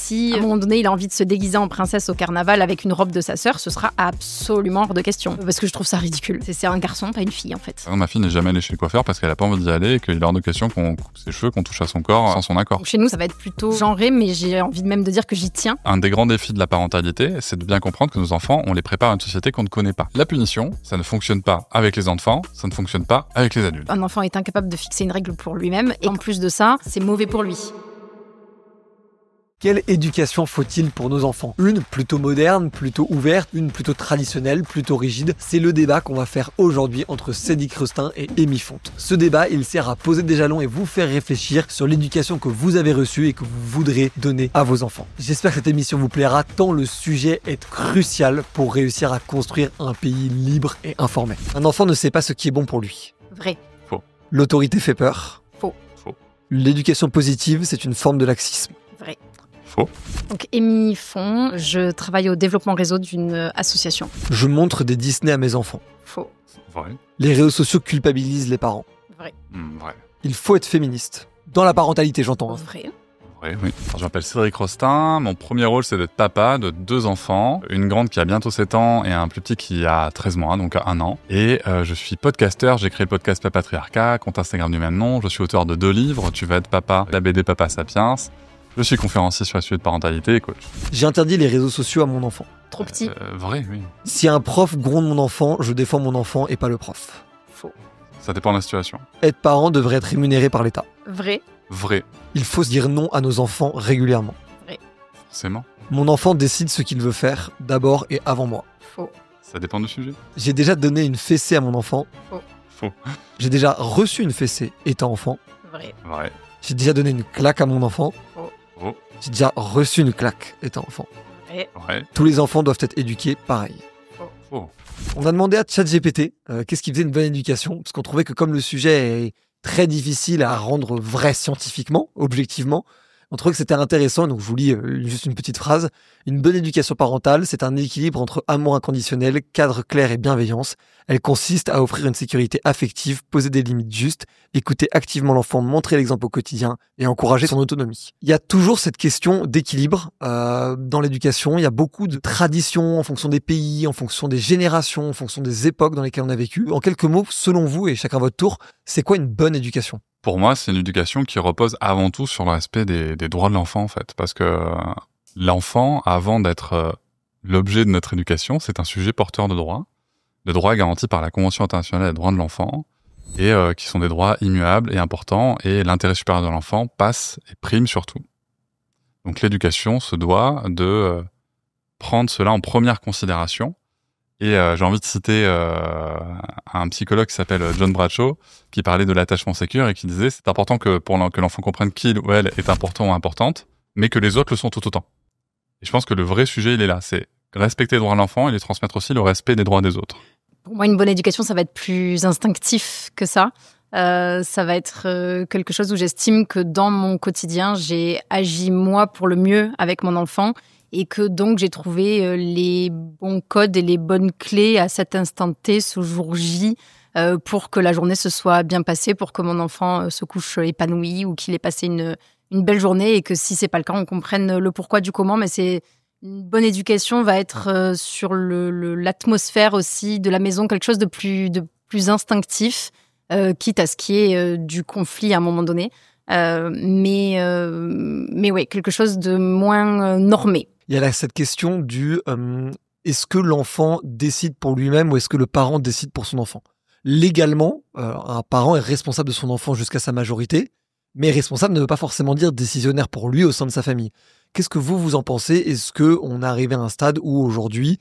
si à un moment donné il a envie de se déguiser en princesse au carnaval avec une robe de sa sœur, ce sera absolument hors de question. Parce que je trouve ça ridicule. C'est un garçon, pas une fille en fait. Ma fille n'est jamais allée chez le coiffeur parce qu'elle a pas envie d'y aller et qu'il est hors de question qu'on coupe ses cheveux, qu'on touche à son corps sans son accord. Donc chez nous, ça va être plutôt genré, mais j'ai envie même de dire que j'y tiens. Un des grands défis de la parentalité, c'est de bien comprendre que nos enfants, on les prépare à une société qu'on ne connaît pas. La punition, ça ne fonctionne pas avec les enfants, ça ne fonctionne pas avec les adultes. Un enfant est incapable de fixer une règle pour lui-même, et en plus de ça, c'est mauvais pour lui. Quelle éducation faut-il pour nos enfants? Une plutôt moderne, plutôt ouverte, une plutôt traditionnelle, plutôt rigide? C'est le débat qu'on va faire aujourd'hui entre Cédric Rustin et Amy Fonte. Ce débat, il sert à poser des jalons et vous faire réfléchir sur l'éducation que vous avez reçue et que vous voudrez donner à vos enfants. J'espère que cette émission vous plaira tant le sujet est crucial pour réussir à construire un pays libre et informé. Un enfant ne sait pas ce qui est bon pour lui. Vrai. Faux. L'autorité fait peur. Faux. Faux. L'éducation positive, c'est une forme de laxisme. Vrai. Faux. Donc, Amy Font, je travaille au développement réseau d'une association. Je montre des Disney à mes enfants. Faux. Vrai. Les réseaux sociaux culpabilisent les parents. Vrai. Vrai. Il faut être féministe. Dans la parentalité, j'entends. Hein. Vrai. Vrai, oui. Alors, je m'appelle Cédric Rustin. Mon premier rôle, c'est d'être papa de 2 enfants. Une grande qui a bientôt 7 ans et un plus petit qui a 13 mois, donc 1 an. Et je suis podcasteur. J'ai créé le podcast Papatriarcat, compte Instagram du même nom. Je suis auteur de 2 livres. Tu vas être papa, la BD Papa Sapiens. Je suis conférencier sur la suite de parentalité et coach. J'ai interdit les réseaux sociaux à mon enfant. Trop petit. Vrai, oui. Si un prof gronde mon enfant, je défends mon enfant et pas le prof. Faux. Ça dépend de la situation. Être parent devrait être rémunéré par l'État. Vrai. Vrai. Il faut se dire non à nos enfants régulièrement. Forcément. Mon enfant décide ce qu'il veut faire, d'abord et avant moi. Faux. Ça dépend du sujet. J'ai déjà donné une fessée à mon enfant. Faux. J'ai déjà reçu une fessée étant enfant. Vrai. Vrai. J'ai déjà donné une claque à mon enfant. Faux. J'ai déjà reçu une claque étant enfant. Vrai. Vrai. Tous les enfants doivent être éduqués pareil. Faux. On a demandé à ChatGPT qu'est-ce qui faisait une bonne éducation, parce qu'on trouvait que comme le sujet est très difficile à rendre vrai scientifiquement, objectivement, on trouvait que c'était intéressant, donc je vous lis juste une petite phrase. Une bonne éducation parentale, c'est un équilibre entre amour inconditionnel, cadre clair et bienveillance. Elle consiste à offrir une sécurité affective, poser des limites justes, écouter activement l'enfant, montrer l'exemple au quotidien et encourager son autonomie. Il y a toujours cette question d'équilibre dans l'éducation. Il y a beaucoup de traditions en fonction des pays, en fonction des générations, en fonction des époques dans lesquelles on a vécu. En quelques mots, selon vous, et chacun votre tour, c'est quoi une bonne éducation ? Pour moi, c'est une éducation qui repose avant tout sur le respect des droits de l'enfant, en fait. Parce que l'enfant, avant d'être l'objet de notre éducation, c'est un sujet porteur de droits garantis par la Convention internationale des droits de l'enfant, et qui sont des droits immuables et importants, et l'intérêt supérieur de l'enfant passe et prime surtout. Donc l'éducation se doit de prendre cela en première considération. Et j'ai envie de citer un psychologue qui s'appelle John Bradshaw, qui parlait de l'attachement sécure et qui disait c'est important que l'enfant comprenne qu'il ou elle est important ou importante, mais que les autres le sont tout autant. Et je pense que le vrai sujet, il est là, c'est respecter les droits de l'enfant et lui transmettre aussi le respect des droits des autres. Pour moi, une bonne éducation, ça va être plus instinctif que ça. Ça va être quelque chose où j'estime que dans mon quotidien, j'ai agi moi pour le mieux avec mon enfant et que donc j'ai trouvé les bons codes et les bonnes clés à cet instant T, ce jour J, pour que la journée se soit bien passée, pour que mon enfant se couche épanoui ou qu'il ait passé une belle journée et que si c'est pas le cas, on comprenne le pourquoi du comment. Mais c'est une bonne éducation va être sur l'atmosphère aussi de la maison, quelque chose de plus instinctif, quitte à ce qu'il y ait du conflit à un moment donné. Mais ouais, quelque chose de moins normé. Il y a là cette question du est-ce que l'enfant décide pour lui-même ou est-ce que le parent décide pour son enfant ? Légalement, un parent est responsable de son enfant jusqu'à sa majorité, mais responsable ne veut pas forcément dire décisionnaire pour lui au sein de sa famille. Qu'est-ce que vous en pensez ? Est-ce qu'on est arrivé à un stade où aujourd'hui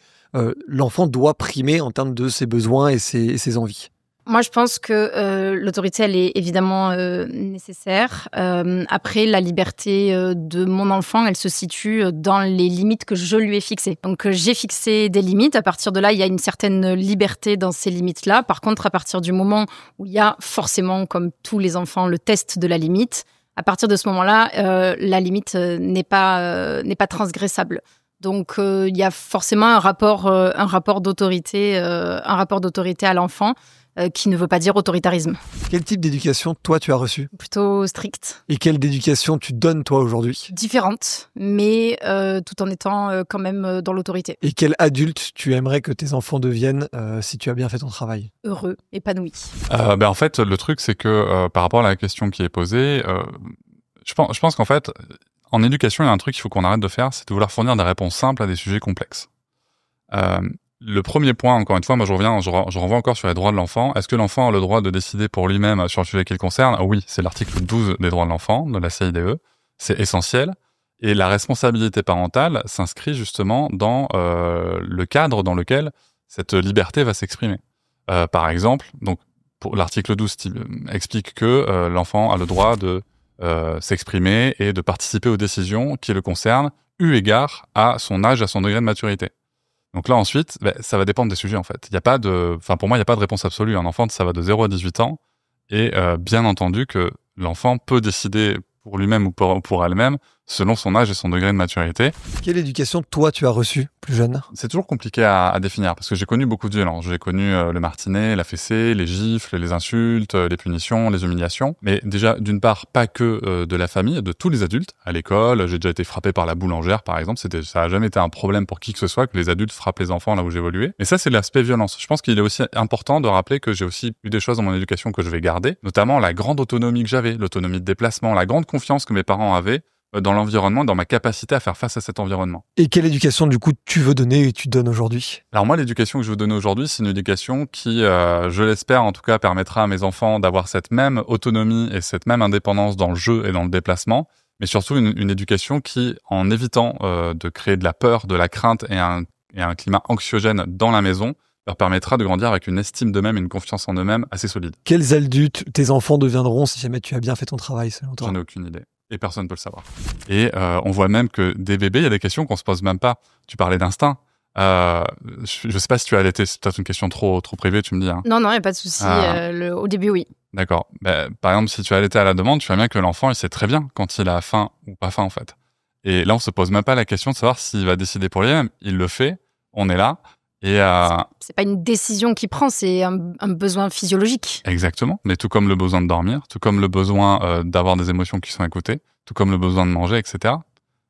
l'enfant doit primer en termes de ses besoins et ses envies ? Moi, je pense que l'autorité, elle est évidemment nécessaire. Après, la liberté de mon enfant, elle se situe dans les limites que je lui ai fixées. Donc, j'ai fixé des limites. À partir de là, il y a une certaine liberté dans ces limites-là. Par contre, à partir du moment où il y a forcément, comme tous les enfants, le test de la limite, à partir de ce moment-là, la limite n'est pas transgressable. Donc, il y a forcément un rapport d'autorité à l'enfant. qui ne veut pas dire autoritarisme. Quel type d'éducation, toi, tu as reçu? Plutôt stricte. Et quelle éducation tu donnes, toi, aujourd'hui? Différente, mais tout en étant quand même dans l'autorité. Et quel adulte tu aimerais que tes enfants deviennent si tu as bien fait ton travail? Heureux, épanoui. En fait, le truc, c'est que par rapport à la question qui est posée, je pense qu'en fait, en éducation, il y a un truc qu'il faut qu'on arrête de faire, c'est de vouloir fournir des réponses simples à des sujets complexes. Le premier point, encore une fois, moi je renvoie encore sur les droits de l'enfant. Est-ce que l'enfant a le droit de décider pour lui-même sur le sujet qui le concerne? Oui, c'est l'article 12 des droits de l'enfant, de la CIDE. C'est essentiel. Et la responsabilité parentale s'inscrit justement dans le cadre dans lequel cette liberté va s'exprimer. Par exemple, donc, pour l'article 12 explique que l'enfant a le droit de s'exprimer et de participer aux décisions qui le concernent, eu égard à son âge, à son degré de maturité. Donc là, ensuite, ça va dépendre des sujets, en fait. Pour moi, il n'y a pas de réponse absolue. Un enfant, ça va de 0 à 18 ans. Et bien entendu que l'enfant peut décider pour lui-même ou pour elle-même, selon son âge et son degré de maturité. Quelle éducation, toi, tu as reçue plus jeune? C'est toujours compliqué à définir, parce que j'ai connu beaucoup de violences. J'ai connu le martinet, la fessée, les gifles, les insultes, les punitions, les humiliations. Mais déjà, d'une part, pas que de la famille, de tous les adultes. À l'école, j'ai déjà été frappé par la boulangère, par exemple. Ça a jamais été un problème pour qui que ce soit que les adultes frappent les enfants là où j'évoluais. Mais ça, c'est l'aspect violence. Je pense qu'il est aussi important de rappeler que j'ai aussi eu des choses dans mon éducation que je vais garder, notamment la grande autonomie que j'avais, l'autonomie de déplacement, la grande confiance que mes parents avaient dans l'environnement, dans ma capacité à faire face à cet environnement. Et quelle éducation, du coup, tu veux donner et tu donnes aujourd'hui? Alors moi, l'éducation que je veux donner aujourd'hui, c'est une éducation qui, je l'espère en tout cas, permettra à mes enfants d'avoir cette même autonomie et cette même indépendance dans le jeu et dans le déplacement, mais surtout une éducation qui, en évitant de créer de la peur, de la crainte et un climat anxiogène dans la maison, leur permettra de grandir avec une estime d'eux-mêmes et une confiance en eux-mêmes assez solide. Quels adultes tes enfants deviendront si jamais tu as bien fait ton travail, selon toi? J'en ai aucune idée. Et personne ne peut le savoir. Et on voit même que des bébés, il y a des questions qu'on se pose même pas. Tu parlais d'instinct. Je sais pas si tu as allaité, c'est peut-être une question trop privée, tu me dis. Hein. Non, il n'y a pas de souci. Au début, oui. D'accord. Par exemple, si tu as allaité à la demande, tu vois bien que l'enfant, il sait très bien quand il a faim ou pas faim, en fait. Et là, on se pose même pas la question de savoir s'il va décider pour lui-même. Il le fait, on est là. Et c'est pas une décision qu'il prend, c'est un besoin physiologique. Exactement, mais tout comme le besoin de dormir, tout comme le besoin d'avoir des émotions qui sont écoutées, tout comme le besoin de manger, etc.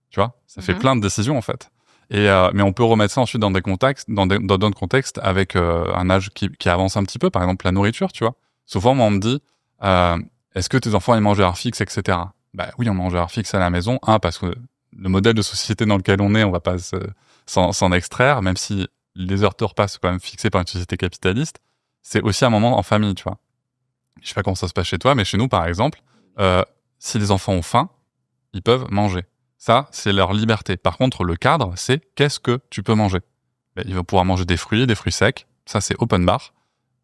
Tu vois, ça fait plein de décisions en fait. Et mais on peut remettre ça ensuite dans des contextes, dans d'autres contextes, avec un âge qui avance un petit peu. Par exemple, la nourriture, tu vois. Souvent, moi, on me dit, est-ce que tes enfants ils mangent à heure fixe, etc. Oui, on mange à heure fixe à la maison. Parce que le modèle de société dans lequel on est, on va pas s'en extraire, même si les heures de repas sont quand même fixées par une société capitaliste, c'est aussi un moment en famille, tu vois. Je sais pas comment ça se passe chez toi, mais chez nous, par exemple, si les enfants ont faim, ils peuvent manger. Ça, c'est leur liberté. Par contre, le cadre, c'est qu'est-ce que tu peux manger? Ils vont pouvoir manger des fruits secs. Ça, c'est open bar.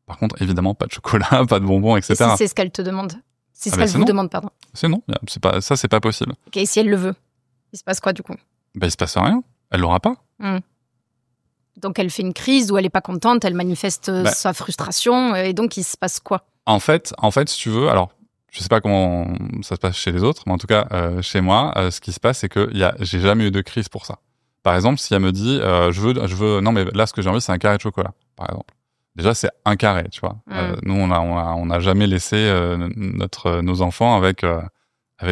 Par contre, évidemment, pas de chocolat, pas de bonbons, etc. Et si c'est ce qu'elle te demande? Si c'est ce qu'elle vous demande, pardon. C'est non. Ça, c'est pas possible. Ok, et si elle le veut? Il se passe quoi, du coup? Il se passe rien. Elle l'aura pas. Donc elle fait une crise où elle est pas contente, elle manifeste sa frustration, et donc il se passe quoi? En fait, si tu veux, alors je sais pas comment ça se passe chez les autres, mais en tout cas chez moi, ce qui se passe, c'est que j'ai jamais eu de crise pour ça. Par exemple, si elle me dit, je veux, non mais là ce que j'ai envie, c'est un carré de chocolat, par exemple. Déjà c'est un carré, tu vois. Nous on a jamais laissé nos enfants avec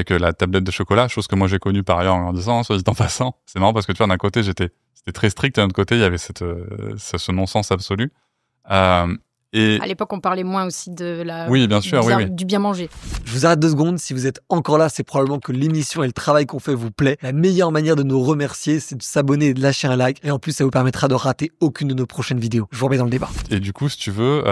la tablette de chocolat, chose que moi j'ai connue par ailleurs en grandissant, soit dit en passant. C'est marrant parce que tu vois, d'un côté c'était très strict, et d'un autre côté il y avait ce non-sens absolu. Et à l'époque, on parlait moins aussi de oui, bien sûr, du bien manger. Je vous arrête 2 secondes. Si vous êtes encore là, c'est probablement que l'émission et le travail qu'on fait vous plaît. La meilleure manière de nous remercier, c'est de s'abonner et de lâcher un like. Et en plus, ça vous permettra de rater aucune de nos prochaines vidéos. Je vous remets dans le débat. Et du coup, si tu veux,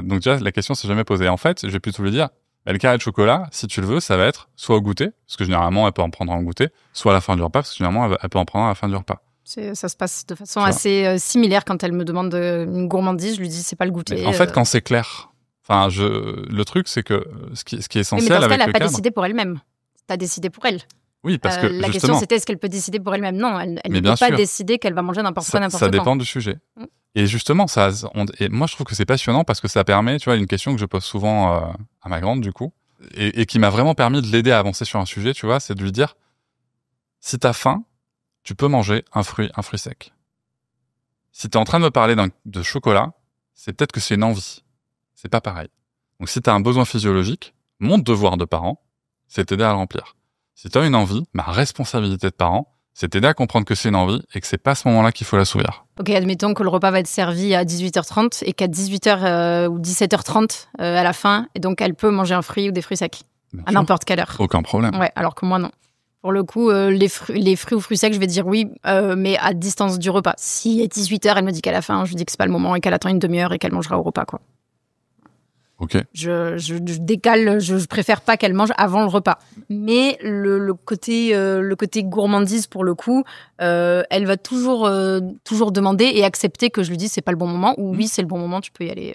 donc déjà, la question s'est jamais posée. En fait, je vais plutôt lui dire, le carré de chocolat, si tu le veux, ça va être soit au goûter, parce que généralement, elle peut en prendre en goûter, soit à la fin du repas, parce que généralement, elle peut en prendre à la fin du repas. Ça se passe de façon assez similaire quand elle me demande une gourmandise. Je lui dis c'est pas le goûter. Mais en fait, quand c'est clair, le truc c'est que ce qui est essentiel mais dans ce avec cas, elle le n'a pas cadre... décidé pour elle-même. T'as décidé pour elle. Oui, parce que la question c'était est-ce qu'elle peut décider pour elle-même? Non, elle ne peut pas décider qu'elle va manger n'importe quoi, n'importe quand. Ça dépend du sujet. Et justement, et moi je trouve que c'est passionnant parce que ça permet, tu vois, une question que je pose souvent à ma grande du coup, et qui m'a vraiment permis de l'aider à avancer sur un sujet, tu vois, c'est de lui dire si t'as faim, tu peux manger un fruit sec. Si tu es en train de me parler de chocolat, c'est peut-être que c'est une envie. c'est pas pareil. Donc si tu as un besoin physiologique, mon devoir de parent, c'est t'aider à le remplir. Si tu as une envie, ma responsabilité de parent, c'est t'aider à comprendre que c'est une envie et que c'est pas à ce moment-là qu'il faut l'assouvir. Ok, admettons que le repas va être servi à 18h30 et qu'à 18h ou 17h30 à la fin, et donc elle peut manger un fruit ou des fruits secs Bien à sûr. n'importe quelle heure. Aucun problème. Ouais, alors que moi non. Pour le coup, les fruits ou fruits secs, je vais dire oui, mais à distance du repas. Si à 18h, elle me dit qu'à la fin, je lui dis que c'est pas le moment et qu'elle attend une demi-heure et qu'elle mangera au repas, quoi. Ok. Je décale, je préfère pas qu'elle mange avant le repas. Mais le côté gourmandise, pour le coup, elle va toujours demander et accepter que je lui dise c'est pas le bon moment ou oui, c'est le bon moment, tu peux y aller.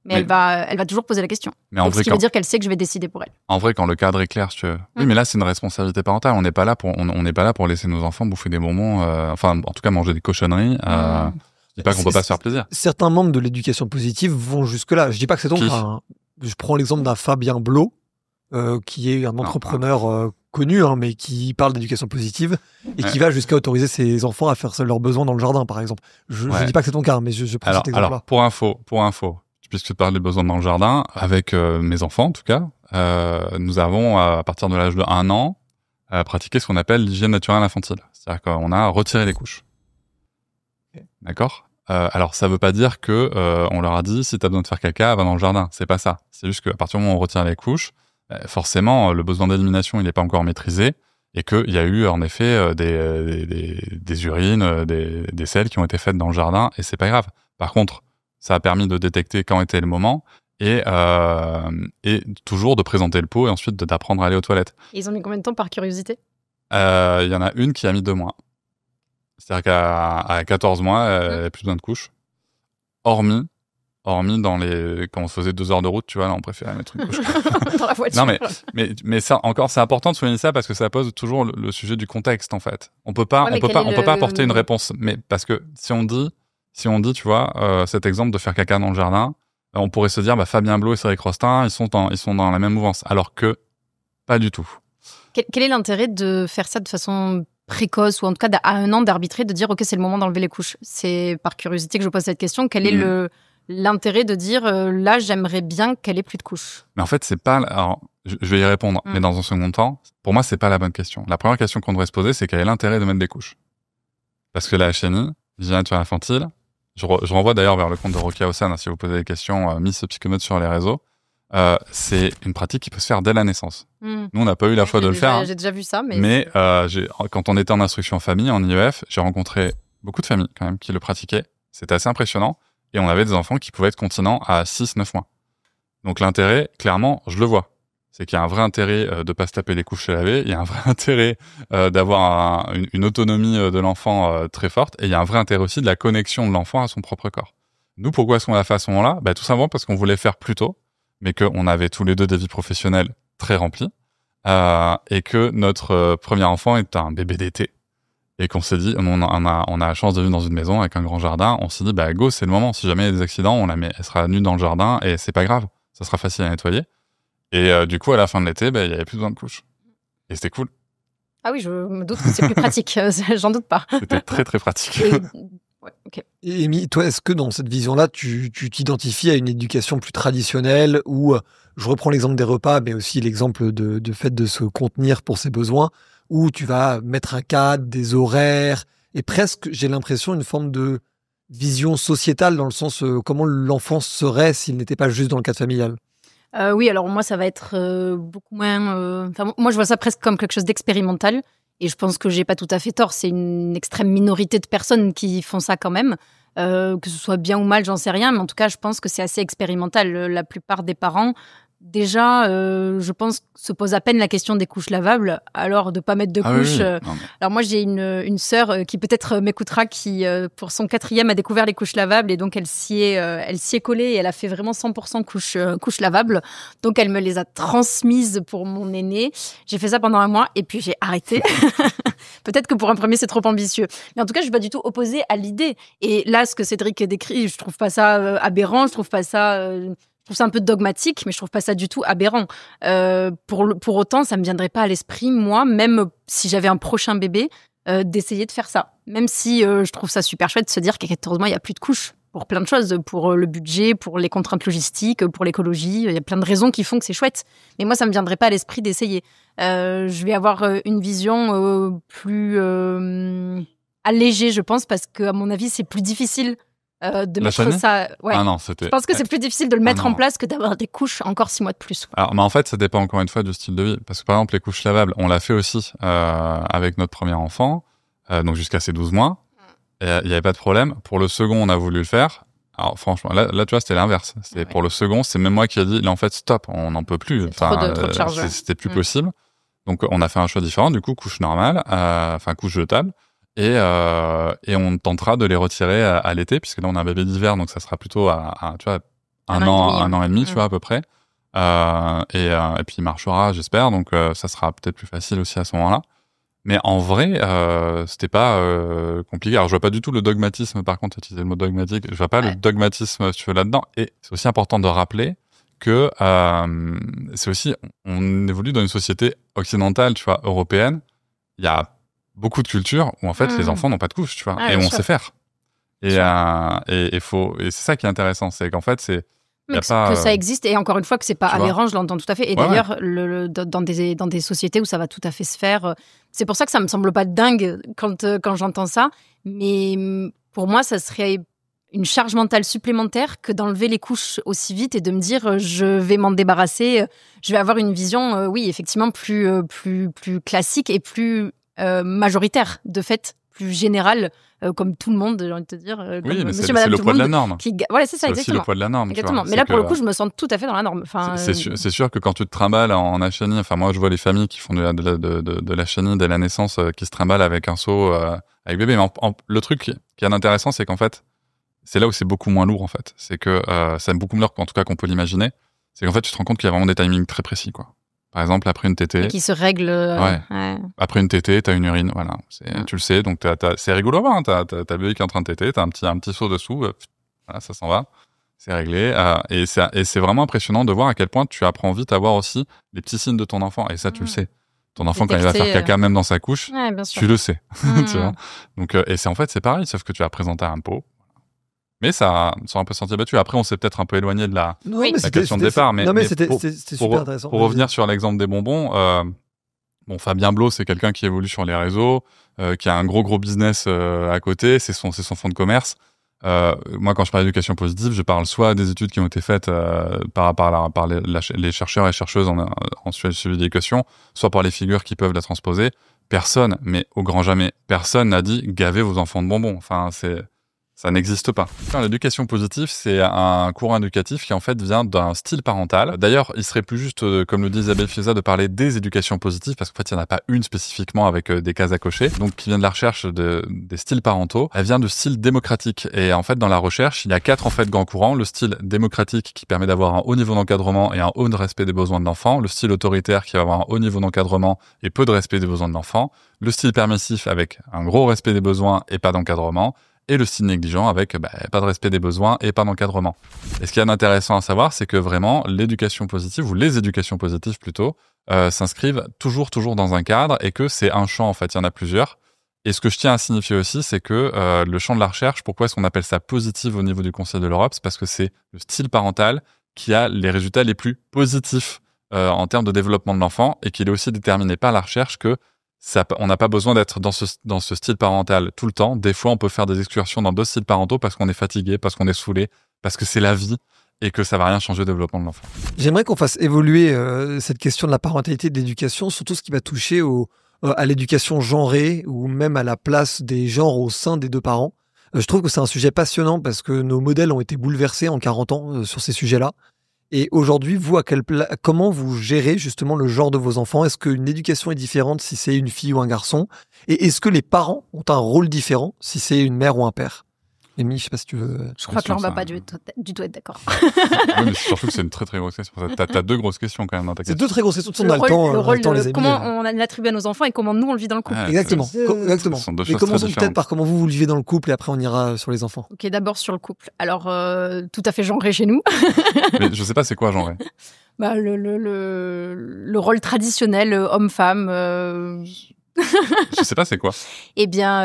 Mais elle va toujours poser la question. Mais en Donc, vrai, ce qui veut dire qu'elle sait que je vais décider pour elle. En vrai, quand le cadre est clair, oui, mais là, c'est une responsabilité parentale. On n'est pas là pour laisser nos enfants bouffer des bonbons, enfin, en tout cas, manger des cochonneries. Je dis pas qu'on peut pas se faire plaisir. Certains membres de l'éducation positive vont jusque-là. Je dis pas que c'est ton cas. Hein. Je prends l'exemple d'un Fabien Blot, qui est un entrepreneur connu, mais qui parle d'éducation positive et qui va jusqu'à autoriser ses enfants à faire leurs besoins dans le jardin, par exemple. Je dis pas que c'est ton cas, mais je prends cet exemple-là. Alors, pour info, puisque tu parles des besoins dans le jardin, avec mes enfants en tout cas, nous avons, à partir de l'âge de 1 an, pratiqué ce qu'on appelle l'hygiène naturelle infantile. C'est-à-dire qu'on a retiré les couches. Okay. D'accord ? Alors, ça veut pas dire que on leur a dit, si t'as besoin de faire caca, va dans le jardin. C'est pas ça. C'est juste qu'à partir du moment où on retire les couches, forcément, le besoin d'élimination, il n'est pas encore maîtrisé et qu'il y a eu, en effet, des urines, des selles qui ont été faites dans le jardin et c'est pas grave. Par contre, ça a permis de détecter quand était le moment et toujours de présenter le pot et ensuite d'apprendre à aller aux toilettes. Et ils ont mis combien de temps par curiosité ? Il y en a une qui a mis 2 mois. C'est-à-dire qu'à 14 mois, elle n'avait plus besoin de couches. Hormis dans quand on se faisait 2 heures de route, tu vois, là, on préférait mettre une couche. Dans la voiture. Non, mais ça, encore, c'est important de souligner ça parce que ça pose toujours le sujet du contexte, en fait. On peut pas apporter une réponse. Mais parce que si on dit, tu vois, cet exemple de faire caca dans le jardin, on pourrait se dire, Fabien Blot et Cédric Rostin, ils sont dans la même mouvance. Alors que, pas du tout. Quel est l'intérêt de faire ça de façon précoce ou en tout cas à 1 an d'arbitrer, de dire ok, c'est le moment d'enlever les couches? C'est par curiosité que je pose cette question. Quel est l'intérêt de dire là, j'aimerais bien qu'elle ait plus de couches? Mais en fait, c'est pas. Alors, je vais y répondre, mais dans un second temps, pour moi, c'est pas la bonne question. La première question qu'on devrait se poser, c'est quel est l'intérêt de mettre des couches? Parce que la HNI, l'hygiène naturelle infantile, je renvoie d'ailleurs vers le compte de Rokia Osan, si vous posez des questions, Miss Psychomote sur les réseaux. C'est une pratique qui peut se faire dès la naissance. Nous, on n'a pas eu la foi de le faire. J'ai déjà vu ça, mais quand on était en instruction en famille, en IEF, j'ai rencontré beaucoup de familles quand même qui le pratiquaient. C'était assez impressionnant. Et on avait des enfants qui pouvaient être continents à 6-9 mois. Donc l'intérêt, clairement, je le vois. C'est qu'il y a un vrai intérêt de pas se taper les couches à laver. Il y a un vrai intérêt d'avoir une autonomie de l'enfant très forte. Et il y a un vrai intérêt aussi de la connexion de l'enfant à son propre corps. Nous, pourquoi est-ce qu'on l'a fait à ce moment-là? Tout simplement parce qu'on voulait faire plus tôt, mais qu'on avait tous les deux des vies professionnelles très remplies, et que notre premier enfant est un bébé d'été. Et qu'on s'est dit, on a la chance de vivre dans une maison avec un grand jardin, on s'est dit, go, c'est le moment. Si jamais il y a des accidents, elle sera nue dans le jardin et c'est pas grave. Ça sera facile à nettoyer. Et du coup, à la fin de l'été, il y avait plus besoin de couches. Et c'était cool. Ah oui, je me doute que c'est plus pratique. J'en doute pas. C'était très, très pratique. Et Amy, toi, est-ce que dans cette vision-là, tu t'identifies à une éducation plus traditionnelle où, je reprends l'exemple des repas, mais aussi l'exemple de fait de se contenir pour ses besoins, où tu vas mettre un cadre, des horaires, et presque, j'ai l'impression, une forme de vision sociétale dans le sens comment l'enfant serait s'il n'était pas juste dans le cadre familial? Oui, alors moi, ça va être beaucoup moins... moi, je vois ça presque comme quelque chose d'expérimental. Et je pense que j'ai pas tout à fait tort. C'est une extrême minorité de personnes qui font ça quand même. Que ce soit bien ou mal, j'en sais rien. Mais en tout cas, je pense que c'est assez expérimental. La plupart des parents, déjà, je pense, se posent à peine la question des couches lavables. Alors, de pas mettre de couches... Oui. Alors moi, j'ai une sœur qui peut-être m'écoutera, qui, pour son 4e, a découvert les couches lavables. Et donc, elle s'y est collée et elle a fait vraiment 100% couches lavables. Donc, elle me les a transmises pour mon aîné. J'ai fait ça pendant 1 mois et puis j'ai arrêté. Peut-être que pour un premier, c'est trop ambitieux. Mais en tout cas, je suis pas du tout opposée à l'idée. Et là, ce que Cédric décrit, je trouve pas ça aberrant. Je trouve ça un peu dogmatique, mais je trouve pas ça du tout aberrant. Pour autant, ça me viendrait pas à l'esprit, moi, même si j'avais un prochain bébé, d'essayer de faire ça. Même si je trouve ça super chouette de se dire qu'à 14 mois, il y a plus de couches. pour plein de choses, pour le budget, pour les contraintes logistiques, pour l'écologie. Il y a plein de raisons qui font que c'est chouette. Mais moi, ça me viendrait pas à l'esprit d'essayer. Je vais avoir une vision plus allégée, je pense, parce que à mon avis, c'est plus difficile de mettre ça. Ouais. Ah non, c'était. Je pense que c'est plus difficile de le mettre en place que d'avoir des couches encore 6 mois de plus. Alors, mais en fait, ça dépend encore une fois du style de vie. Parce que par exemple, les couches lavables, on l'a fait aussi avec notre premier enfant, donc jusqu'à ses 12 mois. Il n'y avait pas de problème. Pour le second, on a voulu le faire. Alors franchement, là tu vois, c'était l'inverse. Pour le second, c'est même moi qui ai dit, là en fait, stop, on n'en peut plus. Trop de charge. C'était plus possible. Donc on a fait un choix différent. Du coup, couche normale, couche jetable. Et on tentera de les retirer à l'été, puisque là on a un bébé d'hiver, donc ça sera plutôt tu vois, un an et demi, tu vois, à peu près. Et puis il marchera, j'espère, donc ça sera peut-être plus facile aussi à ce moment-là. Mais en vrai, c'était pas compliqué. Alors je vois pas du tout le dogmatisme, par contre, utiliser le mot dogmatique, je vois pas le dogmatisme, si tu veux, là-dedans. Et c'est aussi important de rappeler que c'est aussi, on évolue dans une société occidentale, tu vois, européenne. Il y a beaucoup de cultures où en fait les enfants n'ont pas de couche, tu vois, et on sait faire. Et c'est ça qui est intéressant, c'est qu'en fait que ça existe, et encore une fois que c'est pas aberrant, je l'entends tout à fait. Et d'ailleurs, dans des sociétés où ça va tout à fait se faire, c'est pour ça que ça me semble pas dingue quand j'entends ça. Mais pour moi, ça serait une charge mentale supplémentaire que d'enlever les couches aussi vite et de me dire je vais m'en débarrasser. Je vais avoir une vision, oui, effectivement, plus classique et plus majoritaire, de fait, plus générale, comme tout le monde, j'ai envie de te dire. Oui, mais c'est le poids de la norme. Voilà, c'est ça, exactement. C'est aussi le poids de la norme. Exactement. Mais là, pour le coup, je me sens tout à fait dans la norme. Enfin, c'est sûr que quand tu te trimbales en achanit, enfin, moi, je vois les familles qui font de l'achanit dès la naissance, qui se trimballent avec un seau, avec bébé. Mais le truc qui est intéressant, c'est qu'en fait, c'est là où c'est beaucoup moins lourd, en fait. C'est que, c'est beaucoup moins lourd, en tout cas, qu'on peut l'imaginer. C'est qu'en fait, tu te rends compte qu'il y a vraiment des timings très précis, quoi. Par exemple, après une tétée. Et qui se règle. Ouais. Après une tétée, t'as une urine, voilà. Tu le sais, donc c'est rigolo, hein. T'as bébé qui est en train de téter, t'as un petit seau dessous, voilà, ça s'en va. C'est réglé. Et c'est vraiment impressionnant de voir à quel point tu apprends vite à voir aussi les petits signes de ton enfant. Et ça, tu le sais. Ton enfant, quand il va faire caca, même dans sa couche, tu le sais. Tu vois. Donc, et c'est pareil, sauf que tu vas présenter un pot. Mais ça sent un peu sentier battu. Après, on s'est peut-être un peu éloigné de la question de départ. Mais c'était super intéressant. Pour revenir sur l'exemple des bonbons, Fabien Blo, c'est quelqu'un qui évolue sur les réseaux, qui a un gros business à côté, c'est son fonds de commerce. Moi, quand je parle d'éducation positive, je parle soit des études qui ont été faites par les chercheurs et chercheuses en suivi d'éducation, soit par les figures qui peuvent la transposer. Personne, mais au grand jamais, personne n'a dit gavez vos enfants de bonbons. Enfin, ça n'existe pas. L'éducation positive, c'est un courant éducatif qui en fait vient d'un style parental. D'ailleurs, il serait plus juste, comme le dit Isabelle Fiesa, de parler des éducations positives, parce qu'en fait, il n'y en a pas une spécifiquement avec des cases à cocher. Donc, qui vient de la recherche des styles parentaux. Elle vient de style démocratique. Et en fait, dans la recherche, il y a 4 en fait grands courants. Le style démocratique qui permet d'avoir un haut niveau d'encadrement et un haut de respect des besoins de l'enfant. Le style autoritaire qui va avoir un haut niveau d'encadrement et peu de respect des besoins de l'enfant. Le style permissif avec un gros respect des besoins et pas d'encadrement. Et le style négligent avec pas de respect des besoins et pas d'encadrement. Et ce qui est intéressant à savoir, c'est que vraiment l'éducation positive, ou les éducations positives plutôt, s'inscrivent toujours dans un cadre, et que c'est un champ, en fait, il y en a plusieurs. Et ce que je tiens à signifier aussi, c'est que le champ de la recherche, pourquoi est-ce qu'on appelle ça positive au niveau du Conseil de l'Europe? C'est parce que c'est le style parental qui a les résultats les plus positifs en termes de développement de l'enfant, et qu'il est aussi déterminé par la recherche que on n'a pas besoin d'être dans ce style parental tout le temps. Des fois, on peut faire des excursions dans d'autres styles parentaux parce qu'on est fatigué, parce qu'on est saoulé, parce que c'est la vie et que ça va rien changer au développement de l'enfant. J'aimerais qu'on fasse évoluer cette question de la parentalité et de l'éducation, surtout ce qui va toucher à l'éducation genrée ou même à la place des genres au sein des deux parents. Je trouve que c'est un sujet passionnant parce que nos modèles ont été bouleversés en 40 ans sur ces sujets-là. Et aujourd'hui, vous, comment vous gérez justement le genre de vos enfants? Est-ce qu'une éducation est différente si c'est une fille ou un garçon? Et est-ce que les parents ont un rôle différent si c'est une mère ou un père? Amy, je sais pas si tu veux... Je crois que là, on va pas du tout être d'accord. Oui, mais surtout que c'est une très très grosse question. T'as 2 grosses questions quand même dans ta question. C'est 2 très grosses questions. On a le temps, les amis. Comment on l'attribue à nos enfants et comment nous, on le vit dans le couple. Exactement. Exactement. Mais commençons peut-être par comment vous le vivez dans le couple et après on ira sur les enfants. Ok, d'abord sur le couple. Alors, tout à fait genré chez nous. Mais je sais pas c'est quoi genré. Le rôle traditionnel homme-femme. Je sais pas, c'est quoi? Eh bien,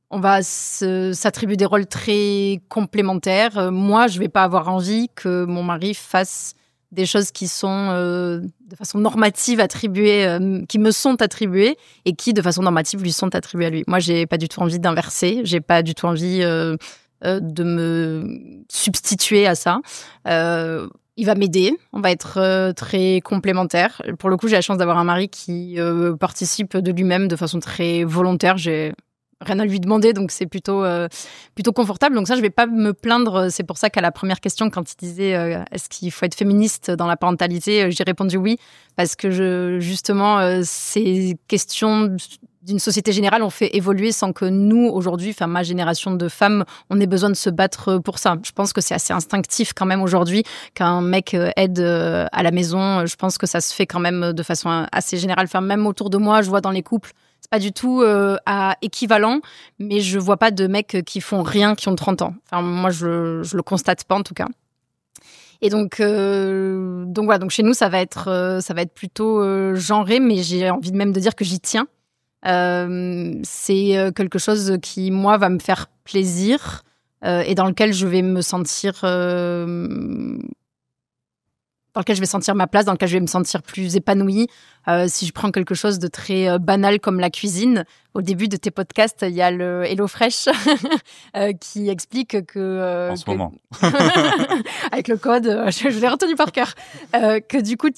on va s'attribuer des rôles très complémentaires. Moi, je vais pas avoir envie que mon mari fasse des choses qui sont de façon normative attribuées, qui me sont attribuées et qui, de façon normative, lui sont attribuées à lui. Moi, j'ai pas du tout envie d'inverser. J'ai pas du tout envie de me substituer à ça. Il va m'aider, on va être très complémentaires. Pour le coup, j'ai la chance d'avoir un mari qui participe de lui-même de façon très volontaire. J'ai rien à lui demander, donc c'est plutôt confortable. Donc ça, je vais pas me plaindre. C'est pour ça qu'à la première question, quand il disait est-ce qu'il faut être féministe dans la parentalité, j'ai répondu oui, parce que justement, ces questions d'une société générale ont fait évoluer sans que nous, aujourd'hui, enfin ma génération de femmes, on ait besoin de se battre pour ça. Je pense que c'est assez instinctif quand même aujourd'hui qu'un mec aide à la maison. Je pense que ça se fait quand même de façon assez générale. Enfin, même autour de moi, je vois dans les couples, c'est pas du tout à équivalent, mais je vois pas de mecs qui font rien, qui ont 30 ans. Enfin, moi, je le constate pas en tout cas. Et donc voilà, donc chez nous, ça va être plutôt genré, mais j'ai envie même de dire que j'y tiens. C'est quelque chose qui, moi, va me faire plaisir et dans lequel je vais me sentir... dans lequel je vais sentir ma place, dans lequel je vais me sentir plus épanouie. Si je prends quelque chose de très banal comme la cuisine, au début de tes podcasts, il y a le HelloFresh qui explique que... En ce moment. Avec le code, je l'ai retenu par cœur. Que du coup,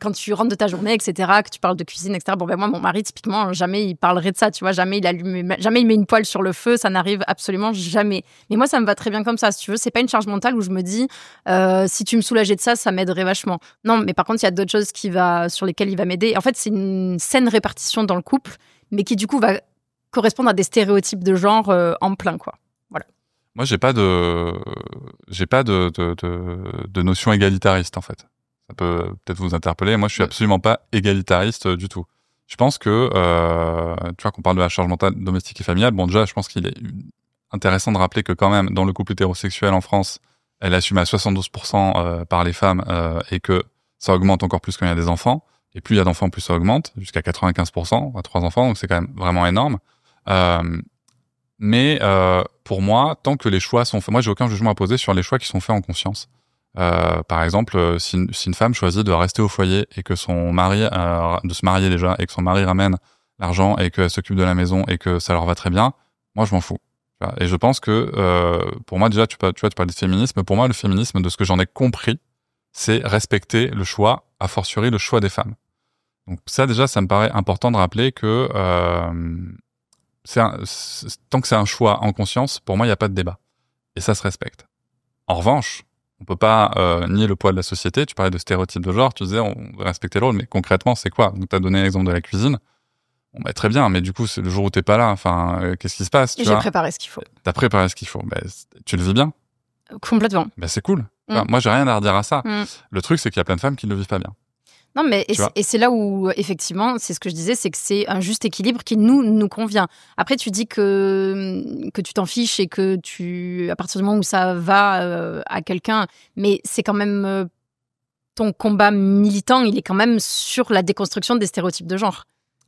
quand tu rentres de ta journée, etc., que tu parles de cuisine, etc., bon, ben moi, mon mari, typiquement, jamais il parlerait de ça, tu vois, jamais il met une poêle sur le feu, ça n'arrive absolument jamais. Mais moi, ça me va très bien comme ça, si tu veux. C'est pas une charge mentale où je me dis, si tu me soulageais de ça, ça m'aiderait vachement. Non, mais par contre, il y a d'autres choses sur lesquelles il va m'aider. En fait, c'est une saine répartition dans le couple, mais qui du coup va correspondre à des stéréotypes de genre en plein, quoi. Voilà. Moi, j'ai pas de notion égalitariste, en fait. Ça peut peut-être vous interpeller. Moi, je suis absolument pas égalitariste du tout. Je pense que, tu vois, qu'on parle de la charge mentale domestique et familiale. Bon, déjà, je pense qu'il est intéressant de rappeler que quand même, dans le couple hétérosexuel en France, elle est assumée à 72% par les femmes et que ça augmente encore plus quand il y a des enfants. Et plus il y a d'enfants, plus ça augmente, jusqu'à 95% à 3 enfants, donc c'est quand même vraiment énorme. Mais pour moi, tant que les choix sont faits, moi j'ai aucun jugement à poser sur les choix qui sont faits en conscience. Par exemple, si une femme choisit de rester au foyer et que son mari, de se marier déjà, et que son mari ramène l'argent et qu'elle s'occupe de la maison et que ça leur va très bien, moi je m'en fous. Et je pense que pour moi déjà, tu parlais de féminisme. Pour moi, le féminisme, de ce que j'en ai compris, c'est respecter le choix, a fortiori le choix des femmes. Donc ça déjà, ça me paraît important de rappeler que tant que c'est un choix en conscience, pour moi, il n'y a pas de débat. Et ça se respecte. En revanche, on peut pas nier le poids de la société. Tu parlais de stéréotypes de genre, tu disais on veut respecter le rôle, mais concrètement, c'est quoi? Donc tu as donné l'exemple de la cuisine. Bon, bah, très bien, mais du coup, c'est le jour où t'es pas là. Enfin, qu'est-ce qui se passe? J'ai préparé ce qu'il faut. T'as préparé ce qu'il faut. Bah, tu le vis bien? Complètement. Bah, c'est cool. Enfin, moi, j'ai rien à redire à ça. Le truc, c'est qu'il y a plein de femmes qui ne le vivent pas bien. Non, mais et c'est là où, effectivement, c'est ce que je disais, c'est que c'est un juste équilibre qui nous convient. Après, tu dis que tu t'en fiches et que à partir du moment où ça va à quelqu'un, mais c'est quand même ton combat militant, il est quand même sur la déconstruction des stéréotypes de genre.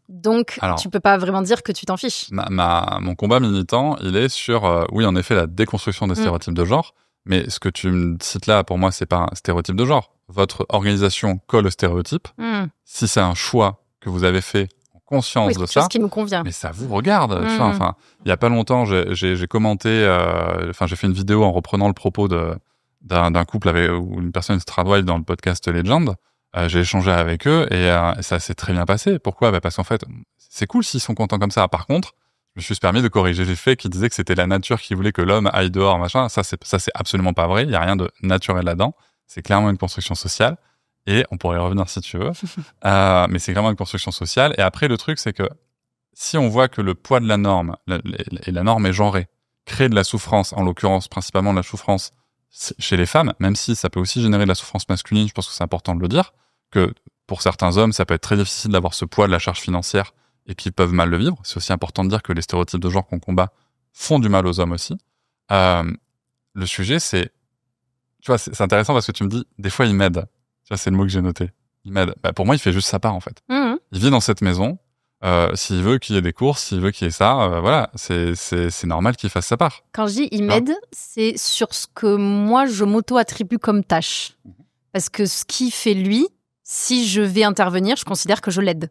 Donc, tu peux pas vraiment dire que tu t'en fiches. Mon combat militant, il est sur, oui, en effet, la déconstruction des stéréotypes de genre. Mais ce que tu me cites là, pour moi, c'est pas un stéréotype de genre. Votre organisation colle au stéréotype. Si c'est un choix que vous avez fait en conscience de ça, ce qui nous convient. Mais ça vous regarde. Tu vois, enfin, il y a pas longtemps, j'ai commenté, j'ai fait une vidéo en reprenant le propos d'un couple où une personne se traduit dans le podcast Legend. J'ai échangé avec eux et ça s'est très bien passé. Pourquoi? Parce qu'en fait, c'est cool s'ils sont contents comme ça. Par contre, je me suis permis de corriger les faits qui disaient que c'était la nature qui voulait que l'homme aille dehors, machin. Ça, c'est absolument pas vrai. Il y a rien de naturel là-dedans. C'est clairement une construction sociale. Et on pourrait y revenir si tu veux. Mais c'est vraiment une construction sociale. Et après, le truc, c'est que si on voit que le poids de la norme, et la norme est genrée, crée de la souffrance, en l'occurrence, principalement de la souffrance chez les femmes, même si ça peut aussi générer de la souffrance masculine, je pense que c'est important de le dire, que pour certains hommes, ça peut être très difficile d'avoir ce poids de la charge financière et qu'ils peuvent mal le vivre. C'est aussi important de dire que les stéréotypes de genre qu'on combat font du mal aux hommes aussi. Le sujet, c'est... Tu vois, c'est intéressant parce que tu me dis, des fois, il m'aide. Tu vois, c'est le mot que j'ai noté. Il m'aide. Bah, pour moi, il fait juste sa part, en fait. Il vit dans cette maison. S'il veut qu'il y ait des courses, s'il veut qu'il y ait ça, voilà, c'est normal qu'il fasse sa part. Quand je dis il m'aide, c'est sur ce que moi je m'auto-attribue comme tâche. Parce que ce qu'il fait lui, si je vais intervenir, je considère que je l'aide.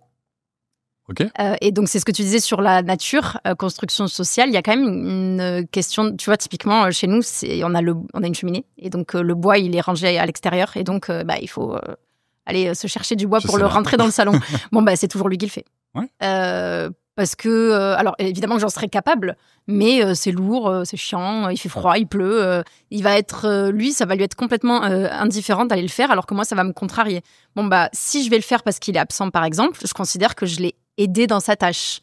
Ok. Et donc, c'est ce que tu disais sur la nature, construction sociale. Il y a quand même une question, tu vois, typiquement, chez nous, on a une cheminée. Et donc, le bois, il est rangé à l'extérieur. Et donc, il faut aller se chercher du bois pour le rentrer dans le salon. Bon, c'est toujours lui qui le fait. Ouais. Parce que, alors, évidemment que j'en serais capable, mais c'est lourd, c'est chiant, il fait froid, il pleut. Il va être, lui, ça va lui être complètement indifférent d'aller le faire, alors que moi, ça va me contrarier. Bon, si je vais le faire parce qu'il est absent, par exemple, je considère que je l'ai aidé dans sa tâche.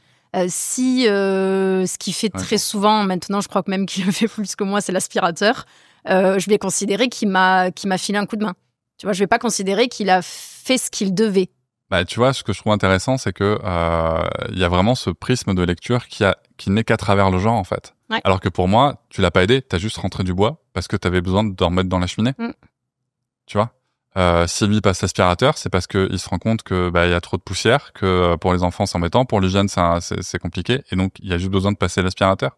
Si ce qu'il fait très souvent, maintenant, je crois que même qu'il le fait plus que moi, c'est l'aspirateur, je vais considérer qu'il m'a filé un coup de main. Tu vois, je vais pas considérer qu'il a fait ce qu'il devait. Tu vois, ce que je trouve intéressant, c'est que y a vraiment ce prisme de lecture qui n'est qu'à travers le genre, en fait. Ouais. Alors que pour moi, tu l'as pas aidé, t'as juste rentré du bois parce que t'avais besoin de remettre dans la cheminée. Tu vois, si lui passe l'aspirateur, c'est parce que il se rend compte que y a trop de poussière, que pour les enfants c'est embêtant, pour l'hygiène c'est compliqué, et donc il y a juste besoin de passer l'aspirateur.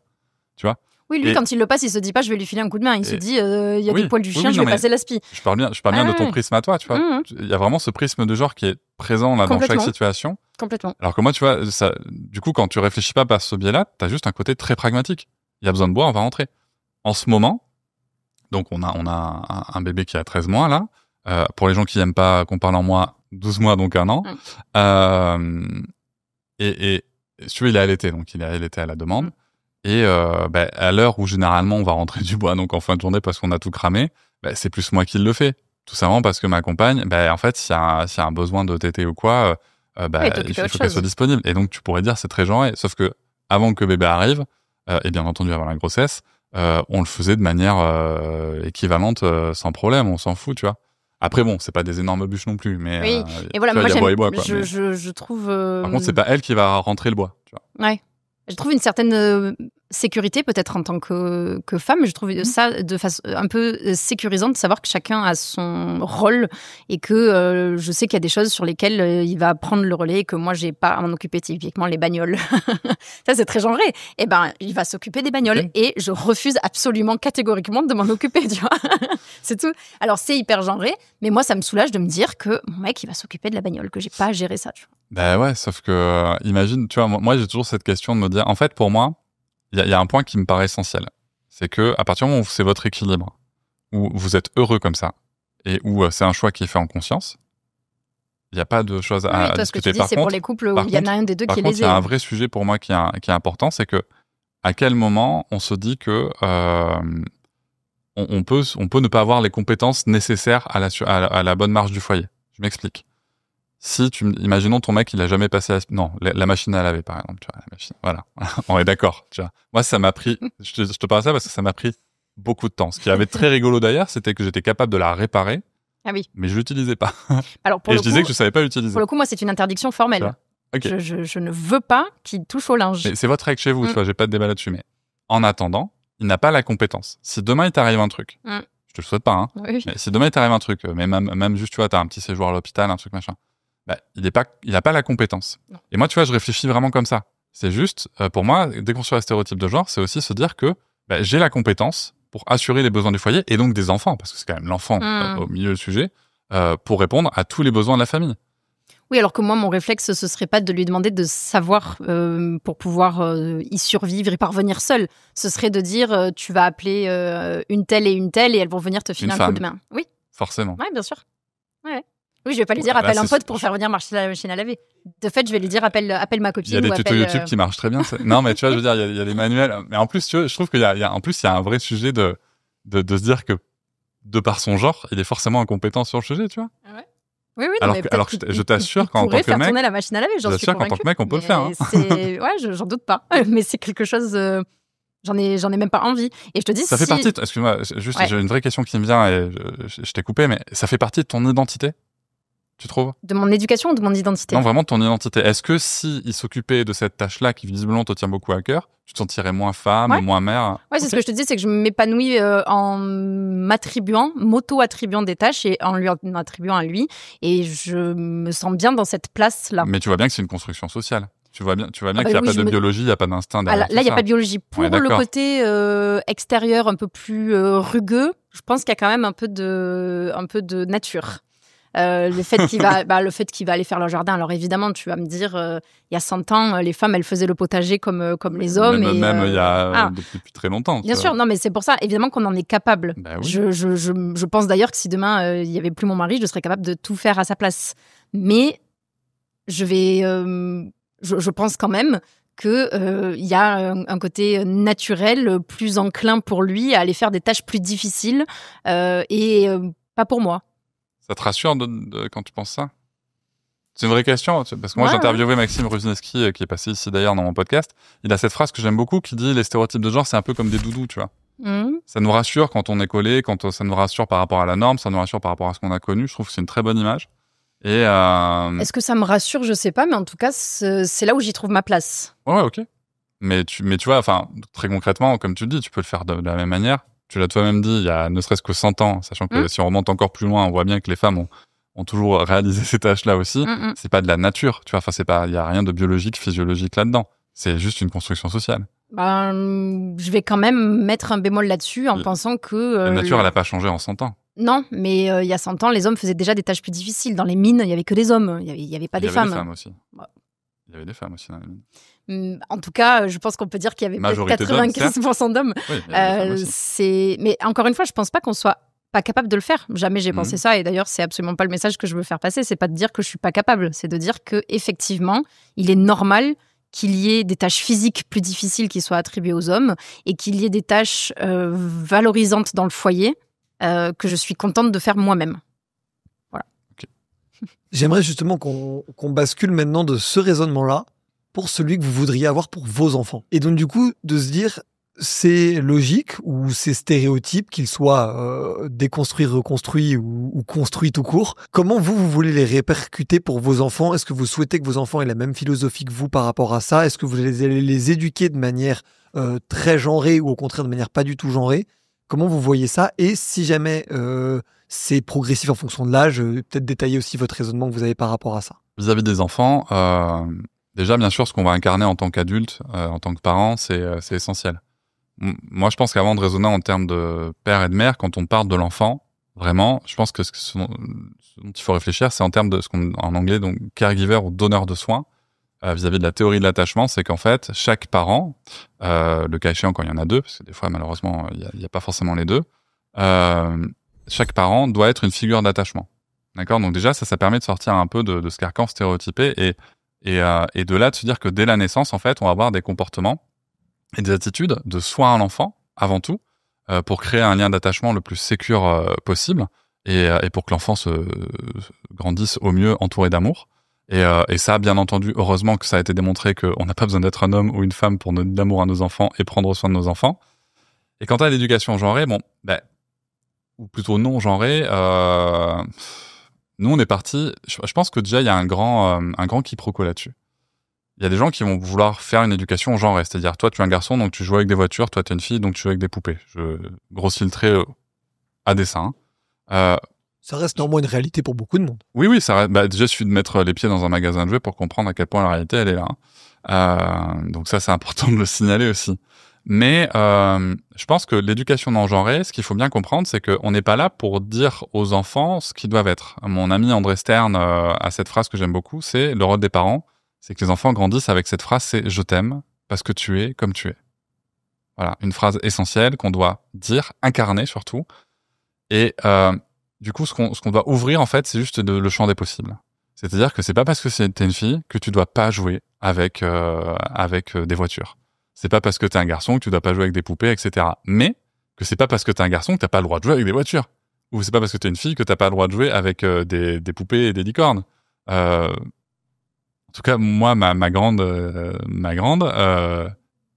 Tu vois. Oui, lui, quand il le passe, il se dit pas je vais lui filer un coup de main. Il se dit il y a des poils du chien, je vais passer l'aspi. Je parle bien de ton prisme à toi, tu vois. Il y a vraiment ce prisme de genre qui est présent là dans chaque situation. Complètement. Alors que moi, tu vois, ça, du coup, quand tu réfléchis pas par ce biais-là, t'as juste un côté très pragmatique. Il y a besoin de bois, on va rentrer. En ce moment, donc on a un bébé qui a 13 mois là. Pour les gens qui aiment pas qu'on parle en mois, 12 mois, donc 1 an. Et si tu veux, il est allaité, donc il est allaité à la demande. Et à l'heure où généralement on va rentrer du bois, donc en fin de journée parce qu'on a tout cramé, c'est plus moi qui le fais. Tout simplement parce que ma compagne, en fait, s'il y a un besoin de téter ou quoi, il faut qu'elle soit disponible. Et donc tu pourrais dire c'est très genré, sauf que avant que bébé arrive, et bien entendu avant la grossesse, on le faisait de manière équivalente sans problème, on s'en fout, tu vois. Après bon, c'est pas des énormes bûches non plus, mais oui. Et voilà, moi je trouve. Par contre, c'est pas elle qui va rentrer le bois, tu vois. Ouais. Je trouve une certaine sécurité, peut-être en tant que femme, je trouve ça de façon un peu sécurisante de savoir que chacun a son rôle et que je sais qu'il y a des choses sur lesquelles il va prendre le relais et que moi, j'ai pas à m'en occuper, typiquement les bagnoles. Ça, c'est très genré. Et il va s'occuper des bagnoles et je refuse absolument catégoriquement de m'en occuper, tu vois. C'est tout. Alors, c'est hyper genré, mais moi, ça me soulage de me dire que mon mec, il va s'occuper de la bagnole, que j'ai pas à gérer ça, tu vois. Ouais, sauf que, imagine, tu vois, moi, j'ai toujours cette question de me dire, en fait, pour moi, il y a un point qui me paraît essentiel. C'est que, à partir du moment où c'est votre équilibre, où vous êtes heureux comme ça, et où c'est un choix qui est fait en conscience, il n'y a pas de choses à discuter. Ce que tu dis, c'est pour les couples où il y en a un des deux qui est lésé. Il y a un vrai sujet pour moi qui est important, c'est que, à quel moment on se dit que, on peut ne pas avoir les compétences nécessaires à la bonne marche du foyer. Je m'explique. Si imaginons ton mec, il a jamais passé la machine à laver, par exemple, tu vois, la machine. Voilà. On est d'accord, tu vois. Moi, ça m'a pris, je te parle de ça parce que ça m'a pris beaucoup de temps. Ce qui avait très rigolo d'ailleurs, c'était que j'étais capable de la réparer. Ah oui. Mais je l'utilisais pas. Alors, je disais que je savais pas l'utiliser. Pour le coup, moi, c'est une interdiction formelle. Okay. Je ne veux pas qu'il touche au linge. Mais c'est votre règle chez vous, tu vois, j'ai pas de débat là-dessus. Mais en attendant, il n'a pas la compétence. Si demain il t'arrive un truc, je te le souhaite pas, hein. Oui. Mais si demain il t'arrive un truc, mais même juste, tu vois, t'as un petit séjour à l'hôpital, un truc machin. Il a pas la compétence. Non. Et moi, tu vois, je réfléchis vraiment comme ça. C'est juste, pour moi, déconstruire les stéréotypes de genre, c'est aussi se dire que j'ai la compétence pour assurer les besoins du foyer et donc des enfants, parce que c'est quand même l'enfant au milieu du sujet, pour répondre à tous les besoins de la famille. Oui, alors que moi, mon réflexe, ce serait pas de lui demander de savoir pour pouvoir y survivre et parvenir seul. Ce serait de dire, tu vas appeler une telle et elles vont venir te filer un coup de main. Oui. Forcément. Oui, bien sûr. Ouais. Oui, je vais pas lui dire appelle un pote pour faire venir marcher la machine à laver. De fait, je vais lui dire appelle ma copine. Il y a des tutos YouTube qui marchent très bien. Non, mais tu vois, je veux dire, il y a des manuels. Mais en plus, tu vois, je trouve qu'il y a un vrai sujet de se dire que de par son genre, il est forcément incompétent sur le sujet, tu vois. Ouais. Oui, alors que je t'assure qu'en tant que mec, faire tourner la machine à laver, j'en suis convaincue. qu'en tant que mec, on peut le faire. Hein. Ouais, j'en doute pas. Mais c'est quelque chose. J'en ai même pas envie. Et je te dis. Ça fait partie. Excuse-moi, juste, j'ai une vraie question qui me vient et je t'ai coupé, mais ça fait partie de ton identité. Tu trouves ? De mon éducation ou de mon identité ? Non, vraiment de ton identité. Est-ce que si il s'auccupait de cette tâche-là, qui visiblement te tient beaucoup à cœur, tu te sentirais moins femme, moins mère ? Ouais, c'est ce que je te dis, c'est que je m'épanouis en m'auto-attribuant des tâches et en lui attribuant à lui. Et je me sens bien dans cette place-là. Mais tu vois bien que c'est une construction sociale. Tu vois bien qu'il n'y oui, a pas de biologie, il n'y a pas d'instinct derrière. Là, il n'y a pas de biologie. Pour Ouais, le côté extérieur un peu plus rugueux, je pense qu'il y a quand même un peu de nature. Le fait qu'il va aller faire le jardin. Alors évidemment, tu vas me dire, il y a 100 ans, les femmes, elles faisaient le potager comme les hommes. Même il y a depuis très longtemps. Bien sûr, non, mais c'est pour ça, évidemment, qu'on en est capable. Ben oui. Je pense d'ailleurs que si demain, il n'y avait plus mon mari, je serais capable de tout faire à sa place. Mais je pense quand même qu'il y a un côté naturel plus enclin pour lui à aller faire des tâches plus difficiles et pas pour moi. Ça te rassure quand tu penses ça? C'est une vraie question, parce que moi j'ai interviewé Maxime Rusneski, qui est passé ici d'ailleurs dans mon podcast. Il a cette phrase que j'aime beaucoup qui dit « Les stéréotypes de genre, c'est un peu comme des doudous, tu vois. » Ça nous rassure quand on est collé, ça nous rassure par rapport à la norme, ça nous rassure par rapport à ce qu'on a connu. Je trouve que c'est une très bonne image. Et Est-ce que ça me rassure? Je sais pas, mais en tout cas, c'est là où j'y trouve ma place. Ouais, ok. Mais tu vois, enfin, très concrètement, comme tu le dis, tu peux le faire de la même manière. Tu l'as toi-même dit, il y a ne serait-ce que 100 ans, sachant que si on remonte encore plus loin, on voit bien que les femmes ont toujours réalisé ces tâches-là aussi. C'est pas de la nature, tu vois. Enfin, il y a rien de biologique, physiologique là-dedans. C'est juste une construction sociale. Je vais quand même mettre un bémol là-dessus en pensant que... la nature, elle n'a pas changé en 100 ans. Non, mais il y a 100 ans, les hommes faisaient déjà des tâches plus difficiles. Dans les mines, il n'y avait que des hommes, il n'y avait pas des femmes. Il y avait des femmes aussi. Ouais. Il y avait des femmes aussi dans les mines. En tout cas, je pense qu'on peut dire qu'il y avait peut-être 95% d'hommes. Oui, mais encore une fois, je ne pense pas qu'on soit pas capable de le faire. Jamais j'ai pensé ça. Et d'ailleurs, c'est absolument pas le message que je veux faire passer. C'est pas de dire que je suis pas capable. C'est de dire que effectivement, il est normal qu'il y ait des tâches physiques plus difficiles qui soient attribuées aux hommes et qu'il y ait des tâches valorisantes dans le foyer que je suis contente de faire moi-même. Voilà. Okay. J'aimerais justement qu'on bascule maintenant de ce raisonnement-là pour celui que vous voudriez avoir pour vos enfants. Et donc du coup, de se dire, c'est logique ou c'est stéréotype, qu'ils soient déconstruits, reconstruits ou construits tout court. Comment vous voulez les répercuter pour vos enfants? Est-ce que vous souhaitez que vos enfants aient la même philosophie que vous par rapport à ça? Est-ce que vous allez les éduquer de manière très genrée ou au contraire de manière pas du tout genrée? Comment vous voyez ça? Et si jamais c'est progressif en fonction de l'âge, peut-être détailler aussi votre raisonnement que vous avez par rapport à ça. Vis-à-vis des enfants, déjà, bien sûr, ce qu'on va incarner en tant qu'adulte, en tant que parent, c'est essentiel. Moi, je pense qu'avant de raisonner en termes de père et de mère, quand on parle de l'enfant, vraiment, je pense que ce dont il faut réfléchir, c'est en termes de ce qu'on, en anglais, donc caregiver ou donneur de soins, vis-à-vis de la théorie de l'attachement, c'est qu'en fait, chaque parent, le cas échéant quand il y en a deux, parce que des fois, malheureusement, il y a pas forcément les deux, chaque parent doit être une figure d'attachement. D'accord? Donc déjà, ça permet de sortir un peu de ce carcan stéréotypé et de là, de se dire que dès la naissance, en fait, on va avoir des comportements et des attitudes de soin à l'enfant, avant tout, pour créer un lien d'attachement le plus sécure possible et pour que l'enfant se grandisse au mieux entouré d'amour. Et ça, bien entendu, heureusement que ça a été démontré qu'on n'a pas besoin d'être un homme ou une femme pour donner de l'amour à nos enfants et prendre soin de nos enfants. Et quant à l'éducation genrée, ou plutôt non genrée, nous on est parti. Je pense que déjà il y a un grand quiproquo là-dessus. Il y a des gens qui vont vouloir faire une éducation genrée, c'est-à-dire toi tu es un garçon donc tu joues avec des voitures, toi tu es une fille donc tu joues avec des poupées. Grosse filtré à dessein. Ça reste néanmoins une réalité pour beaucoup de monde. Oui, ça reste. Déjà, il suffit de mettre les pieds dans un magasin de jouets pour comprendre à quel point la réalité elle est là. Donc ça, c'est important de le signaler aussi. Mais je pense que l'éducation non genrée, ce qu'il faut bien comprendre, c'est qu'on n'est pas là pour dire aux enfants ce qu'ils doivent être. Mon ami André Stern a cette phrase que j'aime beaucoup, c'est le rôle des parents, c'est que les enfants grandissent avec cette phrase, c'est « je t'aime parce que tu es comme tu es ». Voilà, une phrase essentielle qu'on doit dire, incarner surtout. Et du coup, ce qu'on doit ouvrir, en fait, c'est juste le champ des possibles. C'est-à-dire que c'est pas parce que t'es une fille que tu dois pas jouer avec des voitures. C'est pas parce que t'es un garçon que tu dois pas jouer avec des poupées, etc. Mais que c'est pas parce que t'es un garçon que t'as pas le droit de jouer avec des voitures. Ou c'est pas parce que t'es une fille que t'as pas le droit de jouer avec des poupées et des licornes. En tout cas, moi, ma grande,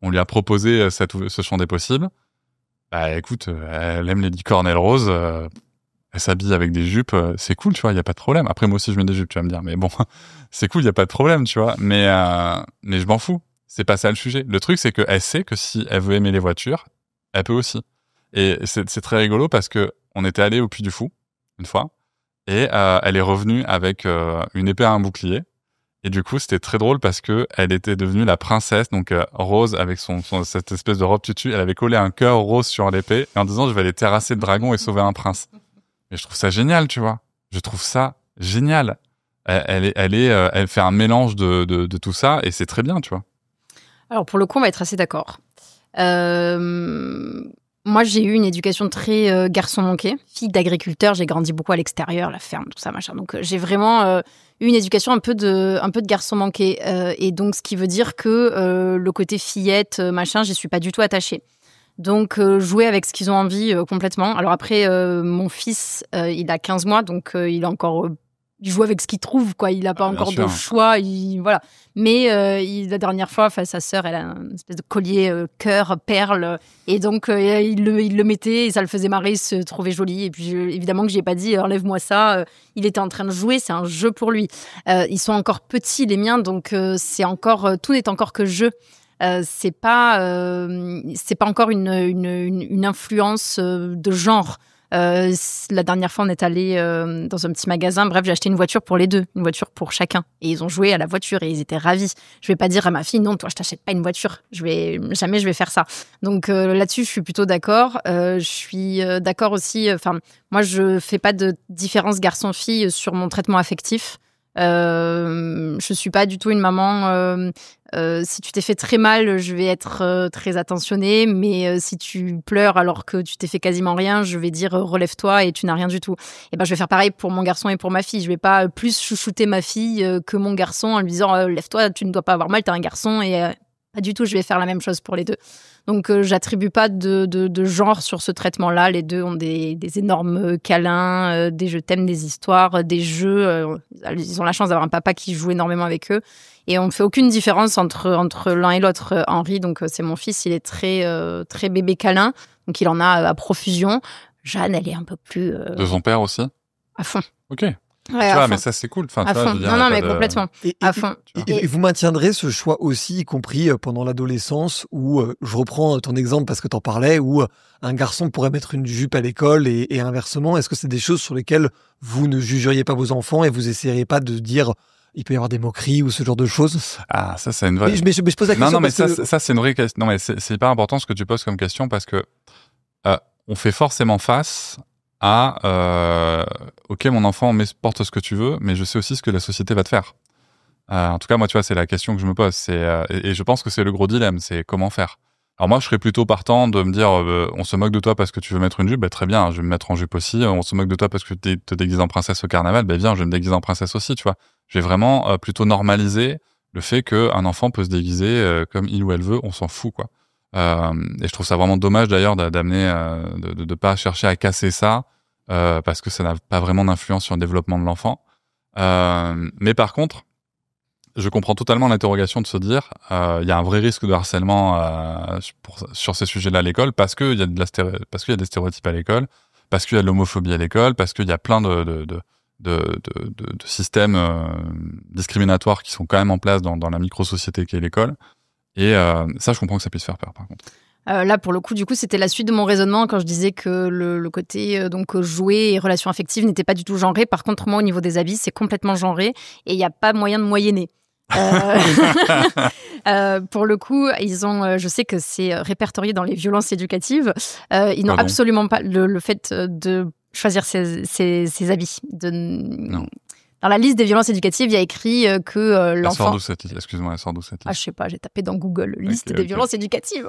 on lui a proposé ce champ des possibles. Bah écoute, elle aime les licornes et le rose. Elle s'habille avec des jupes, c'est cool, tu vois, il y a pas de problème. Après, moi aussi, je mets des jupes, tu vas me dire, mais bon, c'est cool, il y a pas de problème, tu vois. Mais je m'en fous. C'est pas ça le sujet. Le truc, c'est qu'elle sait que si elle veut aimer les voitures, elle peut aussi. Et c'est très rigolo parce que on était allé au Puy du Fou, une fois, et elle est revenue avec une épée à un bouclier. Et du coup, c'était très drôle parce que elle était devenue la princesse, donc Rose avec cette espèce de robe tutu. Elle avait collé un cœur rose sur l'épée et en disant je vais aller terrasser le dragon et sauver un prince. Et je trouve ça génial, tu vois. Je trouve ça génial. Elle fait un mélange de tout ça et c'est très bien, tu vois. Alors pour le coup, on va être assez d'accord. Moi, j'ai eu une éducation très garçon manqué, fille d'agriculteur. J'ai grandi beaucoup à l'extérieur, la ferme, tout ça, machin. Donc, j'ai vraiment eu une éducation un peu de garçon manqué. Et donc, ce qui veut dire que le côté fillette, machin, j'y suis pas du tout attachée. Donc, jouer avec ce qu'ils ont envie complètement. Alors après, mon fils, il a 15 mois, donc il a encore... il joue avec ce qu'il trouve, quoi. Il n'a pas encore de choix. Voilà. Mais la dernière fois, sa sœur, elle a une espèce de collier cœur, perle. Et donc, il le mettait et ça le faisait marrer, il se trouvait joli. Et puis, évidemment que je n'y ai pas dit, enlève-moi ça. Il était en train de jouer, c'est un jeu pour lui. Ils sont encore petits, les miens, donc tout n'est encore que jeu. C'est pas encore une influence de genre. La dernière fois, on est allé dans un petit magasin. Bref, j'ai acheté une voiture pour les deux, une voiture pour chacun. Et ils ont joué à la voiture et ils étaient ravis. Je vais pas dire à ma fille, non, toi, je t'achète pas une voiture. Jamais je vais faire ça. Donc là-dessus, je suis plutôt d'accord. Je suis d'accord aussi. Enfin, moi, je fais pas de différence garçon-fille sur mon traitement affectif. Je suis pas du tout une maman. Si tu t'es fait très mal, je vais être très attentionnée. Mais si tu pleures alors que tu t'es fait quasiment rien, je vais dire relève-toi et tu n'as rien du tout. Et ben je vais faire pareil pour mon garçon et pour ma fille. Je vais pas plus chouchouter ma fille que mon garçon en lui disant lève-toi, tu ne dois pas avoir mal, t'es un garçon. Et pas du tout, je vais faire la même chose pour les deux. Donc, j'attribue pas de genre sur ce traitement-là. Les deux ont des énormes câlins, des je t'aime, des histoires, des jeux. Ils ont la chance d'avoir un papa qui joue énormément avec eux. Et on ne fait aucune différence entre l'un et l'autre. Henri, donc c'est mon fils, il est très, très bébé câlin. Donc, il en a à profusion. Jeanne, elle est un peu plus... De son père aussi ? À fond. Ok. Ouais, tu vois, mais ça, c'est cool. Enfin, à fond. Non, mais complètement. À fond. Et vous maintiendrez ce choix aussi, y compris pendant l'adolescence, où, je reprends ton exemple parce que t'en parlais, où un garçon pourrait mettre une jupe à l'école et inversement. Est-ce que c'est des choses sur lesquelles vous ne jugeriez pas vos enfants et vous essayeriez pas de dire il peut y avoir des moqueries ou ce genre de choses? Ah, ça, c'est une vraie... Mais je pose la question. Non, mais ça, c'est une vraie question. Non, mais c'est hyper important ce que tu poses comme question parce que on fait forcément face à ok, mon enfant, porte ce que tu veux, mais je sais aussi ce que la société va te faire. En tout cas, moi, tu vois, c'est la question que je me pose. Et je pense que c'est le gros dilemme, c'est comment faire. Alors moi, je serais plutôt partant de me dire, on se moque de toi parce que tu veux mettre une jupe, très bien, je vais me mettre en jupe aussi. On se moque de toi parce que tu te déguises en princesse au carnaval, viens, je vais me déguiser en princesse aussi, tu vois. Je vais vraiment plutôt normaliser le fait qu'un enfant peut se déguiser comme il ou elle veut, on s'en fout, quoi. Et je trouve ça vraiment dommage d'ailleurs d'amener, de pas chercher à casser ça, parce que ça n'a pas vraiment d'influence sur le développement de l'enfant. Mais par contre, je comprends totalement l'interrogation de se dire, il y a un vrai risque de harcèlement sur ces sujets-là à l'école parce qu'il y a parce qu'il y a des stéréotypes à l'école, parce qu'il y a de l'homophobie à l'école, parce qu'il y a plein de systèmes discriminatoires qui sont quand même en place dans la micro-société qu'est l'école. Et ça, je comprends que ça puisse faire peur, par contre. Là, pour le coup, du coup, c'était la suite de mon raisonnement quand je disais que le côté donc jouer et relations affectives n'était pas du tout genré. Par contre, moi, au niveau des habits, c'est complètement genré et il n'y a pas moyen de moyenner. Pour le coup, ils ont, je sais que c'est répertorié dans les violences éducatives. Ils n'ont absolument pas le fait de choisir ses habits. Non. Dans la liste des violences éducatives, il y a écrit que l'enfant... Elle sort d'où cette liste ? Excuse-moi, elle sort d'où cette liste ? Ah, je sais pas, j'ai tapé dans Google liste des violences éducatives.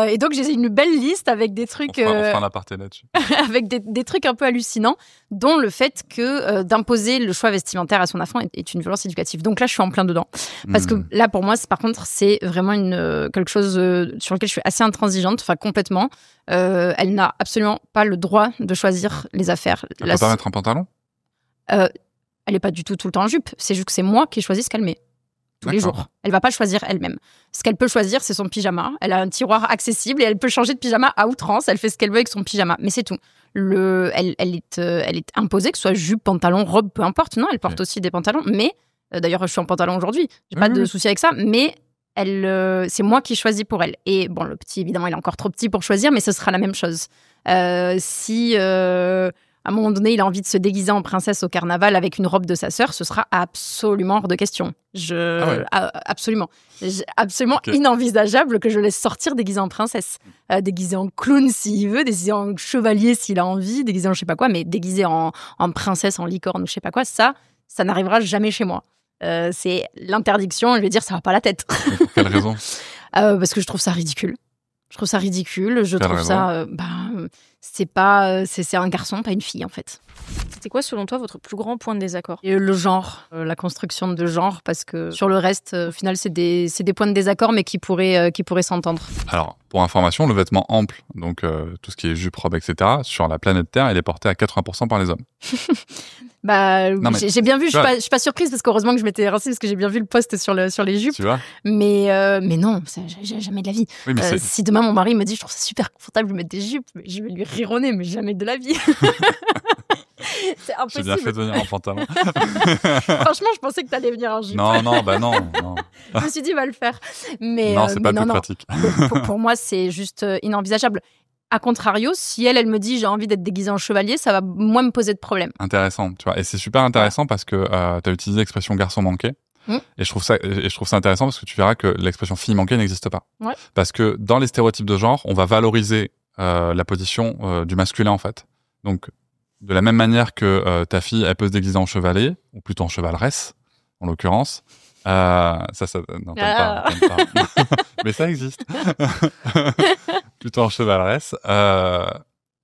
Et donc, j'ai une belle liste avec des trucs... On fera un aparté là-dessus. Avec des trucs un peu hallucinants, dont le fait que d'imposer le choix vestimentaire à son enfant est une violence éducative. Donc là, je suis en plein dedans. Parce que là, pour moi, par contre, c'est vraiment quelque chose sur lequel je suis assez intransigeante, enfin complètement. Elle n'a absolument pas le droit de choisir les affaires. Elle ne peut pas mettre un pantalon ? Elle n'est pas du tout le temps en jupe. C'est juste que c'est moi qui choisis ce qu'elle met. Tous les jours. Elle va pas choisir elle-même. Ce qu'elle peut choisir, c'est son pyjama. Elle a un tiroir accessible et elle peut changer de pyjama à outrance. Elle fait ce qu'elle veut avec son pyjama. Mais c'est tout. Elle est imposée, que ce soit jupe, pantalon, robe, peu importe. Non, elle porte aussi des pantalons. Mais, d'ailleurs, je suis en pantalon aujourd'hui. J'ai pas de souci avec ça. Mais c'est moi qui choisis pour elle. Et bon, le petit, évidemment, il est encore trop petit pour choisir, mais ce sera la même chose. Si... à un moment donné, il a envie de se déguiser en princesse au carnaval avec une robe de sa sœur, ce sera absolument hors de question. Absolument. Absolument inenvisageable que je laisse sortir déguisé en princesse. Déguisé en clown s'il veut, déguisé en chevalier s'il a envie, déguisé en je sais pas quoi, mais déguisé en princesse, en licorne ou je sais pas quoi, ça n'arrivera jamais chez moi. C'est l'interdiction, je vais dire, ça va pas la tête. Pour quelle raison? Parce que je trouve ça ridicule. Je trouve ça ridicule. Je trouve ça. C'est un garçon, pas une fille, en fait. C'est quoi, selon toi, votre plus grand point de désaccord? Et le genre, la construction de genre, parce que sur le reste, au final, c'est des points de désaccord, mais qui pourraient s'entendre. Alors, pour information, le vêtement ample, donc tout ce qui est jupe, robe, etc., sur la planète Terre, il est porté à 80% par les hommes. J'ai bien vu, je suis pas surprise parce qu'heureusement que je m'étais renseignée parce que j'ai bien vu le post sur les jupes. Tu vois, mais non, jamais de la vie. oui, mais si demain mon mari me dit je trouve ça super confortable de mettre des jupes, je vais lui rironner, mais jamais de la vie. C'est impossible. J'ai bien fait de venir en pantalon. Franchement, je pensais que t'allais venir en jupe. Non. Je me suis dit, va le faire. Mais non, c'est pas plus pratique. Pour moi, c'est juste inenvisageable. A contrario, si elle me dit j'ai envie d'être déguisée en chevalier, ça va moins me poser de problème. Intéressant, tu vois. Et c'est super intéressant parce que tu as utilisé l'expression garçon manqué. Et je trouve ça intéressant parce que tu verras que l'expression fille manquée n'existe pas. Ouais. Parce que dans les stéréotypes de genre, on va valoriser la position du masculin en fait. Donc de la même manière que ta fille, elle peut se déguiser en chevalier ou plutôt en chevaleresse, en l'occurrence. Non, t'aimes pas. Mais ça existe. Plutôt en chevaleresse.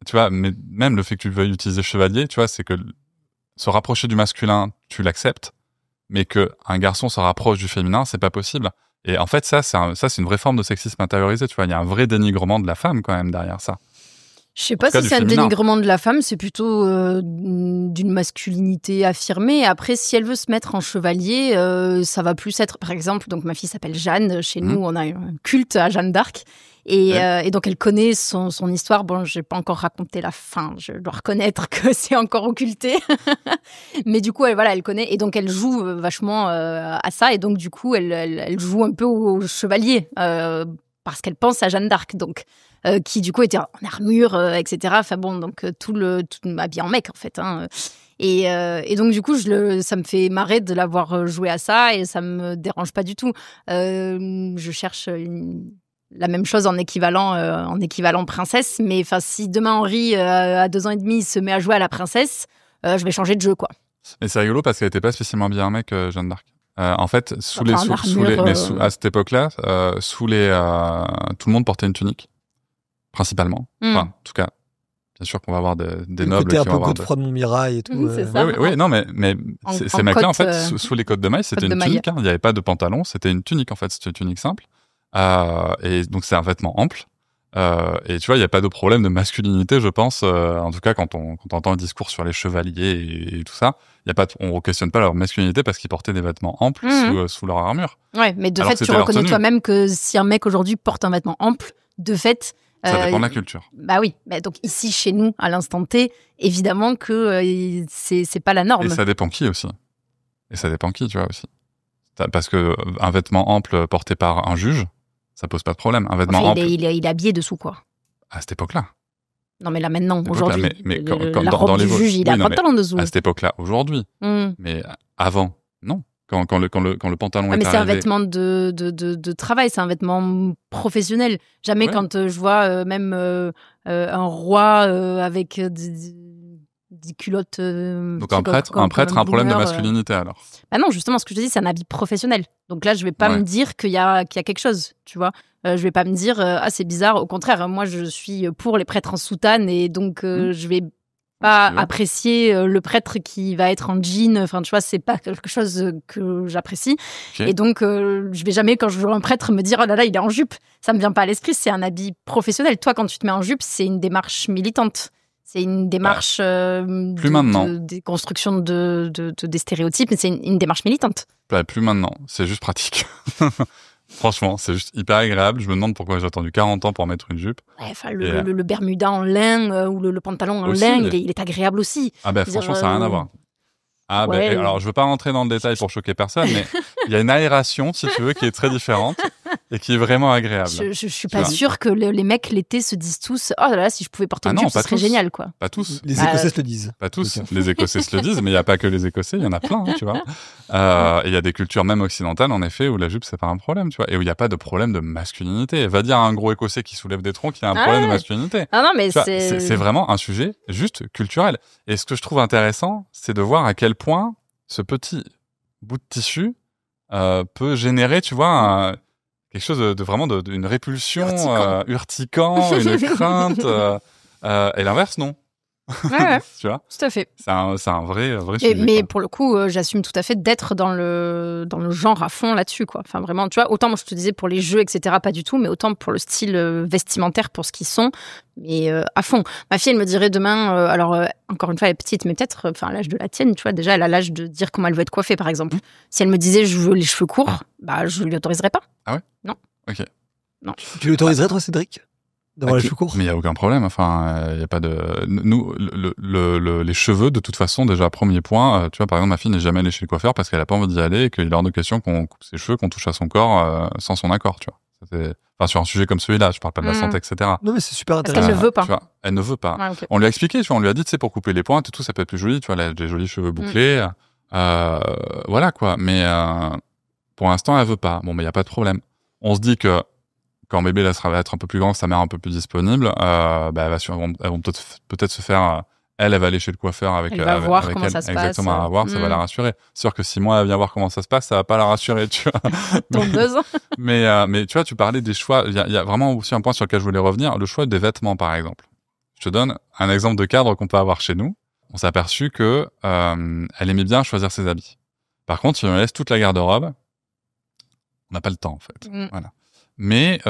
Tu vois, mais même le fait que tu veuilles utiliser chevalier, tu vois, c'est que se rapprocher du masculin, tu l'acceptes, mais que un garçon se rapproche du féminin, c'est pas possible. Et en fait, ça, c'est une vraie forme de sexisme intériorisé, tu vois. Il y a un vrai dénigrement de la femme, quand même, derrière ça. Je sais pas si c'est un dénigrement de la femme, c'est plutôt d'une masculinité affirmée. Après, si elle veut se mettre en chevalier, ça va plus être, par exemple, donc ma fille s'appelle Jeanne. Chez nous, on a un culte à Jeanne d'Arc. Et donc, elle connaît son histoire. Bon, j'ai pas encore raconté la fin. Je dois reconnaître que c'est encore occulté. Mais du coup, elle connaît. Et donc, elle joue vachement à ça. Et donc, du coup, elle joue un peu au chevalier parce qu'elle pense à Jeanne d'Arc. Donc, qui, du coup, était en armure, etc. Enfin bon, donc, tout habillé en mec, en fait. Hein. Et donc, du coup, ça me fait marrer de l'avoir joué à ça. Et ça me dérange pas du tout. Je cherche la même chose en équivalent princesse, mais enfin si demain Henri à 2 ans et demi se met à jouer à la princesse, je vais changer de jeu quoi. Mais c'est rigolo parce qu'elle était pas spécialement bien un mec Jeanne d'Arc. En fait à cette époque-là, tout le monde portait une tunique principalement. Enfin, en tout cas, bien sûr qu'on va avoir des nobles qui vont avoir Godefroy de Montmirail et tout. C'est ça. Oui, non, mais ces mecs-là en fait sous les côtes de maille, c'était une tunique. Il n'y avait pas de pantalon, c'était une tunique en fait, c'était une tunique simple. Et donc c'est un vêtement ample et tu vois il y a pas de problème de masculinité je pense en tout cas quand on entend un discours sur les chevaliers et tout ça on questionne pas leur masculinité parce qu'ils portaient des vêtements amples sous leur armure. Ouais, mais de fait tu reconnais toi-même que si un mec aujourd'hui porte un vêtement ample, de fait ça dépend de la culture. Bah oui, donc ici chez nous à l'instant T, évidemment que c'est pas la norme. Et ça dépend qui aussi. Tu vois aussi. Parce que un vêtement ample porté par un juge, ça pose pas de problème. Un vêtement ample. Il est habillé dessous, quoi. À cette époque-là. Non, mais là, maintenant, aujourd'hui. Mais la robe du juge, il a un pantalon dessous. À cette époque-là, aujourd'hui. Mais avant, non. Quand le pantalon est arrivé. Mais c'est un vêtement de travail, c'est un vêtement professionnel. Jamais quand je vois même un roi avec des culottes. Donc un prêtre a un problème de masculinité alors. Bah non, justement, ce que je te dis, c'est un habit professionnel. Donc là, je vais pas me dire qu'il y a quelque chose, tu vois. Je vais pas me dire c'est bizarre. Au contraire, moi, je suis pour les prêtres en soutane et donc je vais pas apprécier le prêtre qui va être en jean. Enfin, tu vois, c'est pas quelque chose que j'apprécie. Okay. Et donc, je vais jamais, quand je vois un prêtre, me dire oh là là, il est en jupe. Ça me vient pas à l'esprit. C'est un habit professionnel. Toi, quand tu te mets en jupe, c'est une démarche militante. C'est une démarche de construction des stéréotypes, mais c'est une démarche militante. Plus maintenant, c'est juste pratique. Franchement, c'est juste hyper agréable. Je me demande pourquoi j'ai attendu 40 ans pour mettre une jupe. Ouais, le bermuda en lin ou le pantalon en lin, il est agréable aussi. Ah ben franchement, ça n'a rien à voir. Alors, je veux pas rentrer dans le détail pour choquer personne, mais il y a une aération, si tu veux, qui est très différente. et qui est vraiment agréable. Je suis pas sûre que les mecs l'été se disent tous « Oh là là, si je pouvais porter une jupe, ce serait génial, quoi. » Pas tous. Les Écossais se le disent. Pas tous. Les Écossais se le disent, mais il n'y a pas que les Écossais, il y en a plein, tu vois. Et il y a des cultures même occidentales, en effet, où la jupe, c'est pas un problème, tu vois. Et où il n'y a pas de problème de masculinité. Va dire à un gros Écossais qui soulève des troncs qu'il y a un problème de masculinité. Ah non, mais c'est vraiment un sujet juste culturel. Et ce que je trouve intéressant, c'est de voir à quel point ce petit bout de tissu peut générer, tu vois, quelque chose de vraiment d'une répulsion, urticant, une crainte. Et l'inverse, non. Ouais. Tu vois, tout à fait. C'est un vrai sujet. Mais pour le coup, j'assume tout à fait d'être dans le genre à fond là-dessus, quoi. Enfin, vraiment, tu vois, autant moi je te disais pour les jeux, etc., pas du tout, mais autant pour le style vestimentaire, pour ce qu'ils sont, mais à fond. Ma fille, elle me dirait demain, alors encore une fois, elle est petite, mais peut-être, à l'âge de la tienne, tu vois, déjà, elle a l'âge de dire comment elle veut être coiffée, par exemple. Si elle me disait je veux les cheveux courts, bah je lui autoriserais pas. Ah ouais? Non. Ok. Non. Tu l'autoriserais, toi, Cédric? D'avoir les cheveux courts? Mais il n'y a aucun problème. Enfin, il y a pas de. Nous, les cheveux, de toute façon, déjà, premier point, tu vois, par exemple, ma fille n'est jamais allée chez le coiffeur parce qu'elle a pas envie d'y aller et qu'il est hors de question qu'on coupe ses cheveux, qu'on touche à son corps sans son accord, tu vois. Enfin, sur un sujet comme celui-là, je parle pas de la santé, etc. Non, mais c'est super Parce intéressant. qu'elle ne veut pas. Tu vois, elle ne veut pas. Ouais, okay. On lui a expliqué, tu vois, on lui a dit, tu sais, pour couper les pointes et tout, ça peut être plus joli, tu vois, elle a des jolis cheveux bouclés. Voilà, quoi. Mais pour l'instant, elle veut pas. Bon, mais il y a pas de problème. On se dit que quand bébé là, va être un peu plus grand, sa mère un peu plus disponible, elles vont peut-être se faire. Elle va aller chez le coiffeur avec elle. Va voir comment elle. Ça se Exactement, passe. Elle va voir, ça va la rassurer. C'est sûr que si moi, elle vient voir comment ça se passe, ça va pas la rassurer, tu vois. Dans 2 ans. mais tu vois, tu parlais des choix. Il y a vraiment aussi un point sur lequel je voulais revenir, le choix des vêtements, par exemple. Je te donne un exemple de cadre qu'on peut avoir chez nous. On s'est aperçu que elle aimait bien choisir ses habits. Par contre, si on laisse toute la garde-robe, on n'a pas le temps, en fait. Voilà. Mais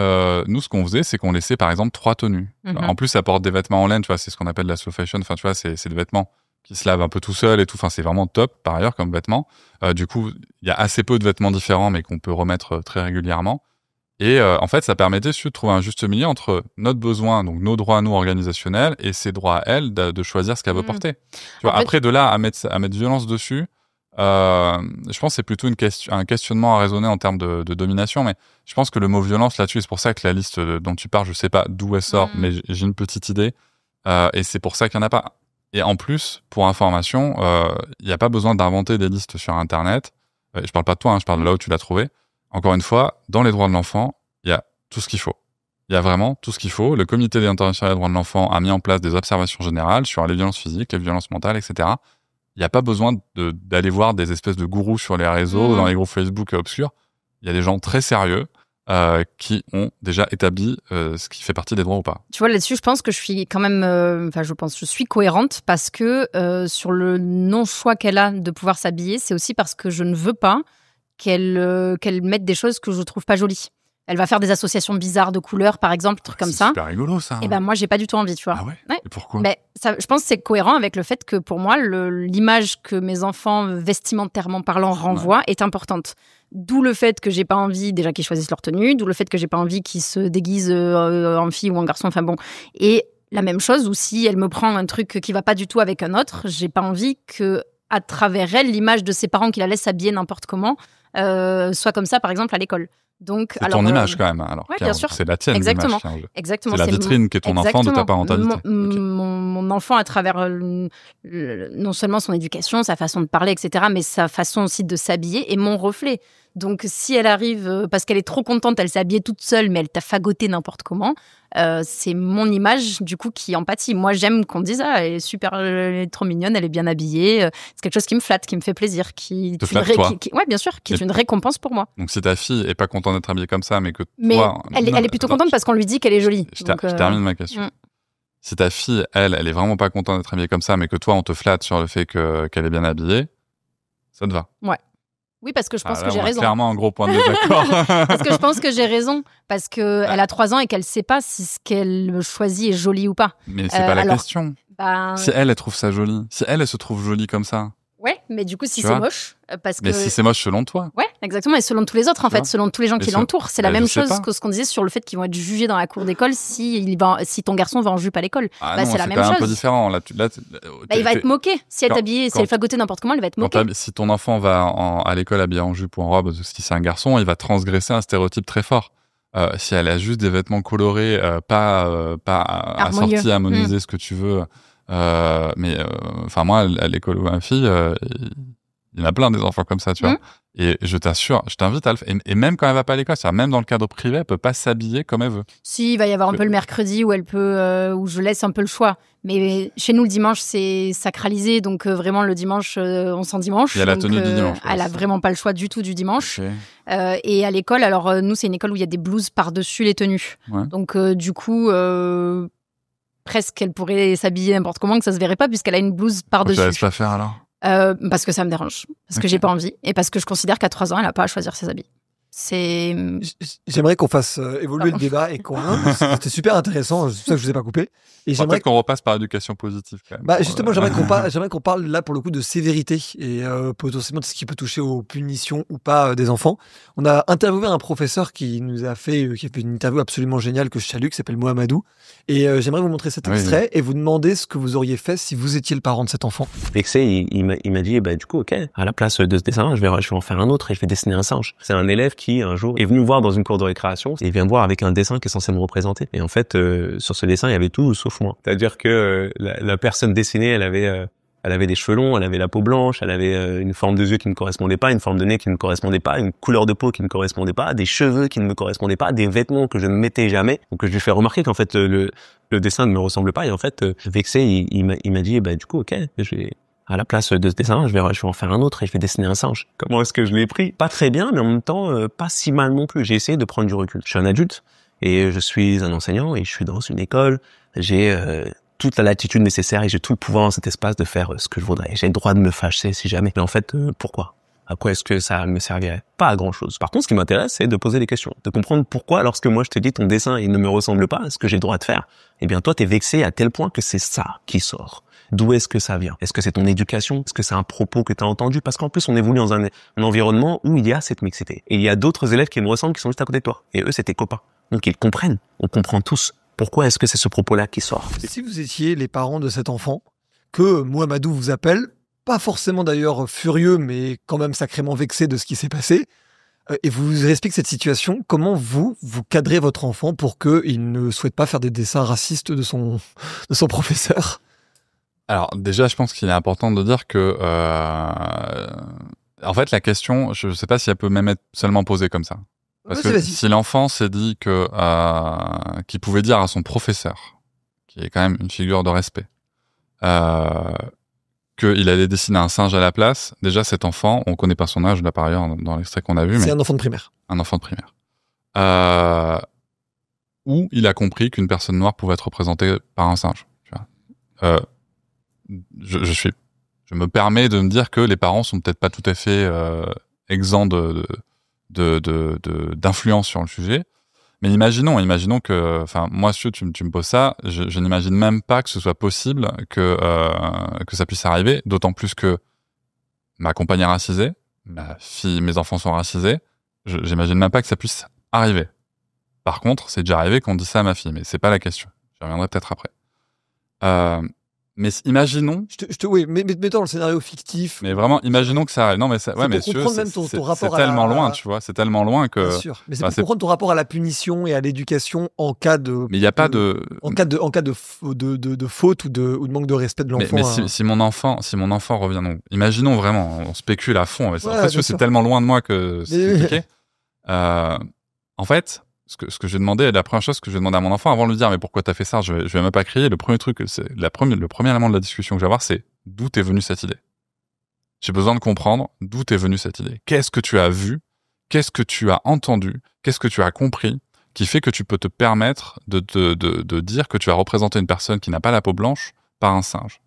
nous, ce qu'on faisait, c'est qu'on laissait, par exemple, 3 tenues. En plus, ça porte des vêtements en laine, tu vois, c'est ce qu'on appelle la slow fashion. Enfin, tu vois, c'est des vêtements qui se lavent un peu tout seuls et tout. Enfin, c'est vraiment top, par ailleurs, comme vêtements. Du coup, il y a assez peu de vêtements différents, mais qu'on peut remettre très régulièrement. Et en fait, ça permettait de trouver un juste milieu entre notre besoin, donc nos droits, nous, organisationnels, et ses droits à elle de choisir ce qu'elle veut porter. Tu vois, après, de là à mettre violence dessus, je pense que c'est plutôt un questionnement à raisonner en termes de domination, mais je pense que le mot violence là-dessus, c'est pour ça que la liste dont tu parles, je sais pas d'où elle sort, mais j'ai une petite idée, et c'est pour ça qu'il n'y en a pas. Et en plus, pour information, il n'y a pas besoin d'inventer des listes sur Internet. Je parle pas de toi, hein, je parle de là où tu l'as trouvé. Encore une fois, dans les droits de l'enfant, il y a tout ce qu'il faut. Il y a vraiment tout ce qu'il faut. Le Comité international des droits de l'enfant a mis en place des observations générales sur les violences physiques, les violences mentales, etc. Il n'y a pas besoin d'aller voir des espèces de gourous sur les réseaux, dans les groupes Facebook obscurs. Il y a des gens très sérieux qui ont déjà établi ce qui fait partie des droits ou pas. Tu vois, là-dessus, je pense que je suis quand même... je suis cohérente parce que sur le non-choix qu'elle a de pouvoir s'habiller, c'est aussi parce que je ne veux pas qu'elle mette des choses que je trouve pas jolies. Elle va faire des associations bizarres de couleurs, par exemple, trucs comme ça. C'est super rigolo, ça. Et ben moi, j'ai pas du tout envie, tu vois. Ah ouais? Et pourquoi? Je pense que c'est cohérent avec le fait que pour moi, l'image que mes enfants, vestimentairement parlant, renvoient est importante. D'où le fait que j'ai pas envie déjà qu'ils choisissent leur tenue, d'où le fait que j'ai pas envie qu'ils se déguisent en fille ou en garçon. Enfin bon. Et la même chose, ou si elle me prend un truc qui va pas du tout avec un autre, j'ai pas envie que à travers elle, l'image de ses parents qui la laissent s'habiller n'importe comment soit comme ça, par exemple, à l'école. Donc, c'est ton image quand même. Alors, ouais, bien sûr. C'est la tienne. Exactement. C'est la vitrine qui est ton enfant de ta parentalité. Mon enfant, à travers non seulement son éducation, sa façon de parler, etc., mais sa façon aussi de s'habiller est mon reflet. Donc, si elle arrive, parce qu'elle est trop contente, elle s'est habillée toute seule, mais elle t'a fagoté n'importe comment, c'est mon image, du coup, qui en pâtit. Moi, j'aime qu'on dise, elle est super, elle est trop mignonne, elle est bien habillée. C'est quelque chose qui me flatte, qui me fait plaisir. Qui te flatte, toi? Ouais, bien sûr, qui est une récompense pour moi. Donc, si ta fille est pas contente d'être habillée comme ça, mais que mais toi... elle est plutôt contente parce qu'on lui dit qu'elle est jolie. Je termine ma question. Si ta fille, elle est vraiment pas contente d'être habillée comme ça, mais que toi, on te flatte sur le fait qu'elle est bien habillée, ça te va? Ouais. Oui, parce que je pense que j'ai raison. Clairement un gros point de désaccord. Parce que je pense que j'ai raison. Parce qu'elle a 3 ans et qu'elle ne sait pas si ce qu'elle choisit est joli ou pas. Mais c'est pas la question. Si elle trouve ça joli, si elle se trouve jolie comme ça. Ouais, mais du coup, si Tu c'est vois moche, parce que... Mais si c'est moche selon toi. Ouais, exactement, et selon tous les autres, en Tu vois fait, selon tous les gens qui Mais l'entourent. C'est la je même sais chose pas. que ce qu'on disait sur le fait qu'ils vont être jugés dans la cour d'école si ton garçon va en jupe à l'école. Ah Bah, non, c'est la c'est même quand même un peu chose. différent. Là, Il va être moqué. Si elle est quand- habillée, si quand- elle est fagotée n'importe comment, elle va être moquée. si ton enfant va à l'école habillé en jupe ou en robe, si c'est un garçon, il va transgresser un stéréotype très fort. Si elle a juste des vêtements colorés, pas Harmonieux. assortis, harmonisés, ce que tu veux. Enfin moi, à l'école où ma fille, il y en a plein des enfants comme ça, tu vois. Et je t'assure, je t'invite à le faire. Et même quand elle va pas à l'école, c'est-à-dire même dans le cadre privé, elle peut pas s'habiller comme elle veut. Si, il va y avoir un peu le mercredi où elle peut, où je laisse un peu le choix. Mais chez nous, le dimanche, c'est sacralisé. Donc, vraiment, le dimanche, on s'en dimanche. Il y a la Donc, tenue du dimanche. Elle a vraiment pas le choix du tout du dimanche. Ok. Et à l'école, alors, nous, c'est une école où il y a des blouses par-dessus les tenues. Ouais. Donc, du coup, presque, elle pourrait s'habiller n'importe comment, que ça se verrait pas, puisqu'elle a une blouse Tu par-dessus. la laisses pas faire alors? Parce que ça me dérange. Parce que Ok. j'ai pas envie. Et parce que je considère qu'à 3 ans, elle a pas à choisir ses habits. C'est... J'aimerais qu'on fasse évoluer Pardon. le débat et qu'on... C'était super intéressant, c'est pour ça que je vous ai pas coupé. Et j'aimerais Peut-être qu'on repasse par l'éducation positive quand même. Bah justement, j'aimerais qu'on parle là pour le coup de sévérité et potentiellement de ce qui peut toucher aux punitions ou pas des enfants. On a interviewé un professeur qui a fait une interview absolument géniale que je salue, qui s'appelle Mohamedou. Et j'aimerais vous montrer cet Oui. extrait et vous demander ce que vous auriez fait si vous étiez le parent de cet enfant. Vexé, il m'a dit, bah, du coup, ok, à la place de ce dessin, je vais en faire un autre et je vais dessiner un singe. C'est un élève qui, un jour, est venu me voir dans une cour de récréation et il vient me voir avec un dessin qui est censé me représenter. Et en fait, sur ce dessin, il y avait tout sauf moi. C'est-à-dire que la personne dessinée, elle avait des cheveux longs, elle avait la peau blanche, elle avait une forme de yeux qui ne correspondait pas, une forme de nez qui ne correspondait pas, une couleur de peau qui ne correspondait pas, des cheveux qui ne me correspondaient pas, des vêtements que je ne mettais jamais. Donc je lui fais remarquer qu'en fait le dessin ne me ressemble pas et en fait vexé, il m'a dit bah du coup ok, à la place de ce dessin, je vais en faire un autre et je vais dessiner un singe. Comment est-ce que je l'ai pris? Pas très bien, mais en même temps pas si mal non plus. J'ai essayé de prendre du recul. Je suis un adulte et je suis un enseignant et je suis dans une école. J'ai toute la latitude nécessaire et j'ai tout le pouvoir dans cet espace de faire ce que je voudrais. J'ai le droit de me fâcher si jamais. Mais en fait, pourquoi? À quoi est-ce que ça me servirait? Pas à grand-chose. Par contre, ce qui m'intéresse, c'est de poser des questions, de comprendre pourquoi, lorsque moi je te dis ton dessin il ne me ressemble pas à ce que j'ai le droit de faire, eh bien toi t'es vexé à tel point que c'est ça qui sort. D'où est-ce que ça vient? Est-ce que c'est ton éducation? Est-ce que c'est un propos que tu as entendu? Parce qu'en plus, on évolue dans un environnement où il y a cette mixité. Et il y a d'autres élèves qui me ressemblent qui sont juste à côté de toi. Et eux, c'est tes copains. Donc ils comprennent. On comprend tous. Pourquoi est-ce que c'est ce propos-là qui sort? Et si vous étiez les parents de cet enfant, que Mohamedou vous appelle, pas forcément d'ailleurs furieux, mais quand même sacrément vexé de ce qui s'est passé, et vous explique cette situation, comment vous cadrez votre enfant pour qu'il ne souhaite pas faire des dessins racistes de son professeur? Alors déjà, je pense qu'il est important de dire que en fait la question, je sais pas si elle peut même être seulement posée comme ça. Parce que si l'enfant s'est dit que qu'il pouvait dire à son professeur, qui est quand même une figure de respect, qu'il allait dessiner un singe à la place, déjà cet enfant, on connaît pas son âge là par ailleurs dans l'extrait qu'on a vu, C'est mais un enfant de primaire. un enfant de primaire, où il a compris qu'une personne noire pouvait être représentée par un singe. Tu vois. Je me permets de me dire que les parents sont peut-être pas tout à fait exempts d'influence sur le sujet. Mais imaginons que, enfin, moi, si tu me poses ça, je n'imagine même pas que ce soit possible que ça puisse arriver, d'autant plus que ma compagne est racisée, mes enfants sont racisés, j'imagine même pas que ça puisse arriver. Par contre, c'est déjà arrivé qu'on dise ça à ma fille, mais c'est pas la question. J'y reviendrai peut-être après. Mais imaginons. Oui, mais mettons le scénario fictif. Mais vraiment, imaginons que ça arrive. Non, mais ouais, mais c'est tellement loin, tu vois. C'est tellement loin que. Bien sûr. Mais c'est pour comprendre ton rapport à la punition et à l'éducation en cas de. Mais il n'y a pas de. En cas de faute ou de manque de respect de l'enfant. Mais si mon enfant revient, donc, imaginons vraiment, on spécule à fond. Mais ouais, en fait, c'est tellement loin de moi que c'est compliqué. En fait. Ce que j'ai demandé, la première chose que j'ai demandé à mon enfant avant de lui dire mais pourquoi t'as fait ça, je vais même pas crier. Le premier truc, le premier élément de la discussion que je vais avoir, c'est d'où t'es venue cette idée. J'ai besoin de comprendre d'où t'es venue cette idée. Qu'est-ce que tu as vu, qu'est-ce que tu as entendu, qu'est-ce que tu as compris, qui fait que tu peux te permettre de dire que tu as représenté une personne qui n'a pas la peau blanche par un singe.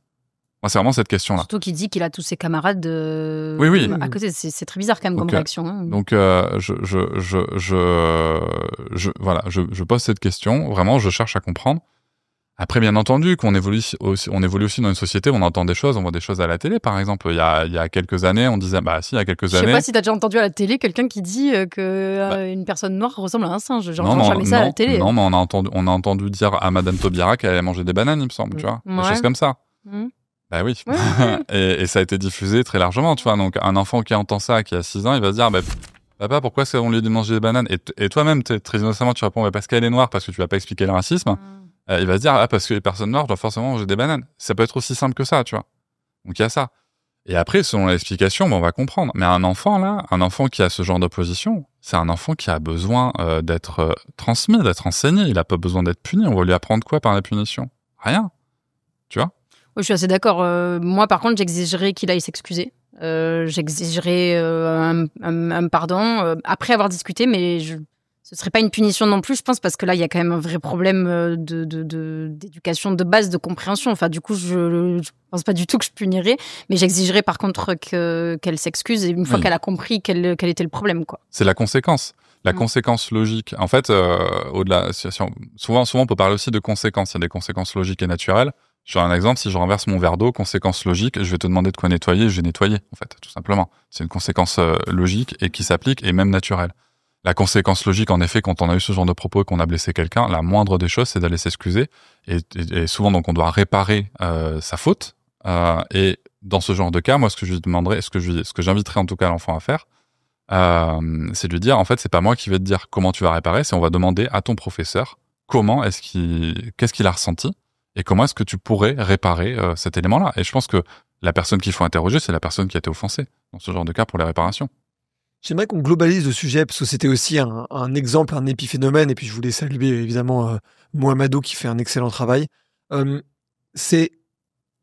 Moi, c'est vraiment cette question-là. Surtout qu'il dit qu'il a tous ses camarades oui. à côté. C'est très bizarre quand même comme réaction. Hein. Donc, je pose cette question. Vraiment, je cherche à comprendre. Après, bien entendu, on évolue aussi dans une société où on entend des choses, on voit des choses à la télé, par exemple. Il y a quelques années, on disait, il y a quelques années. Je sais pas si t'as déjà entendu à la télé quelqu'un qui dit que une personne noire ressemble à un singe. J'entends jamais ça à la télé. Non, mais on a entendu dire à Madame Taubira qu'elle allait manger des bananes, il me semble, tu vois. Des choses comme ça. Bah oui. Ouais. et ça a été diffusé très largement, tu vois. Donc, un enfant qui entend ça, qui a 6 ans, il va se dire, papa, pourquoi on lui dit de manger des bananes? Et toi-même, très innocemment, tu réponds, parce qu'elle est noire, parce que tu vas pas expliquer le racisme. Il va se dire, parce que les personnes noires doivent forcément manger des bananes. Ça peut être aussi simple que ça, tu vois. Donc, il y a ça. Et après, selon l'explication, on va comprendre. Mais un enfant qui a ce genre d'opposition, c'est un enfant qui a besoin d'être transmis, d'être enseigné. Il a pas besoin d'être puni. On va lui apprendre quoi par la punition? Rien. Tu vois? Oui, je suis assez d'accord. Moi, par contre, j'exigerais qu'il aille s'excuser. J'exigerais un pardon après avoir discuté, mais ce serait pas une punition non plus, je pense, parce que là, il y a quand même un vrai problème d'éducation de base, de compréhension. Enfin, du coup, je pense pas du tout que je punirais, mais j'exigerais par contre qu'elle s'excuse une fois qu'elle a compris quel était le problème, quoi. C'est la conséquence. La conséquence logique. En fait, au-delà, souvent, on peut parler aussi de conséquences. Il y a des conséquences logiques et naturelles. Sur un exemple, si je renverse mon verre d'eau, conséquence logique, je vais te demander de quoi nettoyer, je vais nettoyer, en fait, tout simplement. C'est une conséquence logique et qui s'applique et même naturelle. La conséquence logique, en effet, quand on a eu ce genre de propos et qu'on a blessé quelqu'un, la moindre des choses, c'est d'aller s'excuser. Et souvent, donc, on doit réparer sa faute. Et dans ce genre de cas, moi, ce que je lui demanderais, ce que j'inviterais en tout cas l'enfant à faire, c'est de lui dire, en fait, c'est pas moi qui vais te dire comment tu vas réparer, c'est on va demander à ton professeur qu'est-ce qu'il a ressenti et comment est-ce que tu pourrais réparer cet élément-là. Et je pense que la personne qu'il faut interroger, c'est la personne qui a été offensée dans ce genre de cas pour les réparations. J'aimerais qu'on globalise le sujet, parce que c'était aussi un exemple, un épiphénomène, et puis je voulais saluer évidemment Mohamedou qui fait un excellent travail. C'est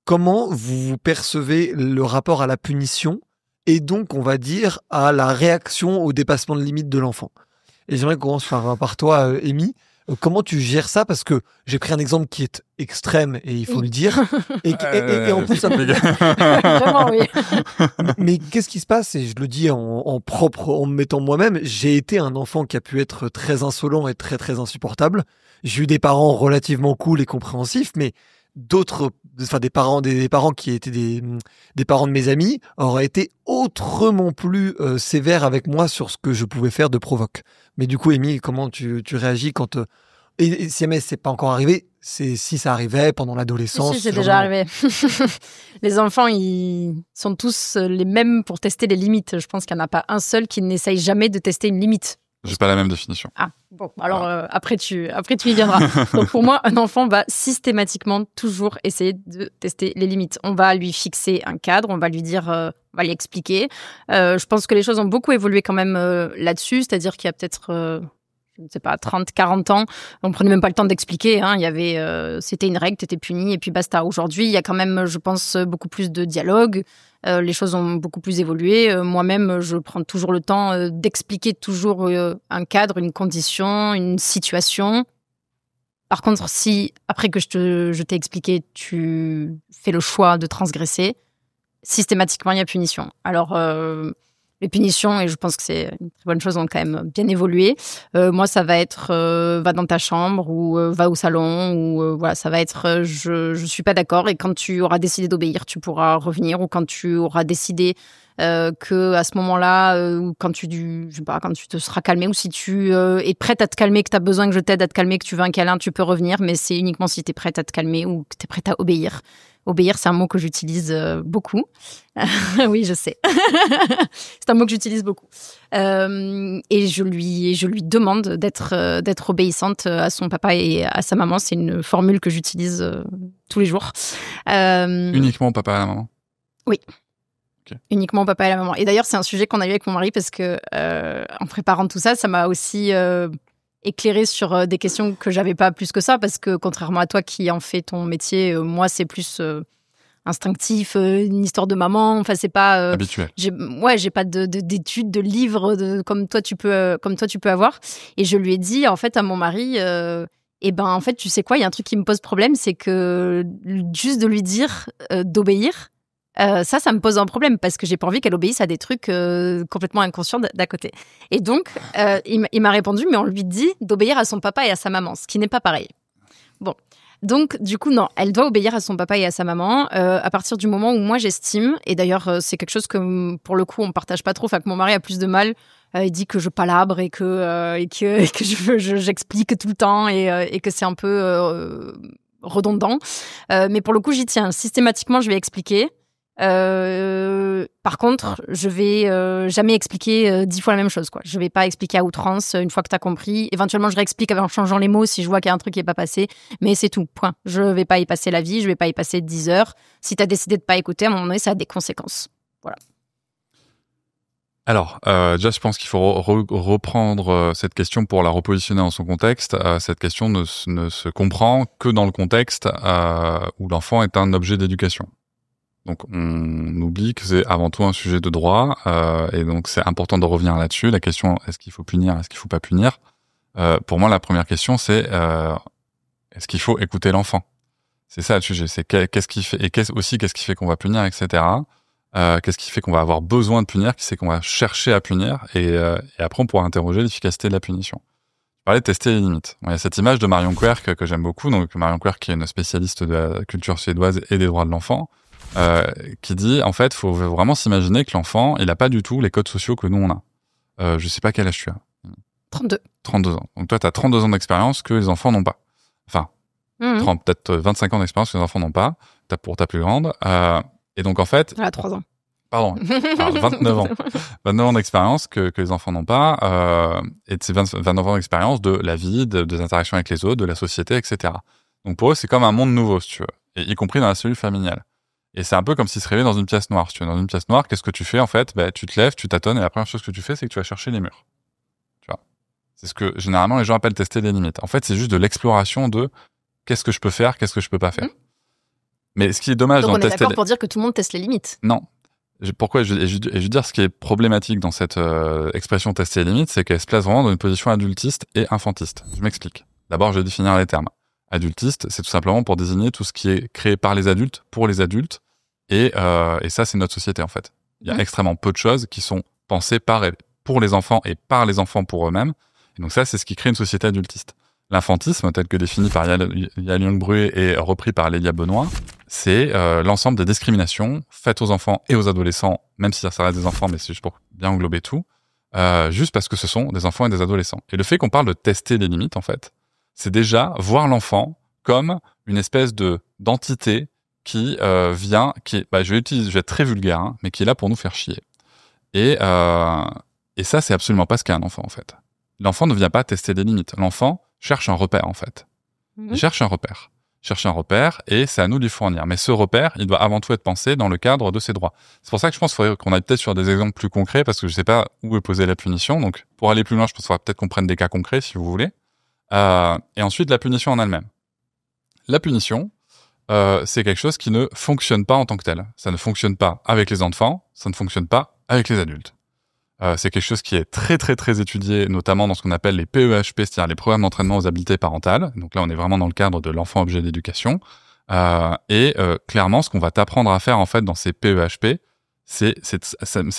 comment vous percevez le rapport à la punition, et donc, on va dire, à la réaction au dépassement de limite de l'enfant. Et j'aimerais qu'on commence par toi, Amy. Comment tu gères ça? Parce que j'ai pris un exemple qui est extrême, et il faut le dire. Et en plus, ça Vraiment, oui. Mais qu'est-ce qui se passe? Et je le dis en me mettant moi-même, j'ai été un enfant qui a pu être très insolent et très très insupportable. J'ai eu des parents relativement cool et compréhensifs, mais des parents qui étaient des parents de mes amis auraient été autrement plus sévères avec moi sur ce que je pouvais faire de provoque. Mais du coup, Amy, comment tu réagis quand et si jamais c'est pas encore arrivé, si ça arrivait pendant l'adolescence? Si, c'est déjà arrivé. Les enfants, ils sont tous les mêmes pour tester les limites. Je pense qu'il n'y en a pas un seul qui n'essaye jamais de tester une limite. J'ai pas la même définition. Ah, bon, alors après tu y viendras. Donc pour moi, un enfant va systématiquement toujours essayer de tester les limites. On va lui fixer un cadre, on va lui dire, on va lui expliquer. Je pense que les choses ont beaucoup évolué quand même là-dessus, c'est-à-dire qu'il y a peut-être... je ne sais pas, 30, 40 ans, on prenait même pas le temps d'expliquer, hein. Il y avait, c'était une règle, t'étais puni et puis basta. Aujourd'hui, il y a quand même, je pense, beaucoup plus de dialogue. Les choses ont beaucoup plus évolué. Moi-même, je prends toujours le temps d'expliquer toujours un cadre, une condition, une situation. Par contre, si après que je t'ai expliqué, tu fais le choix de transgresser, systématiquement, il y a punition. Alors, les punitions, et je pense que c'est une très bonne chose, ont quand même bien évolué. Moi, ça va être va dans ta chambre ou va au salon ou voilà, ça va être je suis pas d'accord et quand tu auras décidé d'obéir, tu pourras revenir ou quand tu auras décidé que à ce moment-là ou quand je sais pas, quand tu te seras calmé ou si tu es prête à te calmer, que tu as besoin que je t'aide à te calmer, que tu veux un câlin, tu peux revenir, mais c'est uniquement si tu es prête à te calmer ou que tu es prête à obéir. Obéir, c'est un mot que j'utilise beaucoup. Oui, je sais. C'est un mot que j'utilise beaucoup. Et je lui demande d'être obéissante à son papa et à sa maman. C'est une formule que j'utilise tous les jours. Uniquement au papa et à la maman? Oui. Okay. Uniquement au papa et à la maman. Et d'ailleurs, c'est un sujet qu'on a eu avec mon mari parce que en préparant tout ça, ça m'a aussi... éclairé sur des questions que j'avais pas plus que ça, parce que contrairement à toi qui en fais ton métier, moi c'est plus instinctif, une histoire de maman, enfin c'est pas habituel. J'ai pas d'études, de livres comme toi tu peux avoir. Et je lui ai dit en fait à mon mari, en fait tu sais quoi, il y a un truc qui me pose problème, c'est que juste de lui dire d'obéir. Ça me pose un problème parce que j'ai pas envie qu'elle obéisse à des trucs complètement inconscients d'à côté. Et donc, il m'a répondu, mais on lui dit d'obéir à son papa et à sa maman, ce qui n'est pas pareil. Bon, Donc, du coup, non, elle doit obéir à son papa et à sa maman à partir du moment où moi j'estime, et d'ailleurs c'est quelque chose que pour le coup on partage pas trop, enfin que mon mari a plus de mal, il dit que je palabre et que j'explique tout le temps et que c'est un peu redondant. Mais pour le coup, j'y tiens. Systématiquement, je vais expliquer. Par contre, je vais jamais expliquer 10 fois la même chose, quoi. Je vais pas expliquer à outrance une fois que t'as compris. Éventuellement, je réexplique en changeant les mots si je vois qu'il y a un truc qui est pas passé. Mais c'est tout, point. Je vais pas y passer la vie, je vais pas y passer 10 heures. Si t'as décidé de pas écouter, à un moment donné, ça a des conséquences. Voilà. Alors, déjà, je pense qu'il faut reprendre cette question pour la repositionner dans son contexte. Cette question ne se comprend que dans le contexte où l'enfant est un objet d'éducation. Donc, on oublie que c'est avant tout un sujet de droit, et donc c'est important de revenir là-dessus. La question, est-ce qu'il faut punir, est-ce qu'il faut pas punir? Pour moi, la première question, c'est est-ce qu'il faut écouter l'enfant? C'est ça le sujet. C'est qu'est-ce qui fait, et qu'est-ce qui fait qu'on va punir, etc. Qu'est-ce qui fait qu'on va avoir besoin de punir, qu'est-ce qu'on va chercher à punir, et après on pourra interroger l'efficacité de la punition. Je parlais de tester les limites. Il y a cette image de Marion Querc que j'aime beaucoup, donc Marion Querc qui est une spécialiste de la culture suédoise et des droits de l'enfant, qui dit en fait faut vraiment s'imaginer que l'enfant il a pas du tout les codes sociaux que nous on a. Je sais pas quel âge tu as. 32 ans. Donc toi t'as 32 ans d'expérience que les enfants n'ont pas. Enfin, peut-être 25 ans d'expérience que les enfants n'ont pas, pour ta plus grande. Et donc, en fait... Elle a 3 ans. Pardon. Alors, 29 ans. 29 ans d'expérience que les enfants n'ont pas. Et c'est 29 ans d'expérience de la vie, des interactions avec les autres, de la société, etc. Donc, pour eux, c'est comme un monde nouveau, si tu veux. Et y compris dans la cellule familiale. Et c'est un peu comme s'ils se réveillaient dans une pièce noire. Si tu es dans une pièce noire, qu'est-ce que tu fais, en fait? Tu te lèves, tu tâtonnes, et la première chose que tu fais, c'est que tu vas chercher les murs. Tu vois. C'est ce que, généralement, les gens appellent tester les limites. En fait, c'est juste de l'exploration de qu'est-ce que je peux faire, qu'est-ce que je peux pas faire. Mais ce qui est dommage donc dans on est d'accord pour dire que tout le monde teste les limites. Non. Pourquoi je veux dire, ce qui est problématique dans cette expression tester les limites, c'est qu'elle se place vraiment dans une position adultiste et infantiste. Je m'explique. D'abord, je vais définir les termes. Adultiste, c'est tout simplement pour désigner tout ce qui est créé par les adultes, pour les adultes, et ça, c'est notre société, en fait. Il y a extrêmement peu de choses qui sont pensées par et pour les enfants et par les enfants pour eux-mêmes. Et donc ça, c'est ce qui crée une société adultiste. L'infantisme, tel que défini par Yael Young-Bruet et repris par Lélia Benoît, c'est l'ensemble des discriminations faites aux enfants et aux adolescents, même si ça reste des enfants, mais c'est juste pour bien englober tout, juste parce que ce sont des enfants et des adolescents. Et le fait qu'on parle de tester les limites, en fait, c'est déjà voir l'enfant comme une espèce d'entité qui vient, je vais être très vulgaire, hein, mais qui est là pour nous faire chier. Et ça, c'est absolument pas ce qu'est un enfant, en fait. L'enfant ne vient pas tester des limites. L'enfant cherche un repère, en fait. Il cherche un repère, et c'est à nous de lui fournir. Mais ce repère, il doit avant tout être pensé dans le cadre de ses droits. C'est pour ça que je pense qu'il faudrait qu'on aille peut-être sur des exemples plus concrets, parce que je sais pas où est posée la punition. Donc, pour aller plus loin, je pense qu'il faudra peut-être qu'on prenne des cas concrets, si vous voulez. Et ensuite, la punition en elle-même. La punition, c'est quelque chose qui ne fonctionne pas en tant que tel. Ça ne fonctionne pas avec les enfants, ça ne fonctionne pas avec les adultes. C'est quelque chose qui est très très très étudié, notamment dans ce qu'on appelle les PEHP, c'est-à-dire les programmes d'entraînement aux habiletés parentales. Donc là, on est vraiment dans le cadre de l'enfant objet d'éducation. Clairement, ce qu'on va t'apprendre à faire en fait dans ces PEHP, c'est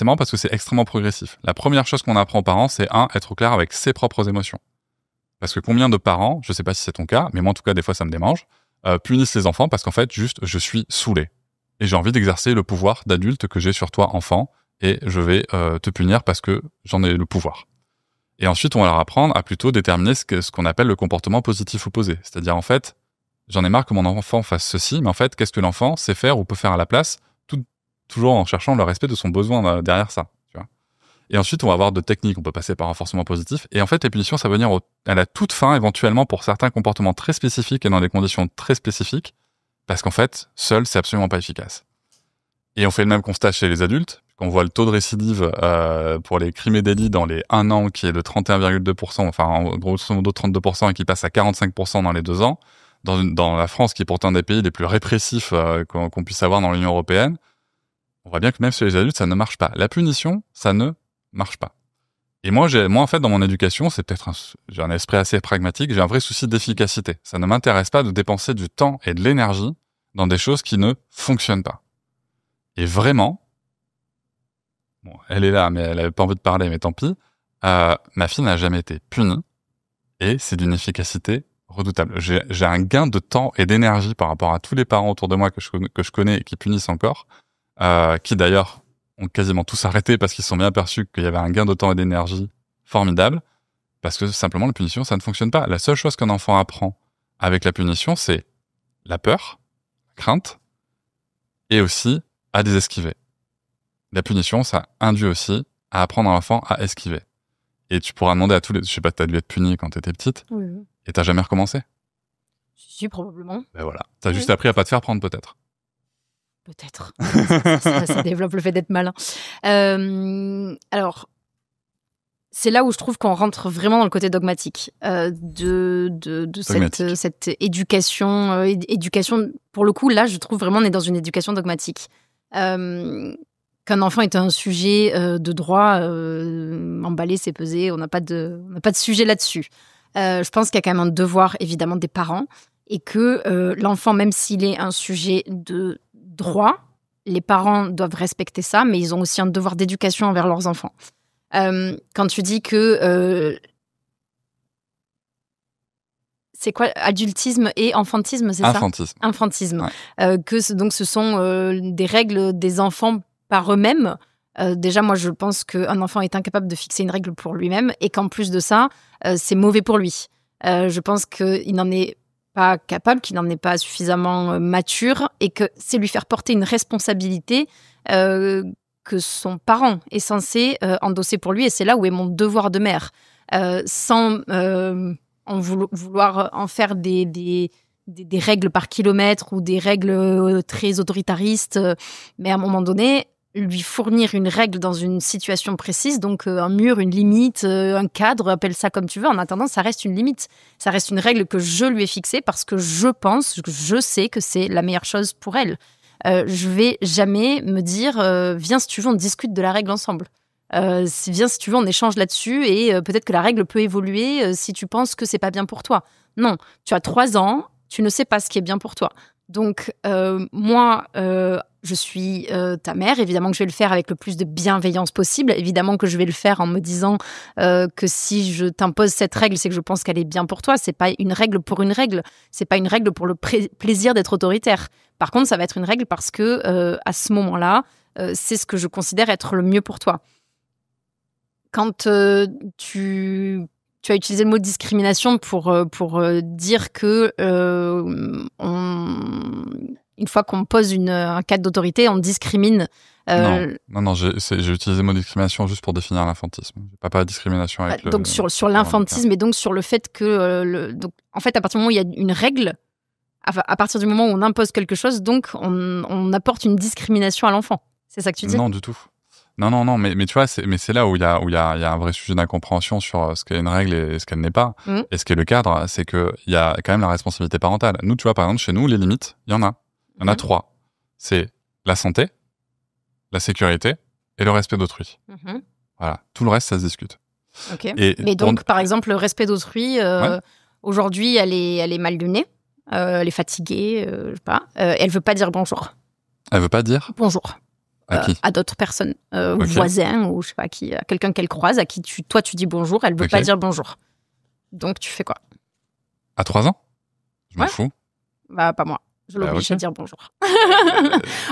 marrant parce que c'est extrêmement progressif. La première chose qu'on apprend aux parents, c'est être au clair avec ses propres émotions. Parce que combien de parents, je sais pas si c'est ton cas, mais moi en tout cas des fois ça me démange, punissent les enfants parce qu'en fait juste je suis saoulé et j'ai envie d'exercer le pouvoir d'adulte que j'ai sur toi enfant. Et je vais te punir parce que j'en ai le pouvoir. Et ensuite, on va leur apprendre à plutôt déterminer ce qu'on appelle le comportement positif opposé. C'est-à-dire, en fait, j'en ai marre que mon enfant fasse ceci, mais en fait, qu'est-ce que l'enfant sait faire ou peut faire à la place, toujours en cherchant le respect de son besoin derrière ça. Tu vois. Et ensuite, on va avoir de techniques. On peut passer par un renforcement positif. Et en fait, les punitions, ça va venir à la toute fin, éventuellement, pour certains comportements très spécifiques et dans des conditions très spécifiques, parce qu'en fait, seul, c'est absolument pas efficace. Et on fait le même constat chez les adultes. On voit le taux de récidive pour les crimes et délits dans les 1 an qui est de 31,2%, enfin en grosso modo 32%, et qui passe à 45% dans les 2 ans, dans la France qui est pourtant un des pays les plus répressifs qu'on puisse avoir dans l'Union européenne, on voit bien que même chez les adultes, ça ne marche pas. La punition, ça ne marche pas. Et moi en fait, dans mon éducation, c'est peut-être j'ai un esprit assez pragmatique, j'ai un vrai souci d'efficacité. Ça ne m'intéresse pas de dépenser du temps et de l'énergie dans des choses qui ne fonctionnent pas. Et vraiment, bon, elle est là, mais elle avait pas envie de parler, mais tant pis. Ma fille n'a jamais été punie, et c'est d'une efficacité redoutable. J'ai un gain de temps et d'énergie par rapport à tous les parents autour de moi que je connais et qui punissent encore, qui d'ailleurs ont quasiment tous arrêté parce qu'ils se sont bien aperçus qu'il y avait un gain de temps et d'énergie formidable, parce que simplement la punition, ça ne fonctionne pas. La seule chose qu'un enfant apprend avec la punition, c'est la peur, la crainte, et aussi à désesquiver. La punition, ça induit aussi à apprendre à l'enfant à esquiver. Et tu pourras demander à tous les... Je sais pas, t'as dû être puni quand t'étais petite, Oui. et t'as jamais recommencé. Si, probablement. Ben voilà. T'as juste appris à pas te faire prendre, peut-être. Peut-être. Ça développe le fait d'être malin. Alors, c'est là où je trouve qu'on rentre vraiment dans le côté dogmatique de cette éducation. Éducation, pour le coup, là, je trouve vraiment on est dans une éducation dogmatique. Qu'un enfant est un sujet de droit, emballer, c'est peser, on n'a pas de sujet là-dessus. Je pense qu'il y a quand même un devoir, évidemment, des parents, et que l'enfant, même s'il est un sujet de droit, les parents doivent respecter ça, mais ils ont aussi un devoir d'éducation envers leurs enfants. Quand tu dis que... c'est quoi, adultisme et enfantisme, c'est Infantisme. ça? Infantisme. Ouais. Donc ce sont des règles des enfants par eux-mêmes. Déjà, moi, je pense qu'un enfant est incapable de fixer une règle pour lui-même et qu'en plus de ça, c'est mauvais pour lui. Je pense qu'il n'en est pas capable, qu'il n'en est pas suffisamment mature et que c'est lui faire porter une responsabilité que son parent est censé endosser pour lui. Et c'est là où est mon devoir de mère. Sans vouloir en faire des règles par kilomètre ou des règles très autoritaristes, mais à un moment donné, lui fournir une règle dans une situation précise, donc un mur, une limite, un cadre, appelle ça comme tu veux. En attendant, ça reste une limite. Ça reste une règle que je lui ai fixée parce que je sais que c'est la meilleure chose pour elle. Je vais jamais me dire viens si tu veux, on discute de la règle ensemble. Viens si tu veux, on échange là-dessus et peut-être que la règle peut évoluer si tu penses que c'est pas bien pour toi. Non, tu as 3 ans, tu ne sais pas ce qui est bien pour toi. Donc moi, je suis ta mère. Évidemment que je vais le faire avec le plus de bienveillance possible. Évidemment que je vais le faire en me disant que si je t'impose cette règle, c'est que je pense qu'elle est bien pour toi. C'est pas une règle pour une règle. C'est pas une règle pour le plaisir d'être autoritaire. Par contre, ça va être une règle parce que à ce moment-là, c'est ce que je considère être le mieux pour toi. Quand tu as utilisé le mot discrimination pour dire que une fois qu'on pose un cadre d'autorité, on discrimine. Non, j'ai utilisé le mot discrimination juste pour définir l'infantisme. Pas discrimination avec donc sur l'infantisme et donc sur le fait que donc en fait à partir du moment où il y a une règle, à partir du moment où on impose quelque chose, donc on apporte une discrimination à l'enfant. C'est ça que tu dis? Non, du tout. Non, mais tu vois, c'est là où il y a un vrai sujet d'incompréhension sur ce qu'est une règle et ce qu'elle n'est pas. Et ce qu'est le cadre, c'est que il y a quand même la responsabilité parentale. Nous, tu vois, par exemple, chez nous, les limites, il y en a. Il y en a 3. C'est la santé, la sécurité et le respect d'autrui. Voilà. Tout le reste, ça se discute. Ok. Mais donc, par exemple, le respect d'autrui, aujourd'hui, elle est mal lunée, elle est fatiguée, je sais pas. Elle veut pas dire bonjour. Elle veut pas dire bonjour. À qui? À d'autres personnes, voisins ou je sais pas à qui, à quelqu'un qu'elle croise, à qui toi tu dis bonjour, elle veut pas dire bonjour. Donc tu fais quoi? À 3 ans? Je m'en fous. Bah pas moi. Je l'oblige à dire bonjour.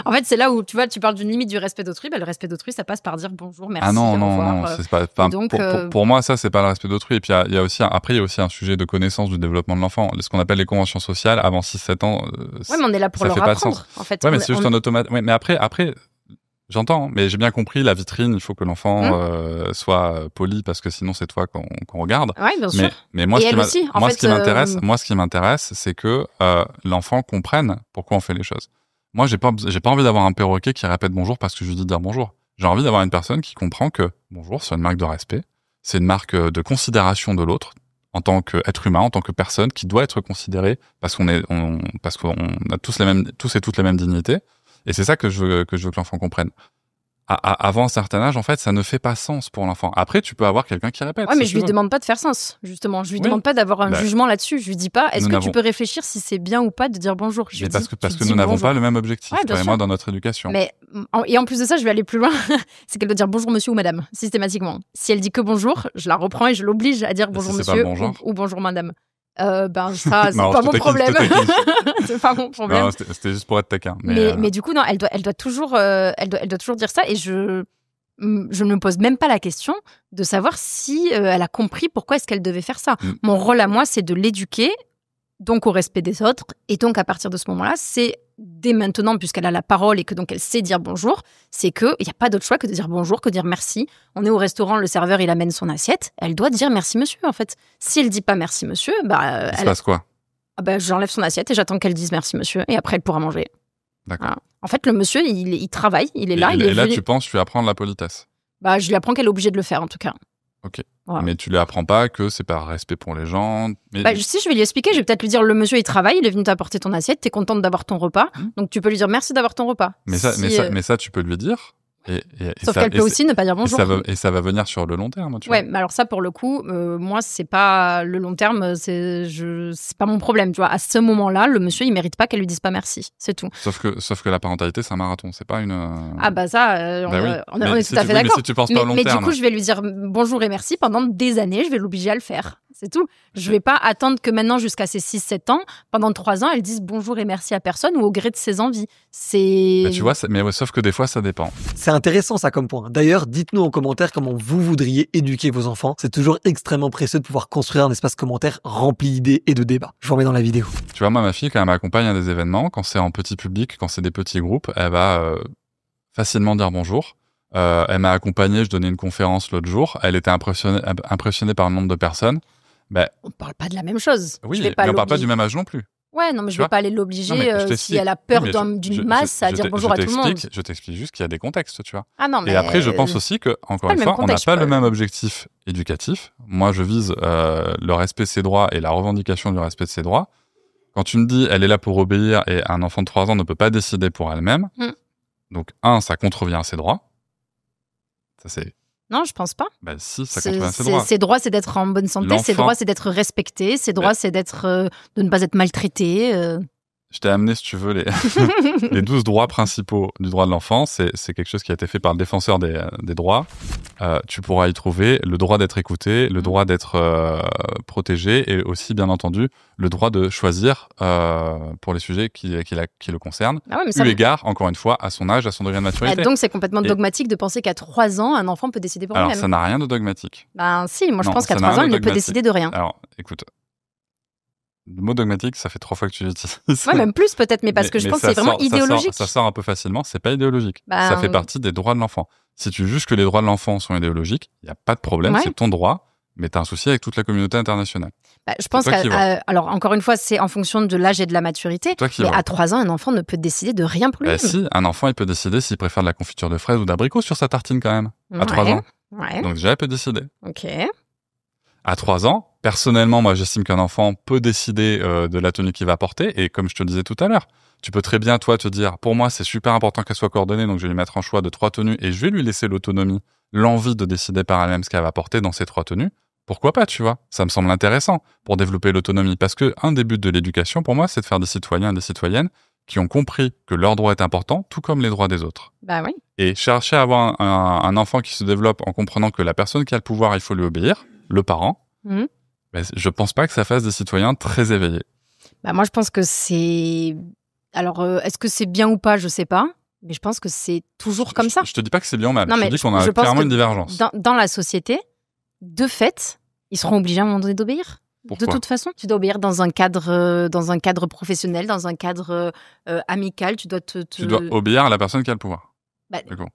En fait, c'est là où tu vois, tu parles d'une limite du respect d'autrui. Bah, le respect d'autrui, ça passe par dire bonjour, merci. Ah non, c'est pas. Donc, pour moi, ça, c'est pas le respect d'autrui. Et puis il y a aussi un sujet de connaissance du développement de l'enfant, ce qu'on appelle les conventions sociales avant 6-7 ans. Ouais, mais on est là pour leur apprendre. En fait, ouais, mais c'est juste un automate. Ouais, mais après. J'entends, mais j'ai bien compris la vitrine. Il faut que l'enfant soit poli parce que sinon c'est toi qu'on regarde. Ouais, bien sûr. Mais moi, ce qui m'intéresse, c'est que l'enfant comprenne pourquoi on fait les choses. Moi, j'ai pas envie d'avoir un perroquet qui répète bonjour parce que je lui dis de dire bonjour. J'ai envie d'avoir une personne qui comprend que bonjour, c'est une marque de respect, c'est une marque de considération de l'autre en tant qu'être humain, en tant que personne qui doit être considérée parce qu'on a tous et toutes les mêmes dignités. Et c'est ça que je veux que l'enfant comprenne. Avant un certain âge, en fait, ça ne fait pas sens pour l'enfant. Après, tu peux avoir quelqu'un qui répète. Ouais, mais je lui demande pas de faire sens, justement. Je lui demande pas d'avoir un jugement là-dessus. Je lui dis pas, est-ce que tu peux réfléchir si c'est bien ou pas de dire bonjour? Parce que nous n'avons pas le même objectif, toi et moi, dans notre éducation. Et en plus de ça, je vais aller plus loin. C'est qu'elle doit dire bonjour monsieur ou madame, systématiquement. Si elle dit que bonjour, je la reprends et je l'oblige à dire bonjour monsieur ou bonjour madame. Ben ça, c'est Non, pas je mon te taquine, problème. je te taquine. C'est pas mon problème. Non, c'était juste pour être taquin. Mais, Mais du coup, non, elle doit toujours dire ça. Et je ne me pose même pas la question de savoir si elle a compris pourquoi est-ce qu'elle devait faire ça. Mm. Mon rôle à moi, c'est de l'éduquer, donc au respect des autres. Et donc, à partir de ce moment-là, c'est dès maintenant, puisqu'elle a la parole et que donc elle sait dire bonjour, c'est qu'il n'y a pas d'autre choix que de dire bonjour, que de dire merci. On est au restaurant, le serveur, il amène son assiette. Elle doit dire merci monsieur, en fait. Si elle dit pas merci monsieur, il se passe quoi? j'enlève son assiette et j'attends qu'elle dise merci monsieur. Et après, elle pourra manger. D'accord. Voilà. En fait, le monsieur, il travaille, il est là. Et là, tu penses, tu apprends de la politesse. Je lui apprends qu'elle est obligée de le faire, en tout cas. Ok. Voilà. Mais tu lui apprends pas que c'est par respect pour les gens. Mais... Si, je vais lui expliquer, je vais peut-être lui dire, le monsieur, il travaille, il est venu t'apporter ton assiette, t'es contente d'avoir ton repas, donc tu peux lui dire merci d'avoir ton repas. Mais ça, tu peux lui dire. Sauf qu'elle peut aussi ne pas dire bonjour. Et ça va venir sur le long terme, tu vois. Ouais, mais alors ça, pour le coup, moi, c'est pas le long terme, c'est pas mon problème, tu vois. À ce moment-là, le monsieur, il mérite pas qu'elle lui dise pas merci, c'est tout. Sauf que la parentalité, c'est un marathon, c'est pas une... Ah bah ça, on est tout à fait d'accord. Mais si tu penses pas au long terme... Mais du coup, je vais lui dire bonjour et merci pendant des années, je vais l'obliger à le faire. C'est tout. Je vais pas attendre que maintenant, jusqu'à ses 6-7 ans, pendant 3 ans, elle dise bonjour et merci à personne ou au gré de ses envies. Mais tu vois, sauf que des fois, ça dépend. C'est intéressant ça comme point. D'ailleurs, dites-nous en commentaire comment vous voudriez éduquer vos enfants. C'est toujours extrêmement précieux de pouvoir construire un espace commentaire rempli d'idées et de débats. Je vous remets dans la vidéo. Tu vois, moi, ma fille, quand elle m'accompagne à des événements, quand c'est en petit public, quand c'est des petits groupes, elle va facilement dire bonjour. Elle m'a accompagné, je donnais une conférence l'autre jour. Elle était impressionnée par le nombre de personnes. On parle pas de la même chose. Oui, mais on parle pas du même âge non plus. Ouais, non, mais je vais pas aller l'obliger si elle a peur d'une masse à dire bonjour à tout le monde. Je t'explique juste qu'il y a des contextes, tu vois. Ah non, mais et après, je pense aussi que, encore une fois, on n'a pas le même objectif éducatif. Moi, je vise le respect de ses droits et la revendication du respect de ses droits. Quand tu me dis, elle est là pour obéir et un enfant de 3 ans ne peut pas décider pour elle-même, donc ça contrevient à ses droits. Ça, c'est... Non, je pense pas. Si, ça contrevient à ses droits. Ses droits, c'est d'être en bonne santé. Ses droits, c'est d'être respecté. Ses droits, c'est de ne pas être maltraité. Je t'ai amené, si tu veux, les 12 droits principaux du droit de l'enfant. C'est quelque chose qui a été fait par le défenseur des droits. Tu pourras y trouver le droit d'être écouté, le droit d'être protégé et aussi, bien entendu, le droit de choisir pour les sujets qui le concernent. Ah ouais, mais eu égard, encore une fois, à son âge, à son degré de maturité. Donc, c'est complètement dogmatique de penser qu'à 3 ans, un enfant peut décider pour lui-même. Alors, ça n'a rien de dogmatique. Si, moi je pense qu'à 3 ans, il ne peut décider de rien. Alors, écoute... Le mot dogmatique, ça fait 3 fois que tu l'utilises. Ouais, même plus peut-être, mais parce que je pense que c'est vraiment idéologique. Ça sort un peu facilement, c'est pas idéologique. Ça fait partie des droits de l'enfant. Si tu juges que les droits de l'enfant sont idéologiques, il n'y a pas de problème, c'est ton droit, mais tu as un souci avec toute la communauté internationale. Je pense alors encore une fois, c'est en fonction de l'âge et de la maturité, mais à 3 ans, un enfant ne peut décider de rien pour lui-même. Si, un enfant, il peut décider s'il préfère de la confiture de fraises ou d'abricots sur sa tartine quand même, à 3 ans. Ouais. Donc déjà, il peut décider. Ok. À 3 ans, personnellement, moi, j'estime qu'un enfant peut décider de la tenue qu'il va porter. Et comme je te le disais tout à l'heure, tu peux très bien, toi, te dire, pour moi, c'est super important qu'elle soit coordonnée, donc je vais lui mettre un choix de 3 tenues et je vais lui laisser l'autonomie, l'envie de décider par elle-même ce qu'elle va porter dans ces 3 tenues. Pourquoi pas, tu vois? Ça me semble intéressant pour développer l'autonomie. Parce que un des buts de l'éducation, pour moi, c'est de faire des citoyens et des citoyennes qui ont compris que leur droit est important, tout comme les droits des autres. Bah oui. Et chercher à avoir un enfant qui se développe en comprenant que la personne qui a le pouvoir, il faut lui obéir, le parent, je pense pas que ça fasse des citoyens très éveillés. Moi, je pense que c'est... Alors, est-ce que c'est bien ou pas? Je sais pas. Mais je pense que c'est toujours comme ça. Je te dis pas que c'est bien ou mal. Je te dis qu'on a clairement une divergence. Dans la société, de fait, ils seront obligés à un moment donné d'obéir. Pourquoi? De toute façon, tu dois obéir dans un cadre professionnel, dans un cadre amical. Tu dois obéir à la personne qui a le pouvoir. D'accord.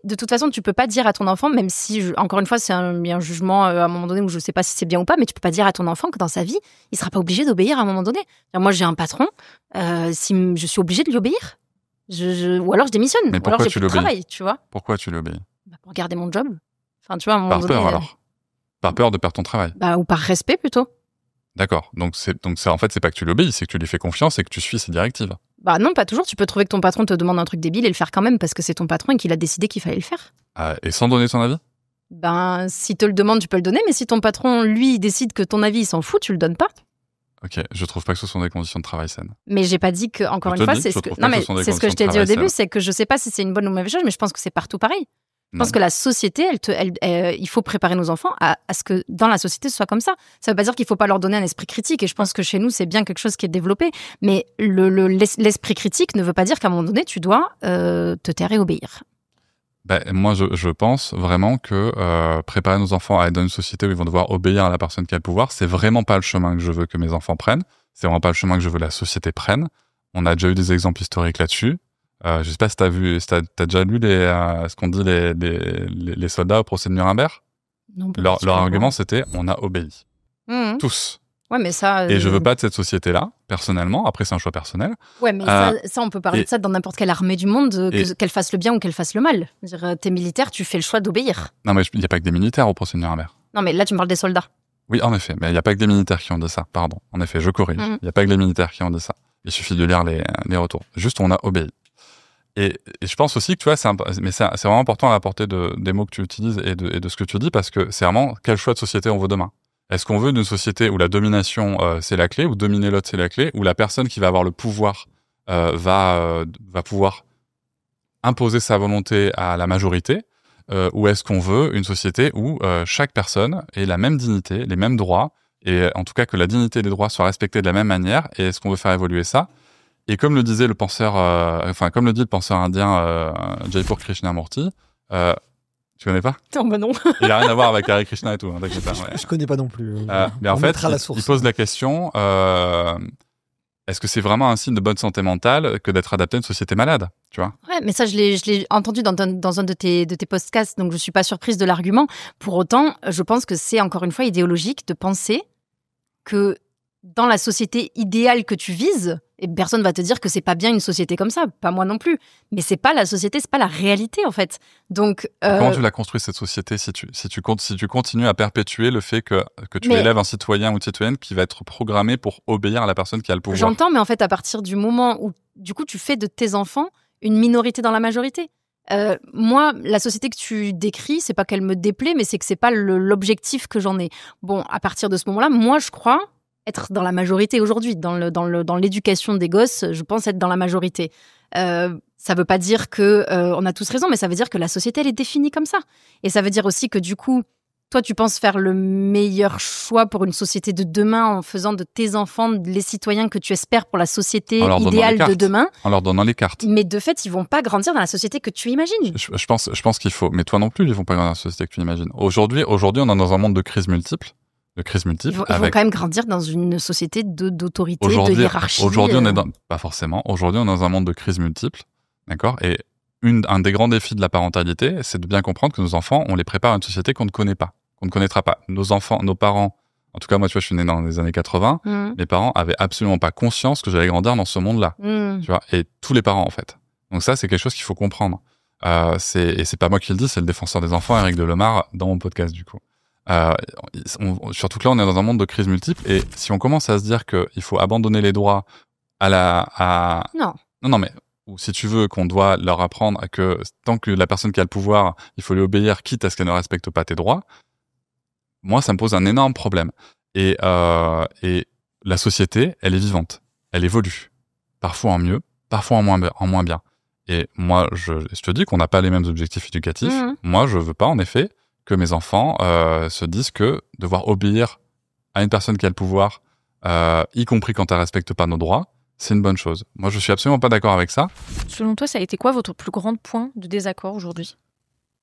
De toute façon, tu peux pas dire à ton enfant, même si, encore une fois, c'est un jugement à un moment donné où je sais pas si c'est bien ou pas, mais tu peux pas dire à ton enfant que dans sa vie, il sera pas obligé d'obéir à un moment donné. Moi, j'ai un patron, si je suis obligée de lui obéir, ou alors je démissionne, mais ou alors j'ai plus de travail, tu vois. Pourquoi tu lui obéis? Pour garder mon job. Enfin, tu vois, à un moment donné, peur alors? Par peur de perdre ton travail? Ou par respect plutôt. D'accord. Donc en fait, c'est pas que tu l'obéis, c'est que tu lui fais confiance et que tu suis ses directives. Non, pas toujours. Tu peux trouver que ton patron te demande un truc débile et le faire quand même parce que c'est ton patron et qu'il a décidé qu'il fallait le faire. Et sans donner ton avis? S'il te le demande, tu peux le donner, mais si ton patron, lui, décide que ton avis, il s'en fout, tu le donnes pas. Ok, je trouve pas que ce sont des conditions de travail saines. Mais j'ai pas dit que, encore une fois, c'est ce que je t'ai dit au début, c'est que je sais pas si c'est une bonne ou mauvaise chose, mais je pense que c'est partout pareil. Je pense que la société, il faut préparer nos enfants à ce que dans la société, ce soit comme ça. Ça ne veut pas dire qu'il ne faut pas leur donner un esprit critique. Et je pense que chez nous, c'est bien quelque chose qui est développé. Mais l'esprit critique ne veut pas dire qu'à un moment donné, tu dois te taire et obéir. Moi, je pense vraiment que préparer nos enfants à être dans une société où ils vont devoir obéir à la personne qui a le pouvoir, c'est vraiment pas le chemin que je veux que mes enfants prennent. C'est vraiment pas le chemin que je veux que la société prenne. On a déjà eu des exemples historiques là-dessus. Je sais pas si t'as déjà lu ce qu'ont dit les soldats au procès de Nuremberg. Non, Leur argument, c'était on a obéi. Tous. Ouais, mais ça. Et je veux pas de cette société-là, personnellement. Après, c'est un choix personnel. Ouais, mais ça, on peut parler de ça dans n'importe quelle armée du monde, qu'elle fasse le bien ou qu'elle fasse le mal. Dire, t'es militaire, tu fais le choix d'obéir. Non, mais il n'y a pas que des militaires au procès de Nuremberg. Non, mais là, tu me parles des soldats. Oui, en effet. Mais il n'y a pas que des militaires qui ont dit ça. Pardon. En effet, je corrige. Il n'y a pas que les militaires qui ont dit ça. Il suffit de lire les retours. Juste, on a obéi. Et je pense aussi que, tu vois, c'est vraiment important à la portée des mots que tu utilises et de ce que tu dis, parce que c'est vraiment quel choix de société on veut demain. Est-ce qu'on veut une société où la domination, c'est la clé, où dominer l'autre, c'est la clé, où la personne qui va avoir le pouvoir va pouvoir imposer sa volonté à la majorité, ou est-ce qu'on veut une société où chaque personne ait la même dignité, les mêmes droits, et en tout cas que la dignité et les droits soient respectés de la même manière, et est-ce qu'on veut faire évoluer ça? Et comme le disait le penseur, comme le dit le penseur indien Jaipur Krishnamurti, tu connais pas? Non, bah non. Il a rien à voir avec Hare Krishna et tout, hein, t'inquiète pas. Ouais. Je connais pas non plus. Mais en fait, il pose la question est-ce que c'est vraiment un signe de bonne santé mentale que d'être adapté à une société malade, tu vois? Ouais, mais ça, je l'ai entendu dans un de tes podcasts, donc je suis pas surprise de l'argument. Pour autant, je pense que c'est encore une fois idéologique de penser que dans la société idéale que tu vises, et personne va te dire que c'est pas bien une société comme ça, pas moi non plus. Mais c'est pas la société, c'est pas la réalité en fait. Donc comment tu l'as construit cette société si tu continues à perpétuer le fait que tu élèves un citoyen ou une citoyenne qui va être programmé pour obéir à la personne qui a le pouvoir? J'entends, mais en fait à partir du moment où du coup tu fais de tes enfants une minorité dans la majorité. Moi, la société que tu décris, c'est pas qu'elle me déplaît, mais c'est que c'est pas l'objectif que j'en ai. Bon, à partir de ce moment-là, moi je crois être dans la majorité aujourd'hui, dans l'éducation des gosses, je pense être dans la majorité. Ça veut pas dire que on a tous raison, mais ça veut dire que la société elle est définie comme ça. Et ça veut dire aussi que du coup, toi tu penses faire le meilleur choix pour une société de demain en faisant de tes enfants les citoyens que tu espères pour la société idéale de demain. En leur donnant les cartes. Mais de fait, ils vont pas grandir dans la société que tu imagines. Je pense qu'il faut. Mais toi non plus, ils vont pas grandir dans la société que tu imagines. Aujourd'hui, on est dans un monde de crise multiple. Ils vont quand même grandir dans une société d'autorité, de hiérarchie. Aujourd'hui, pas forcément. Aujourd'hui, on est dans un monde de crise multiple, d'accord. Et un des grands défis de la parentalité, c'est de bien comprendre que nos enfants, on les prépare à une société qu'on ne connaît pas, qu'on ne connaîtra pas. Nos enfants, nos parents, en tout cas moi, tu vois, je suis né dans les années 80. Mes parents avaient absolument pas conscience que j'allais grandir dans ce monde-là, tu vois. Et tous les parents, en fait. Donc ça, c'est quelque chose qu'il faut comprendre. Et c'est pas moi qui le dis, c'est le défenseur des enfants, Éric Delemare, dans mon podcast, du coup. Surtout que là on est dans un monde de crise multiple, et si on commence à se dire qu'il faut abandonner les droits non mais, ou si tu veux qu'on doit leur apprendre que tant que la personne qui a le pouvoir il faut lui obéir quitte à ce qu'elle ne respecte pas tes droits, moi ça me pose un énorme problème. Et la société elle est vivante, elle évolue, parfois en mieux, parfois en moins bien. Et moi je te dis qu'on n'a pas les mêmes objectifs éducatifs. Moi je veux pas en effet que mes enfants se disent que devoir obéir à une personne qui a le pouvoir, y compris quand elle respecte pas nos droits, c'est une bonne chose. Moi, je suis absolument pas d'accord avec ça. Selon toi, ça a été quoi votre plus grand point de désaccord aujourd'hui?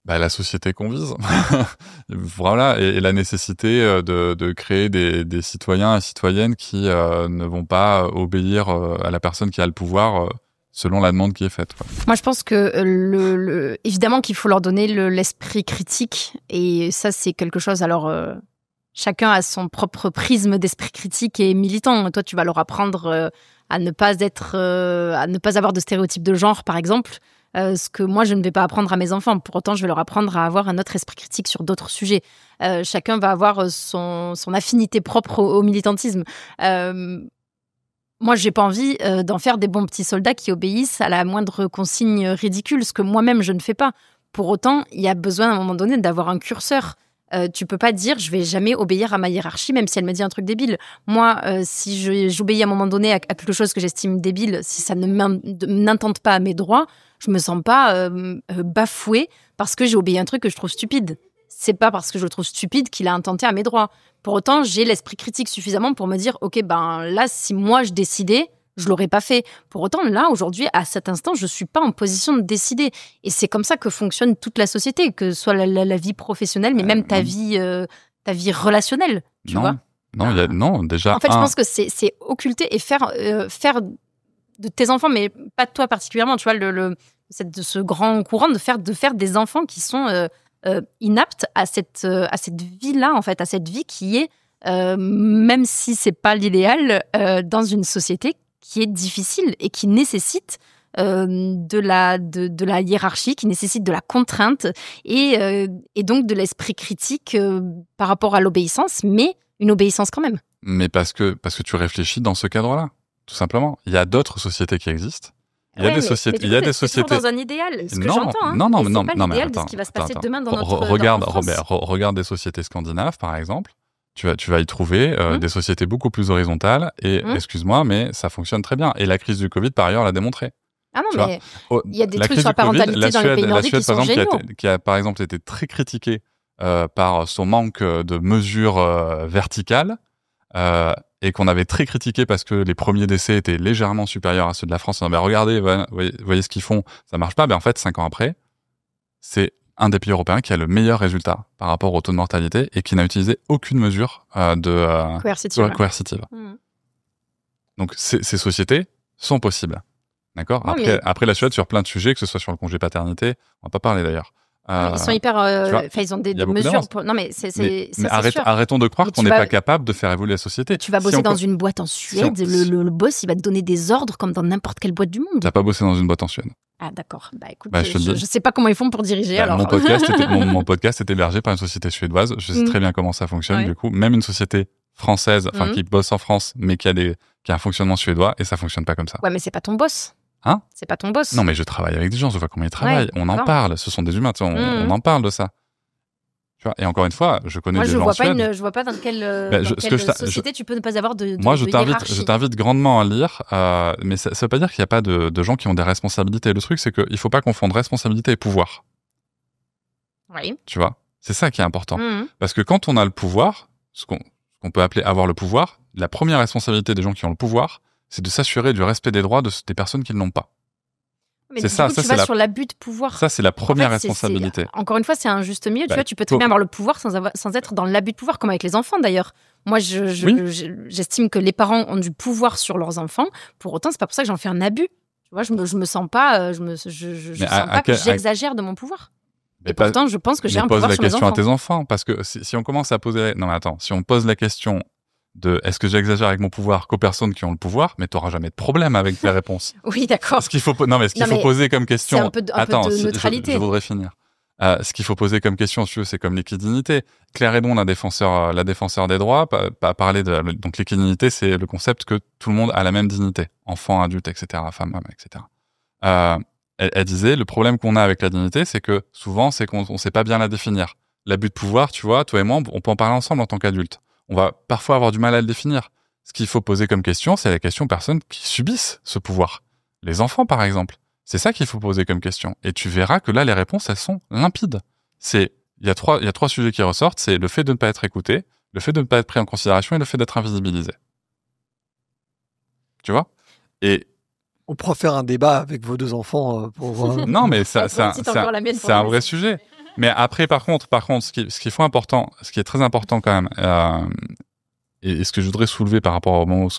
La société qu'on vise. Voilà, et la nécessité de créer des citoyens et citoyennes qui ne vont pas obéir à la personne qui a le pouvoir selon la demande qui est faite. Moi, je pense que évidemment qu'il faut leur donner l'esprit critique, et ça, c'est quelque chose. Alors, chacun a son propre prisme d'esprit critique et militant. Toi, tu vas leur apprendre à ne pas avoir de stéréotypes de genre, par exemple. Ce que moi, je ne vais pas apprendre à mes enfants. Pour autant, je vais leur apprendre à avoir un autre esprit critique sur d'autres sujets. Chacun va avoir son affinité propre au militantisme. Moi, j'ai pas envie d'en faire des bons petits soldats qui obéissent à la moindre consigne ridicule, ce que moi-même je ne fais pas. Pour autant, il y a besoin à un moment donné d'avoir un curseur. Tu peux pas dire je vais jamais obéir à ma hiérarchie, même si elle me dit un truc débile. Moi, si j'obéis à un moment donné à quelque chose que j'estime débile, si ça n'intente pas à mes droits, je me sens pas bafouée parce que j'ai obéi un truc que je trouve stupide. C'est pas parce que je le trouve stupide qu'il a intenté à mes droits. Pour autant, j'ai l'esprit critique suffisamment pour me dire, ok, ben là, si moi je décidais, je l'aurais pas fait. Pour autant, là, aujourd'hui, à cet instant, je suis pas en position de décider. Et c'est comme ça que fonctionne toute la société, que ce soit la vie professionnelle, mais même ta vie relationnelle, tu vois. Non, déjà. En fait, je pense que c'est occulter et faire de tes enfants, mais pas de toi particulièrement, tu vois, ce grand courant de faire des enfants qui sont inaptes à cette vie-là, en fait, à cette vie qui est, même si c'est pas l'idéal, dans une société qui est difficile et qui nécessite de la hiérarchie, qui nécessite de la contrainte et donc de l'esprit critique par rapport à l'obéissance, mais une obéissance quand même. Mais parce que tu réfléchis dans ce cadre-là, tout simplement. Il y a d'autres sociétés qui existent. Il y a des sociétés. C'est toujours dans un idéal, ce que non, j'entends. Hein. Non, mais attends, de ce qui va se passer demain dans notre regarde, dans France. Robert, regarde des sociétés scandinaves, par exemple. Tu vas y trouver des sociétés beaucoup plus horizontales. Et excuse-moi, mais ça fonctionne très bien. Et la crise du Covid, par ailleurs, l'a démontré. Ah non, mais il y a des trucs sur la parentalité dans les pays nordiques qui sont géniaux. Qui a, par exemple, été très critiquée par son manque de mesures verticales. Et qu'on avait très critiqué parce que les premiers décès étaient légèrement supérieurs à ceux de la France. On avait regardé, voyez ce qu'ils font, ça marche pas. Mais en fait, 5 ans après, c'est un des pays européens qui a le meilleur résultat par rapport au taux de mortalité et qui n'a utilisé aucune mesure coercitive. Donc, ces sociétés sont possibles. D'accord. Après, la Suède, sur plein de sujets, que ce soit sur le congé paternité, on va pas parler d'ailleurs. Ils sont hyper. Ils ont des mesures. Non, mais c'est arrêtons de croire qu'on n'est pas capable de faire évoluer la société. Tu vas bosser dans une boîte en Suède, le boss, il va te donner des ordres comme dans n'importe quelle boîte du monde. T'as pas bossé dans une boîte en Suède. Ah, d'accord. Bah écoute, je sais pas comment ils font pour diriger. Alors. Mon podcast est hébergé par une société suédoise. Je sais très bien comment ça fonctionne. Du coup, même une société française, qui bosse en France, mais qui a un fonctionnement suédois, et ça fonctionne pas comme ça. Ouais, mais c'est pas ton boss. Hein? C'est pas ton boss. Non, mais je travaille avec des gens, je vois comment ils travaillent. On en parle. Ce sont des humains. On en parle de ça. Tu vois, et encore une fois, je connais des gens en Suède. Je vois pas dans quelle société tu peux ne pas avoir de Moi, je t'invite grandement à lire, mais ça veut pas dire qu'il n'y a pas de gens qui ont des responsabilités. Le truc, c'est qu'il faut pas confondre responsabilité et pouvoir. Oui. Tu vois, c'est ça qui est important. Parce que quand on a le pouvoir, ce qu'on peut appeler avoir le pouvoir, la première responsabilité des gens qui ont le pouvoir, c'est de s'assurer du respect des droits des personnes qui ne l'ont pas. Mais c'est ça, tu vas sur l'abus de pouvoir. Ça, c'est la première responsabilité. Encore une fois, c'est un juste milieu. Tu vois, tu peux très bien avoir le pouvoir sans être dans l'abus de pouvoir, comme avec les enfants d'ailleurs. Moi, j'estime que les parents ont du pouvoir sur leurs enfants. Pour autant, c'est pas pour ça que j'en fais un abus. Tu vois, je me sens pas, je sens pas que j'exagère de mon pouvoir. Et pourtant, je pense que j'ai un pouvoir sur mes enfants. Pose la question à tes enfants, parce que si on commence à poser, si on pose la question de est-ce que j'exagère avec mon pouvoir qu'aux personnes qui ont le pouvoir, mais t'auras jamais de problème avec tes réponses. Oui, d'accord. Ce qu'il faut poser comme question. C'est un peu de neutralité. Je voudrais finir. Ce qu'il faut poser comme question, c'est comme l'équidignité. Claire Hédon, la défenseur des droits, parler de donc l'équidignité, c'est le concept que tout le monde a la même dignité, enfant, adulte, etc., femme, homme, etc. Elle disait le problème qu'on a avec la dignité, c'est que souvent c'est qu'on sait pas bien la définir. L'abus de pouvoir, tu vois, toi et moi, on peut en parler ensemble en tant qu'adultes. On va parfois avoir du mal à le définir. Ce qu'il faut poser comme question, c'est la question aux personnes qui subissent ce pouvoir. Les enfants, par exemple. C'est ça qu'il faut poser comme question. Et tu verras que là, les réponses, elles sont limpides. Il y a trois sujets qui ressortent. C'est le fait de ne pas être écouté, le fait de ne pas être pris en considération et le fait d'être invisibilisé. Tu vois? Et on pourra faire un débat avec vos 2 enfants pour... Non, mais c'est un vrai sujet. Mais après, par contre, ce qui est très important quand même, et ce que je voudrais soulever par rapport au moment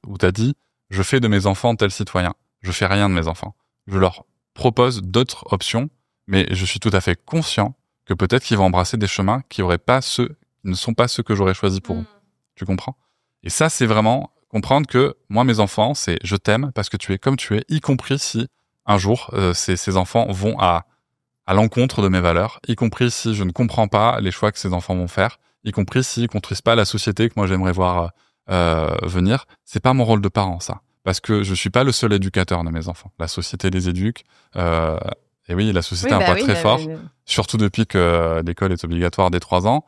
où tu as dit, je fais de mes enfants tels citoyens. Je fais rien de mes enfants. Je leur propose d'autres options, mais je suis tout à fait conscient que peut-être qu'ils vont embrasser des chemins qui ne sont pas ceux que j'aurais choisis pour eux. Tu comprends? Et ça, c'est vraiment comprendre que moi, mes enfants, c'est je t'aime parce que tu es comme tu es, y compris si un jour, ces enfants vont à l'encontre de mes valeurs, y compris si je ne comprends pas les choix que ces enfants vont faire, y compris s'ils ne construisent pas la société que moi j'aimerais voir venir. C'est pas mon rôle de parent, ça. Parce que je suis pas le seul éducateur de mes enfants. La société les éduque. Et oui, la société a un poids très fort, surtout depuis que l'école est obligatoire dès 3 ans.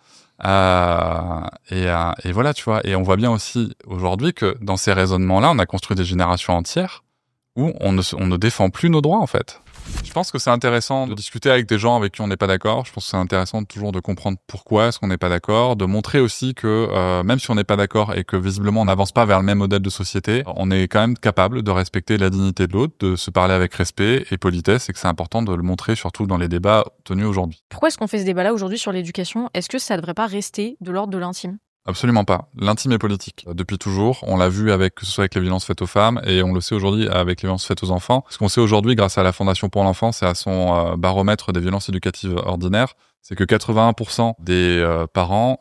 Et voilà, tu vois. Et on voit bien aussi aujourd'hui que dans ces raisonnements-là, on a construit des générations entières où on ne défend plus nos droits, en fait. Je pense que c'est intéressant de discuter avec des gens avec qui on n'est pas d'accord. Je pense que c'est intéressant toujours de comprendre pourquoi est-ce qu'on n'est pas d'accord, de montrer aussi que même si on n'est pas d'accord et que visiblement on n'avance pas vers le même modèle de société, on est quand même capable de respecter la dignité de l'autre, de se parler avec respect et politesse, et que c'est important de le montrer surtout dans les débats tenus aujourd'hui. Pourquoi est-ce qu'on fait ce débat-là aujourd'hui sur l'éducation? Est-ce que ça ne devrait pas rester de l'ordre de l'intime? Absolument pas. L'intime est politique. Depuis toujours, on l'a vu avec, que ce soit avec les violences faites aux femmes, et on le sait aujourd'hui avec les violences faites aux enfants. Ce qu'on sait aujourd'hui grâce à la Fondation pour l'enfance et à son baromètre des violences éducatives ordinaires, c'est que 81% des parents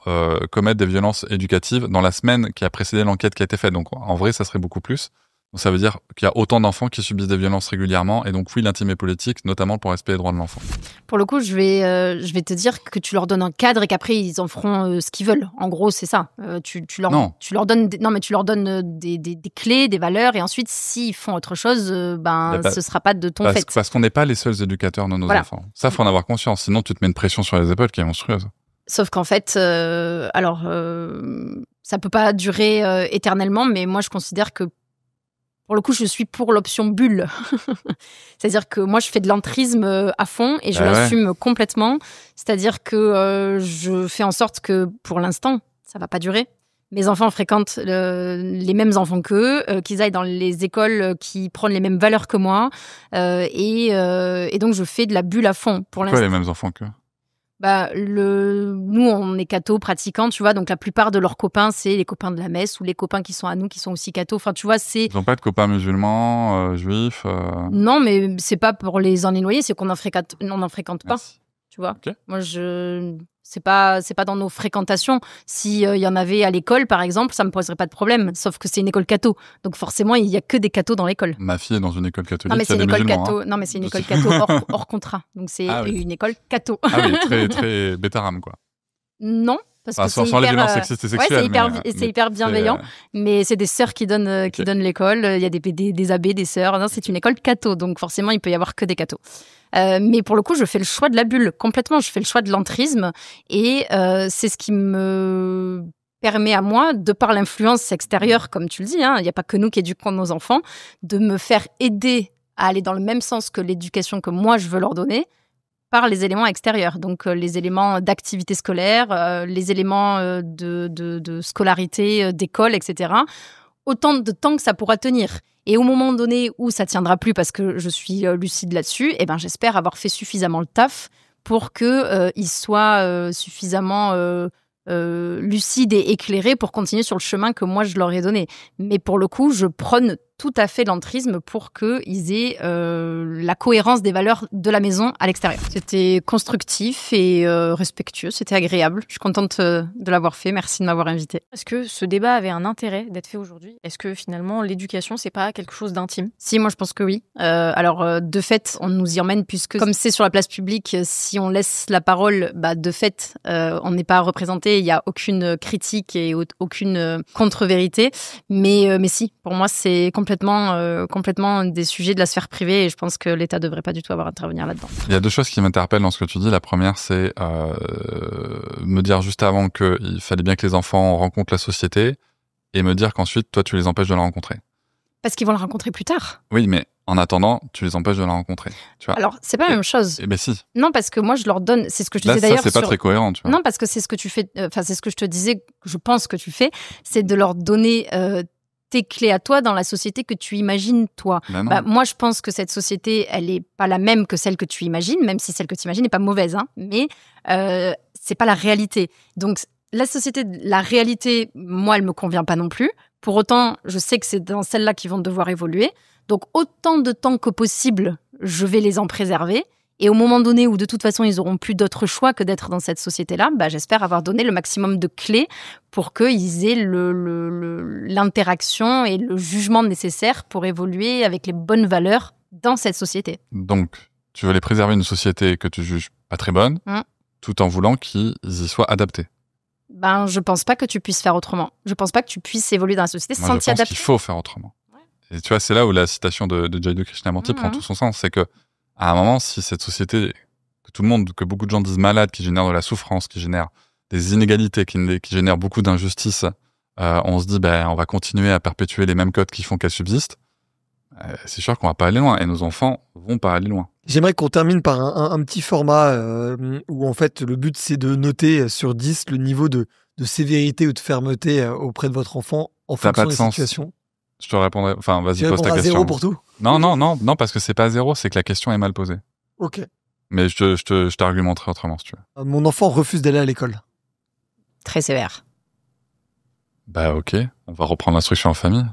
commettent des violences éducatives dans la semaine qui a précédé l'enquête qui a été faite. Donc en vrai, ça serait beaucoup plus. Donc ça veut dire qu'il y a autant d'enfants qui subissent des violences régulièrement, et donc oui, l'intime est politique, notamment pour respecter les droits de l'enfant. Pour le coup, je vais te dire que tu leur donnes un cadre et qu'après ils en feront ce qu'ils veulent. En gros, c'est ça. Tu leur donnes des clés, des valeurs, et ensuite s'ils font autre chose, ce sera pas de ton fait. Parce qu'on n'est pas les seuls éducateurs de nos enfants. Ça, faut en avoir conscience. Sinon, tu te mets une pression sur les épaules qui est monstrueuse. Sauf qu'en fait, ça peut pas durer éternellement, mais moi je considère que pour le coup, je suis pour l'option bulle. C'est-à-dire que moi, je fais de l'entrisme à fond et je l'assume complètement. C'est-à-dire que je fais en sorte que, pour l'instant, ça va pas durer. Mes enfants fréquentent les mêmes enfants qu'eux, qu'ils aillent dans les écoles qui prônent les mêmes valeurs que moi. Et donc, je fais de la bulle à fond pour l'instant. Pourquoi les mêmes enfants qu'eux ? Nous, on est cathos pratiquants, tu vois, donc la plupart de leurs copains, c'est les copains de la messe ou les copains qui sont à nous, qui sont aussi cathos. Enfin, tu vois, c'est... Ils n'ont pas de copains musulmans, juifs Non, mais c'est pas pour les en éloigner, c'est qu'on n'en fréquente pas, tu vois. Okay. Moi, c'est pas dans nos fréquentations. S'il y en avait à l'école, par exemple, ça me poserait pas de problème. Sauf que c'est une école catho. Donc forcément, il y a que des cathos dans l'école. Ma fille est dans une école catholique. Non, mais c'est une école catho. Hein. Non, mais c'est une école catho hors contrat. Donc c'est une école catho. Ah oui, très, très bétaram, quoi. Non. Parce que sans les violences sexistes et sexuelles. C'est hyper bienveillant. Mais c'est des sœurs qui donnent l'école. Il y a des abbés, des sœurs. Non, c'est une école catho. Donc forcément, il peut y avoir que des cathos. Mais pour le coup, je fais le choix de la bulle. Complètement, je fais le choix de l'entrisme. Et c'est ce qui me permet à moi, de par l'influence extérieure, comme tu le dis, il n'y a pas que nous qui éduquons nos enfants, de me faire aider à aller dans le même sens que l'éducation que moi, je veux leur donner, par les éléments extérieurs. Donc, les éléments d'activité scolaire, les éléments de scolarité, d'école, etc. Autant de temps que ça pourra tenir. Et au moment donné où ça tiendra plus, parce que je suis lucide là-dessus, j'espère avoir fait suffisamment le taf pour qu'ils soient suffisamment lucides et éclairés pour continuer sur le chemin que moi je leur ai donné. Mais pour le coup, je prône tout à fait l'entrisme pour qu'ils aient la cohérence des valeurs de la maison à l'extérieur. C'était constructif et respectueux, c'était agréable. Je suis contente de l'avoir fait, merci de m'avoir invitée. Est-ce que ce débat avait un intérêt d'être fait aujourd'hui ? Est-ce que finalement l'éducation, c'est pas quelque chose d'intime ? Si, moi je pense que oui. Alors de fait, on nous y emmène puisque comme c'est sur la place publique, si on laisse la parole, de fait, on n'est pas représenté, il n'y a aucune critique et aucune contre-vérité. Mais si, pour moi c'est complètement des sujets de la sphère privée et je pense que l'État ne devrait pas du tout avoir à intervenir là-dedans. Il y a deux choses qui m'interpellent dans ce que tu dis. La première, c'est me dire juste avant qu'il fallait bien que les enfants rencontrent la société et me dire qu'ensuite, toi, tu les empêches de la rencontrer. Parce qu'ils vont la rencontrer plus tard. Oui, mais en attendant, tu les empêches de la rencontrer. Tu vois. Alors, c'est pas la même chose. Eh ben si. Non, parce que moi, je leur donne... C'est ce que je Là, disais d'ailleurs... ça, c'est pas très cohérent, tu vois. Non, parce que c'est ce que tu fais... c'est ce que je te disais, je pense que tu fais, c'est de leur donner... tes clés à toi dans la société que tu imagines toi. Moi, je pense que cette société, elle est pas la même que celle que tu imagines, même si celle que tu imagines n'est pas mauvaise, mais c'est pas la réalité. Donc, la société, la réalité, moi, elle me convient pas non plus. Pour autant, je sais que c'est dans celle-là qu'ils vont devoir évoluer. Donc, autant de temps que possible, je vais les en préserver. Et au moment donné où, de toute façon, ils n'auront plus d'autre choix que d'être dans cette société-là, j'espère avoir donné le maximum de clés pour qu'ils aient l'interaction et le jugement nécessaire pour évoluer avec les bonnes valeurs dans cette société. Donc, tu veux les préserver une société que tu juges pas très bonne, tout en voulant qu'ils y soient adaptés. Je pense pas que tu puisses faire autrement. Je pense pas que tu puisses évoluer dans la société sans t'y adapter. Je pense qu'il faut faire autrement. Ouais. Et tu vois, c'est là où la citation de Jayadhu Krishnamurti prend tout son sens. C'est que à un moment, si cette société, que beaucoup de gens disent malade, qui génère de la souffrance, qui génère des inégalités, qui génère beaucoup d'injustices, on se dit, on va continuer à perpétuer les mêmes codes qui font qu'elle subsiste. c'est sûr qu'on va pas aller loin et nos enfants vont pas aller loin. J'aimerais qu'on termine par un petit format où en fait le but c'est de noter sur 10 le niveau de sévérité ou de fermeté auprès de votre enfant en Ça n'a pas fonction de des sens. situations. Je te répondrai. Enfin, vas-y, Tu pose ta répondras question. 0 pour tout? Non, parce que c'est pas 0, c'est que la question est mal posée. Ok. Mais je t'argumenterai autrement si tu veux. Mon enfant refuse d'aller à l'école. Très sévère. Bah ok, on va reprendre l'instruction en famille.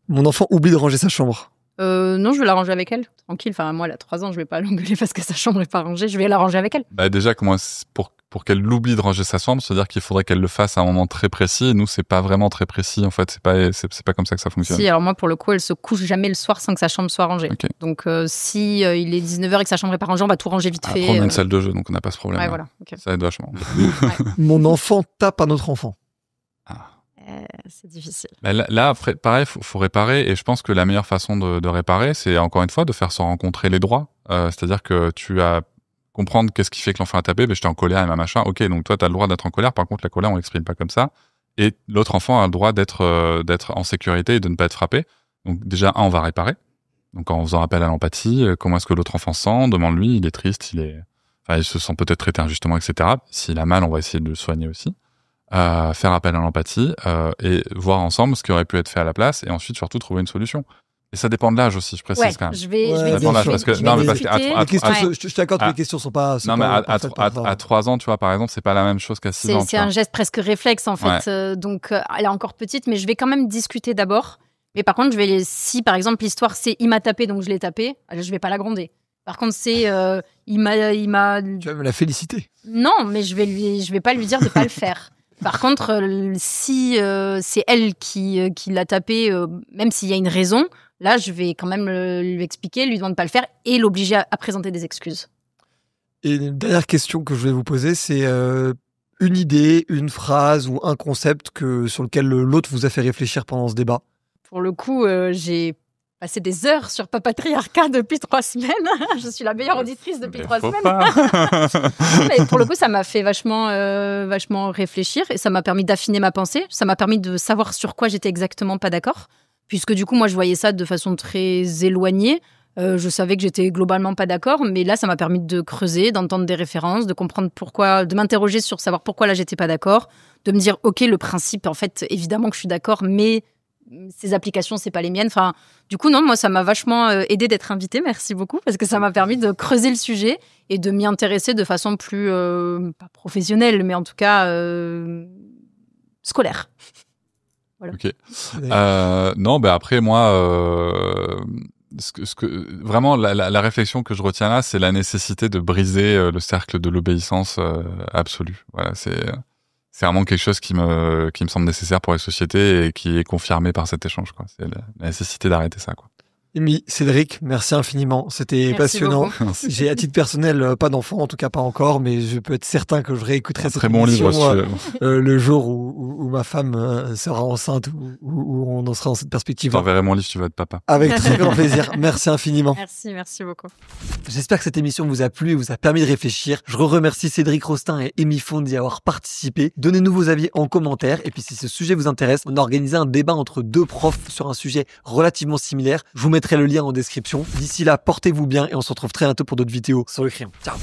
Mon enfant oublie de ranger sa chambre. Non, je vais la ranger avec elle. Tranquille. Enfin, moi, elle a 3 ans, je vais pas l'engueuler parce que sa chambre est pas rangée. Je vais la ranger avec elle. Bah déjà, pour qu'elle l'oublie de ranger sa chambre, c'est-à-dire qu'il faudrait qu'elle le fasse à un moment très précis. Et nous, c'est pas vraiment très précis. En fait, c'est pas comme ça que ça fonctionne. Si, alors moi, pour le coup, elle se couche jamais le soir sans que sa chambre soit rangée. Ok. Donc, si il est 19h et que sa chambre est pas rangée, on va tout ranger vite fait. Après, on a une salle de jeu, donc on n'a pas ce problème. Ouais, voilà. Ok. Ça aide vachement. Mon enfant tape un autre enfant. C'est difficile. Bah, là, après, pareil, faut réparer. Et je pense que la meilleure façon de réparer, c'est encore une fois de faire se rencontrer les droits. C'est-à-dire que tu as comprendre qu'est-ce qui fait que l'enfant a tapé. J'étais en colère et ma machin. Ok, donc toi, tu as le droit d'être en colère. Par contre, la colère, on l'exprime pas comme ça. Et l'autre enfant a le droit d'être en sécurité et de ne pas être frappé. Donc déjà, on va réparer. Donc en faisant appel à l'empathie, comment est-ce que l'autre enfant sent? Demande-lui, il est triste, il se sent peut-être traité injustement, etc. S'il a mal, on va essayer de le soigner aussi. Faire appel à l'empathie et voir ensemble ce qui aurait pu être fait à la place et ensuite surtout trouver une solution. Et ça dépend de l'âge aussi, je précise quand même. Je vais Ouais, dépend de l'âge, parce que je vais non, mais parce discuter. qu'à Les questions, Ouais. je t'accorde que les questions sont pas. non, mais à 3 ans, tu vois, par exemple, c'est pas la même chose qu'à 6 ans. C'est un geste presque réflexe en fait. Donc elle est encore petite, mais je vais quand même discuter d'abord. Mais par contre, si par exemple l'histoire c'est il m'a tapé donc je l'ai tapé, je vais pas la gronder. Par contre, c'est il m'a. Tu vas me la féliciter. Non, mais je vais pas lui dire de pas le faire. Par contre, si c'est elle qui l'a tapé, même s'il y a une raison, là, je vais quand même lui expliquer, lui demander de pas le faire et l'obliger à présenter des excuses. Et une dernière question que je vais vous poser, c'est une idée, une phrase ou un concept sur lequel l'autre vous a fait réfléchir pendant ce débat. Pour le coup, j'ai passé des heures sur Papatriarcat depuis 3 semaines. Je suis la meilleure auditrice depuis 3 semaines. Mais pour le coup, ça m'a fait vachement réfléchir et ça m'a permis d'affiner ma pensée. Ça m'a permis de savoir sur quoi j'étais exactement pas d'accord. Puisque du coup, moi, je voyais ça de façon très éloignée. Je savais que j'étais globalement pas d'accord, mais là, ça m'a permis de creuser, d'entendre des références, de comprendre pourquoi, de m'interroger sur savoir pourquoi là, j'étais pas d'accord, de me dire, ok, le principe, en fait, évidemment que je suis d'accord, mais ces applications, c'est pas les miennes. Enfin, du coup, non, moi, ça m'a vachement aidé d'être invitée. Merci beaucoup, parce que ça m'a permis de creuser le sujet et de m'y intéresser de façon plus, pas professionnelle, mais en tout cas, scolaire. Voilà. Ok. Non, bah après, moi, vraiment, la réflexion que je retiens là, c'est la nécessité de briser le cercle de l'obéissance absolue. Voilà, c'est vraiment quelque chose qui me semble nécessaire pour les sociétés et qui est confirmé par cet échange, quoi. C'est la nécessité d'arrêter ça, quoi. Émilie, Cédric, merci infiniment. C'était Merci passionnant. beaucoup. J'ai à titre personnel pas d'enfant, en tout cas pas encore, mais je peux être certain que je réécouterai cette Très bon livre. émission le jour où ma femme sera enceinte ou on en sera dans cette perspective. J'enverrai mon livre si tu veux être papa. Avec très grand plaisir. Merci infiniment. Merci beaucoup. J'espère que cette émission vous a plu et vous a permis de réfléchir. Je remercie Cédric Rostin et Amy Fond d'y avoir participé. Donnez-nous vos avis en commentaire. Et puis si ce sujet vous intéresse, on a organisé un débat entre 2 profs sur un sujet relativement similaire. Je vous mettrai le lien en description. D'ici là, portez-vous bien et on se retrouve très bientôt pour d'autres vidéos sur le crayon. Ciao.